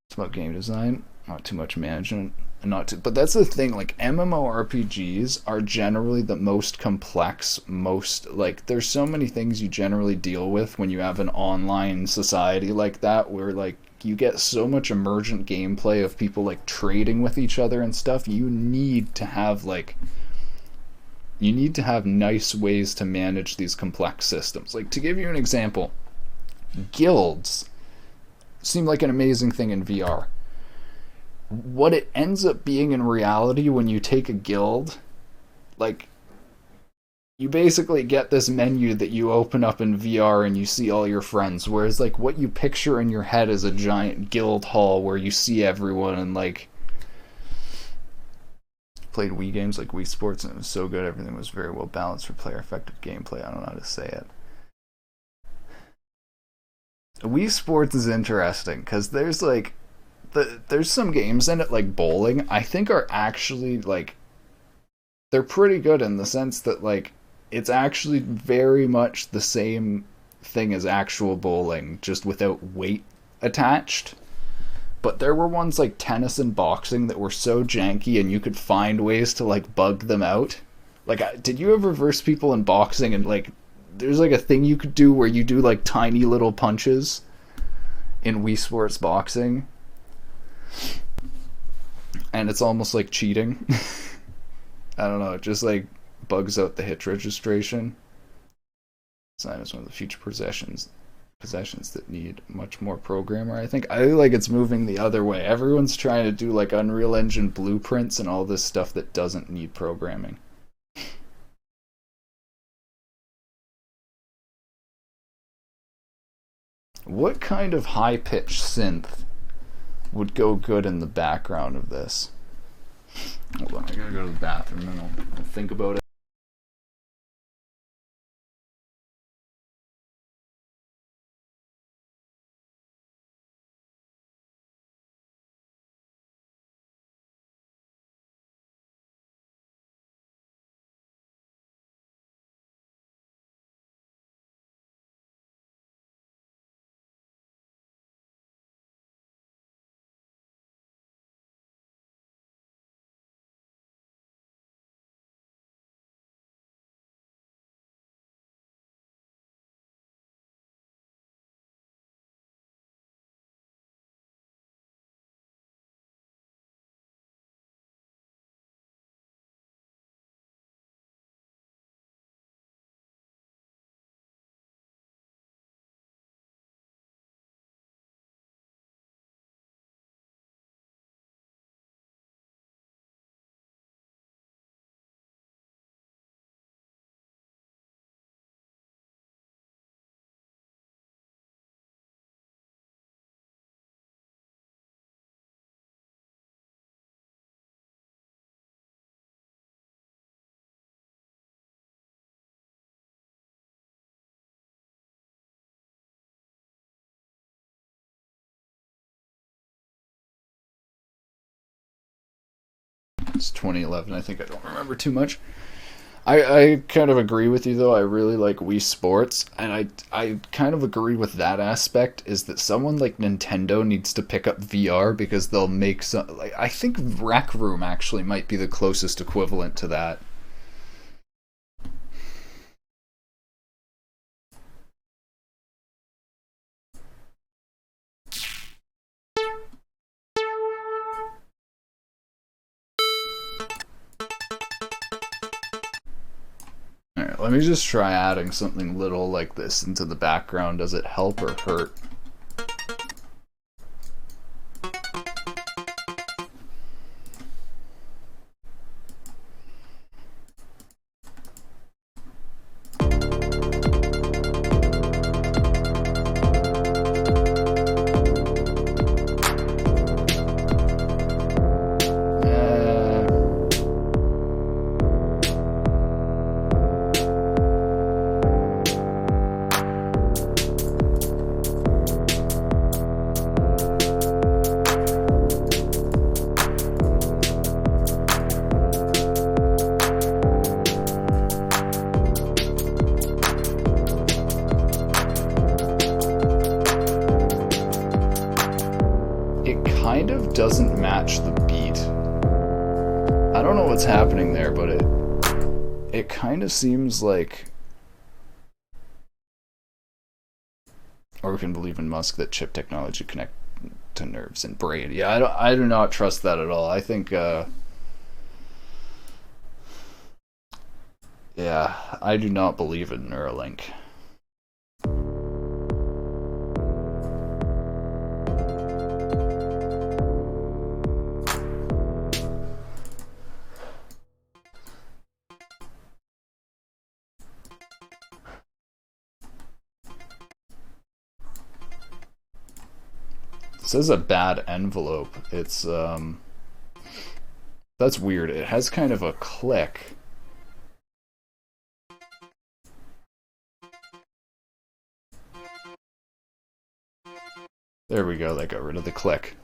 It's about game design, not too much management, not too, but that's the thing. Like MMORPGs are generally the most complex, most like there's so many things you generally deal with when you have an online society like that, where like you get so much emergent gameplay of people like trading with each other and stuff. You need to have nice ways to manage these complex systems. Like to give you an example, guilds seem like an amazing thing in VR. What it ends up being in reality when you take a guild, like you basically get this menu that you open up in VR and you see all your friends, whereas like what you picture in your head is a giant guild hall where you see everyone and like played Wii games like Wii Sports and it was so good, everything was very well balanced for player effective gameplay. I don't know how to say it. Wii Sports is interesting because there's like there's some games in it like bowling I think are actually like they're pretty good in the sense that like it's actually very much the same thing as actual bowling just without weight attached. But there were ones like tennis and boxing that were so janky and you could find ways to like bug them out. Like did you ever verse people in boxing and like there's like a thing you could do where you do like tiny little punches in Wii Sports boxing, and it's almost like cheating. I don't know, it just like bugs out the hit registration. Sign is one of the future possessions that need much more programmer. I think like it's moving the other way. Everyone's trying to do like Unreal Engine blueprints and all this stuff that doesn't need programming. What kind of high-pitched synth would go good in the background of this? Hold on, I gotta go to the bathroom and I'll think about it. It's 2011. I think I don't remember too much. I kind of agree with you though. I really like Wii Sports, and I kind of agree with that aspect. Is that someone like Nintendo needs to pick up VR because they'll make some. Like I think Rec Room actually might be the closest equivalent to that. All right, let me just try adding something little like this into the background. Does it help or hurt? Uh, it kind of doesn't match the beat. I don't know what's happening there, but it kind of seems like, or we can believe in Musk that chip technology connect to nerves and brain. Yeah, I do not trust that at all. I think, yeah, I do not believe in Neuralink. It says a bad envelope. It's that's weird. It has kind of a click. There we go. That got rid of the click.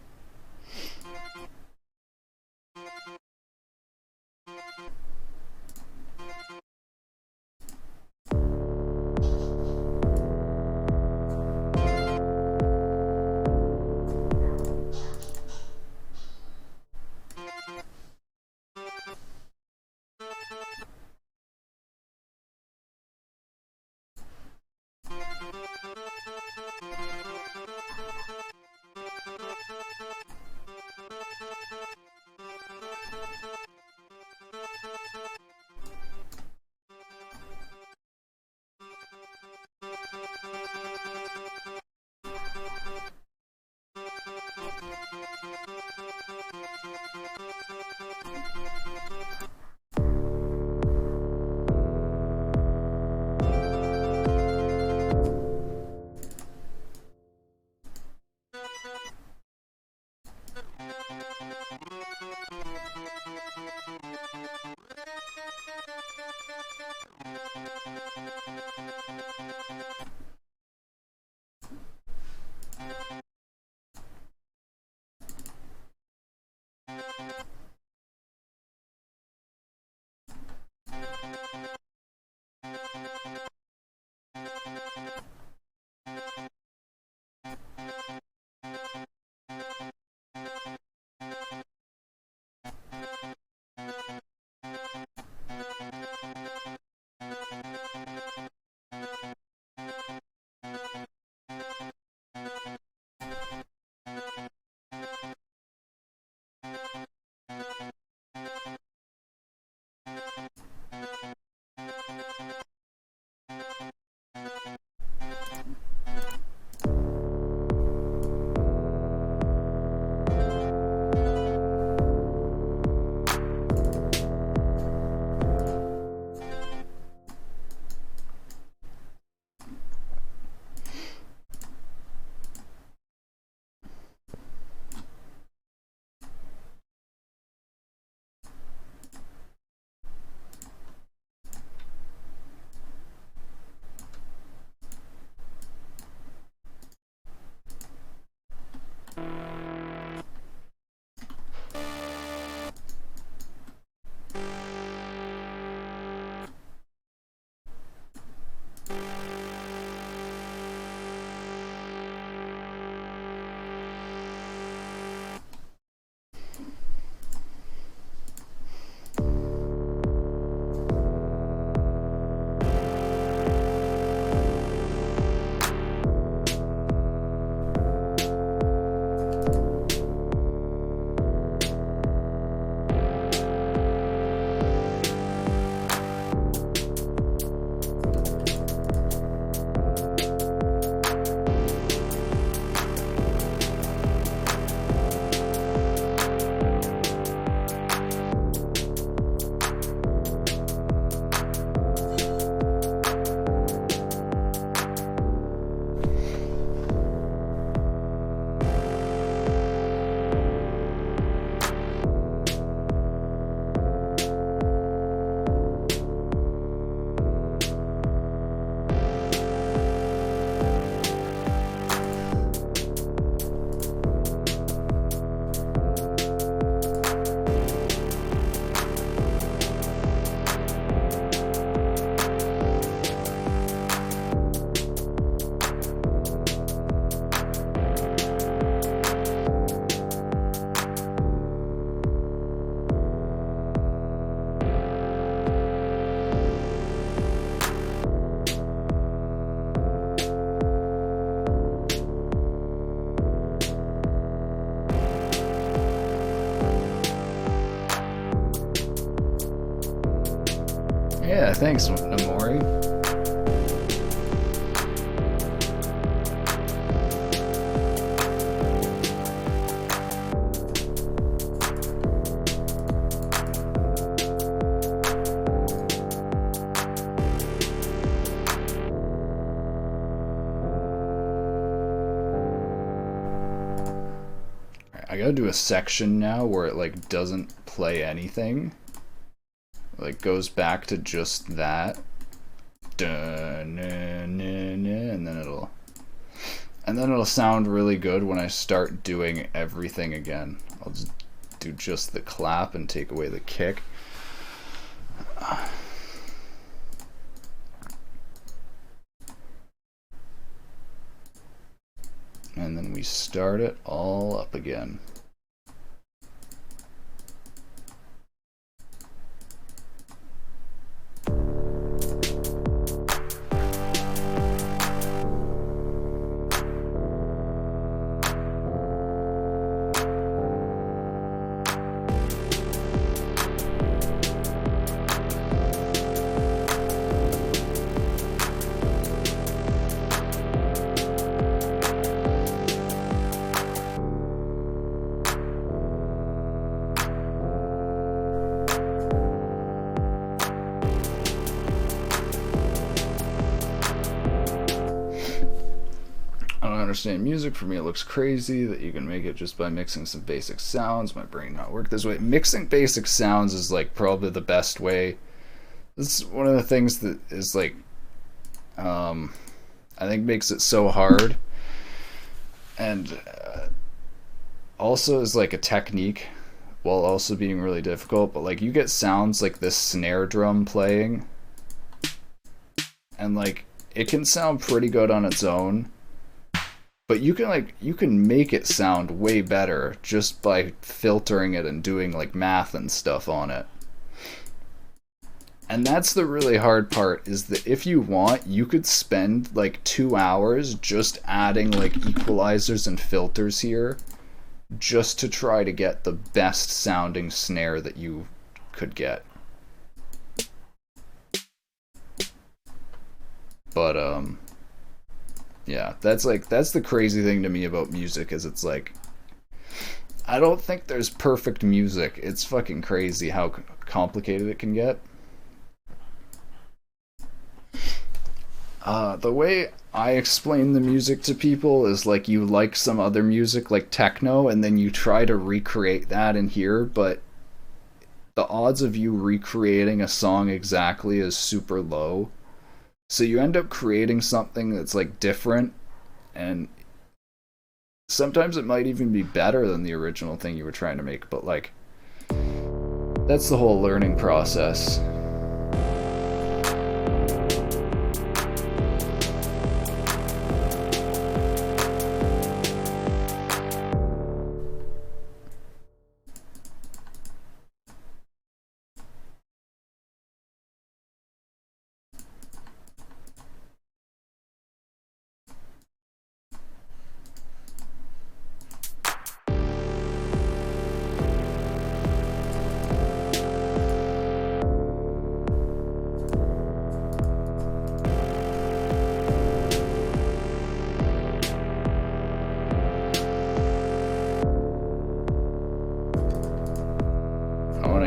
Yeah, thanks, Namori. I gotta do a section now where it like doesn't play anything. Like goes back to just that. And then it'll sound really good when I start doing everything again. I'll just do just the clap and take away the kick. And then we start it all up again. Understand music. For me, it looks crazy that you can make it just by mixing some basic sounds. My brain not work this way. Mixing basic sounds is like probably the best way. This is one of the things that is like I think makes it so hard, and also is like a technique while also being really difficult. But like you get sounds like this snare drum playing, and like it can sound pretty good on its own, but you can make it sound way better just by filtering it and doing like math and stuff on it. And that's the really hard part, is that if you want, you could spend like 2 hours just adding like equalizers and filters here just to try to get the best sounding snare that you could get. But yeah, that's the crazy thing to me about music, is it's like I don't think there's perfect music. It's fucking crazy how complicated it can get. The way I explain the music to people is like you like some other music like techno and then you try to recreate that in here, but the odds of you recreating a song exactly is super low. So you end up creating something that's like different, and sometimes it might even be better than the original thing you were trying to make, but like that's the whole learning process.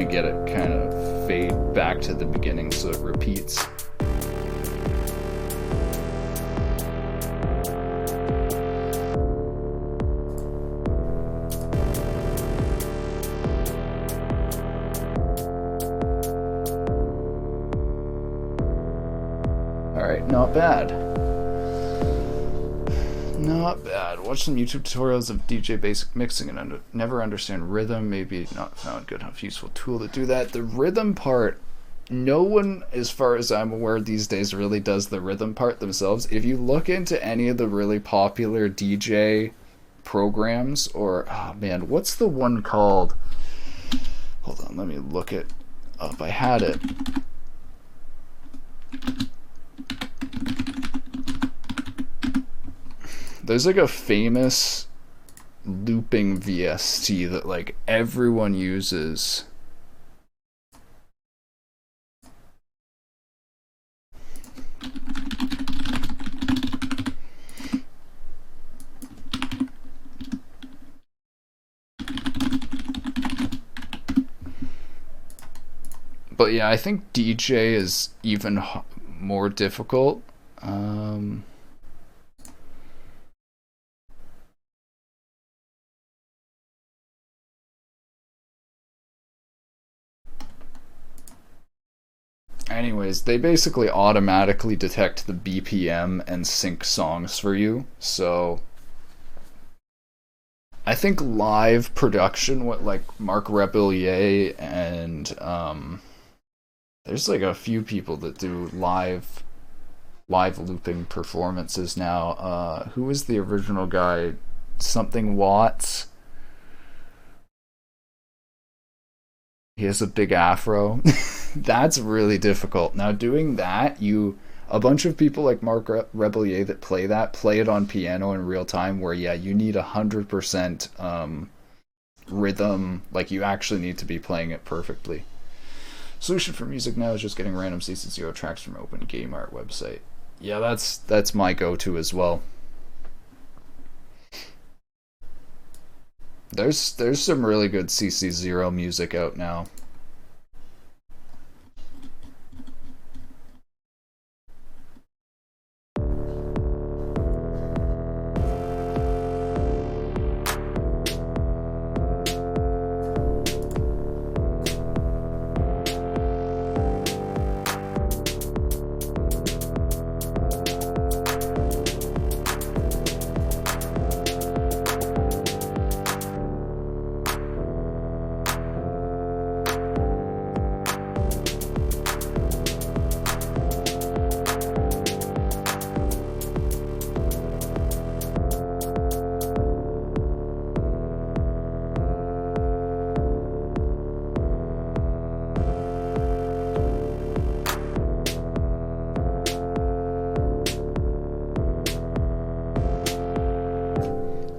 Get it kind of fade back to the beginning so it repeats. Alright, not bad. Not bad. Watch some YouTube tutorials of DJ basic mixing and never understand rhythm. Maybe not found good enough useful tool to do that. The rhythm part, no one, as far as I'm aware these days, really does the rhythm part themselves. If you look into any of the really popular DJ programs, or, oh man, what's the one called? Hold on, let me look it up. I had it. There's like a famous looping VST that like everyone uses. But yeah, I think DJ is even more difficult. Um, Anyways, they basically automatically detect the BPM and sync songs for you. So I think live production, what like Mark Rebellier and there's like a few people that do live looping performances now. Who was the original guy? Something Watts. He has a big afro. That's really difficult. Now doing that, you a bunch of people like Mark Rebellier that play it on piano in real time. Where yeah, you need 100% rhythm. Like you actually need to be playing it perfectly. Solution for music now is just getting random CC0 tracks from Open Game Art website. Yeah, that's my go-to as well. There's some really good CC0 music out now.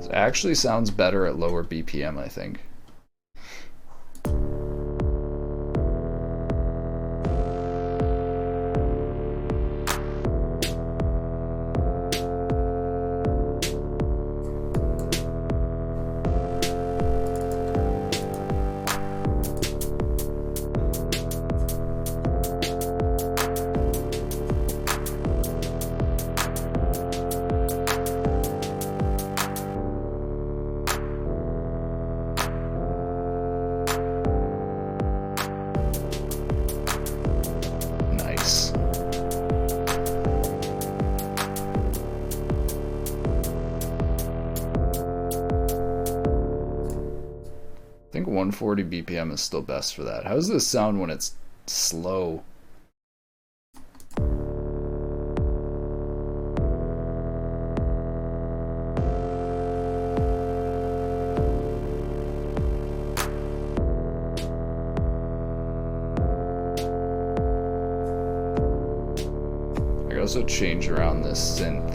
It actually sounds better at lower BPM, I think. Nice. I think 140 BPM is still best for that. How does this sound when it's slow? I can also change around this synth.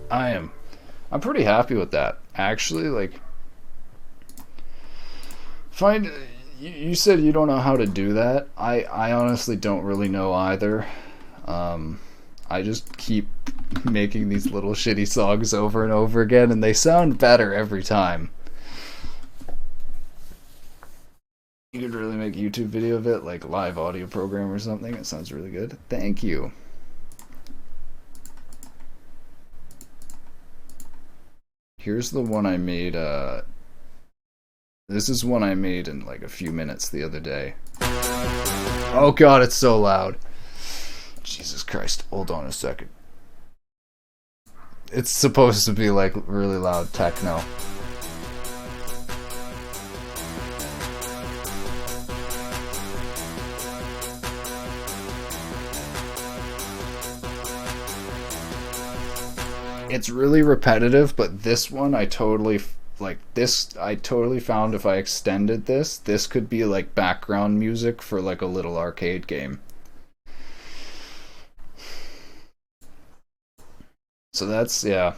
Alright, I'm pretty happy with that. Actually, like find you said you don't know how to do that. I honestly don't really know either. I just keep making these little shitty songs over and over again and they sound better every time. You could really make a YouTube video of it, like live audio program or something. It sounds really good. Thank you. Here's the one I made, this is one I made in like a few minutes the other day. Oh god, it's so loud. Jesus Christ, hold on a second. It's supposed to be like really loud techno. It's really repetitive, but this one I totally like this I totally found if I extended this could be like background music for like a little arcade game. So that's yeah.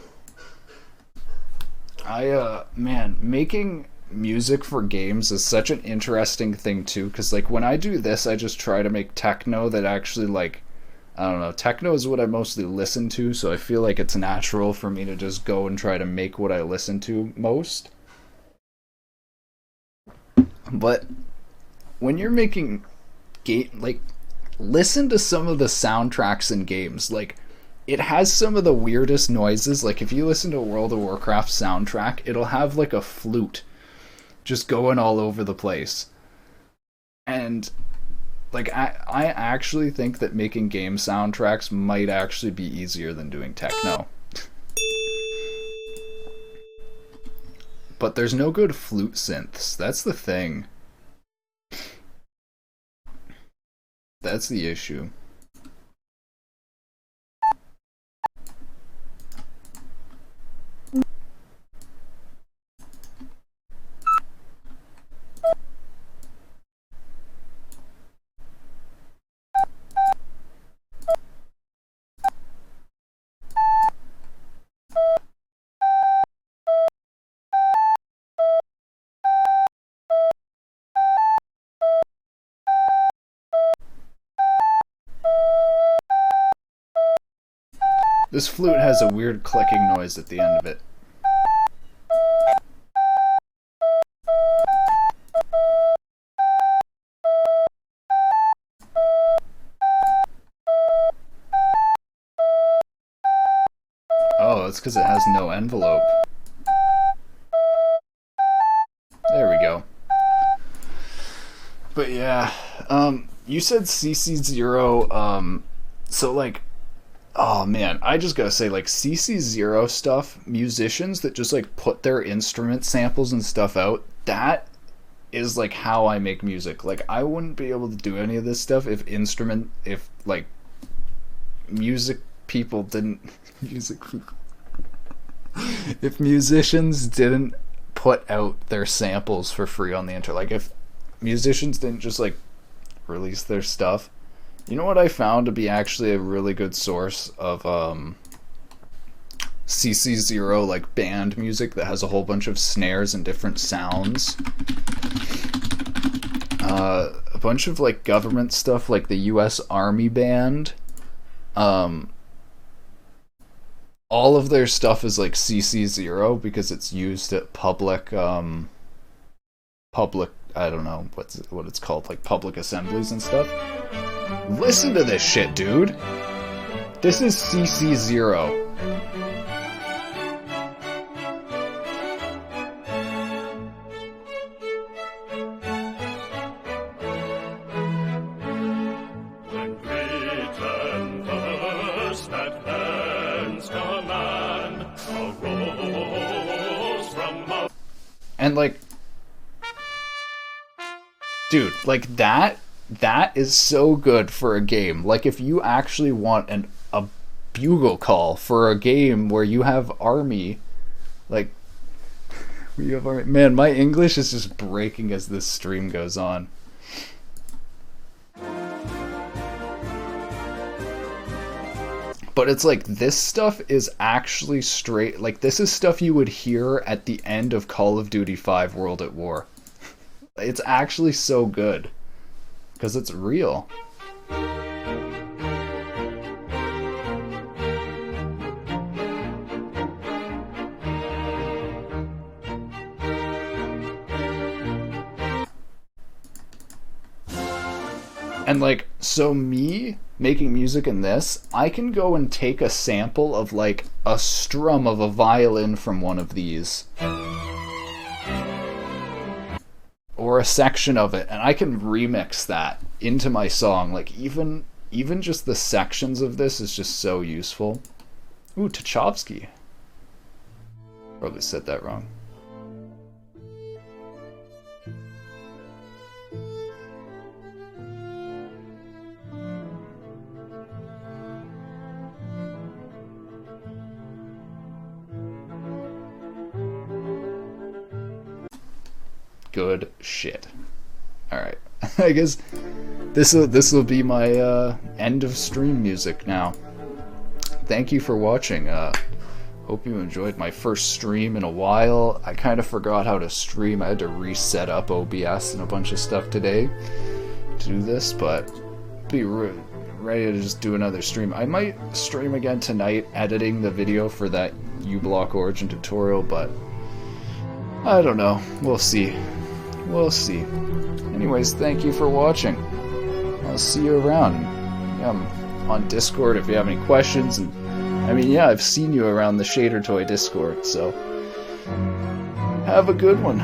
Man, making music for games is such an interesting thing too cuz like when I do this I just try to make techno that actually like I don't know, techno is what I mostly listen to, so I feel like it's natural for me to just go and try to make what I listen to most. But when you're making game like listen to some of the soundtracks in games. Like it has some of the weirdest noises. Like if you listen to a World of Warcraft soundtrack, it'll have like a flute just going all over the place. And like I actually think that making game soundtracks might actually be easier than doing techno. But there's no good flute synths. That's the thing. That's the issue. This flute has a weird clicking noise at the end of it. Oh, it's because it has no envelope. There we go. But yeah, you said CC0, so like, oh man, I just gotta say, like, CC0 stuff, musicians that just like put their instrument samples and stuff out, that is like how I make music. Like, I wouldn't be able to do any of this stuff if like music people didn't, music people, if musicians didn't put out their samples for free on the internet. Like, if musicians didn't just like release their stuff. You know what I found to be actually a really good source of CC0 like band music that has a whole bunch of snares and different sounds. A bunch of like government stuff like the US Army Band. Um, all of their stuff is like CC0 because it's used at public I don't know what it's called, like public assemblies and stuff. Listen to this shit, dude. This is CC0. When Britain first at man's command arose from out. And like, dude, like that is so good for a game. Like if you actually want a bugle call for a game where you have army, like you have army. Man, my English is just breaking as this stream goes on. But it's like this stuff is actually straight. Like this is stuff you would hear at the end of Call of Duty 5 World at War. It's actually so good. Because it's real. And like, so me making music in this, I can go and take a sample of like a strum of a violin from one of these. Or a section of it, and I can remix that into my song. Like even just the sections of this is just so useful. Ooh, Tchaikovsky. Probably said that wrong. Good shit. Alright. I guess this will be my end of stream music now. Thank you for watching. Hope you enjoyed my first stream in a while. I kind of forgot how to stream. I had to reset up OBS and a bunch of stuff today to do this, but be ready to just do another stream. I might stream again tonight editing the video for that uBlock Origin tutorial, but I don't know. We'll see. We'll see. Anyways, thank you for watching. I'll see you around. Yeah, I'm on Discord if you have any questions. And I mean, yeah, I've seen you around the Shader Toy Discord, so have a good one.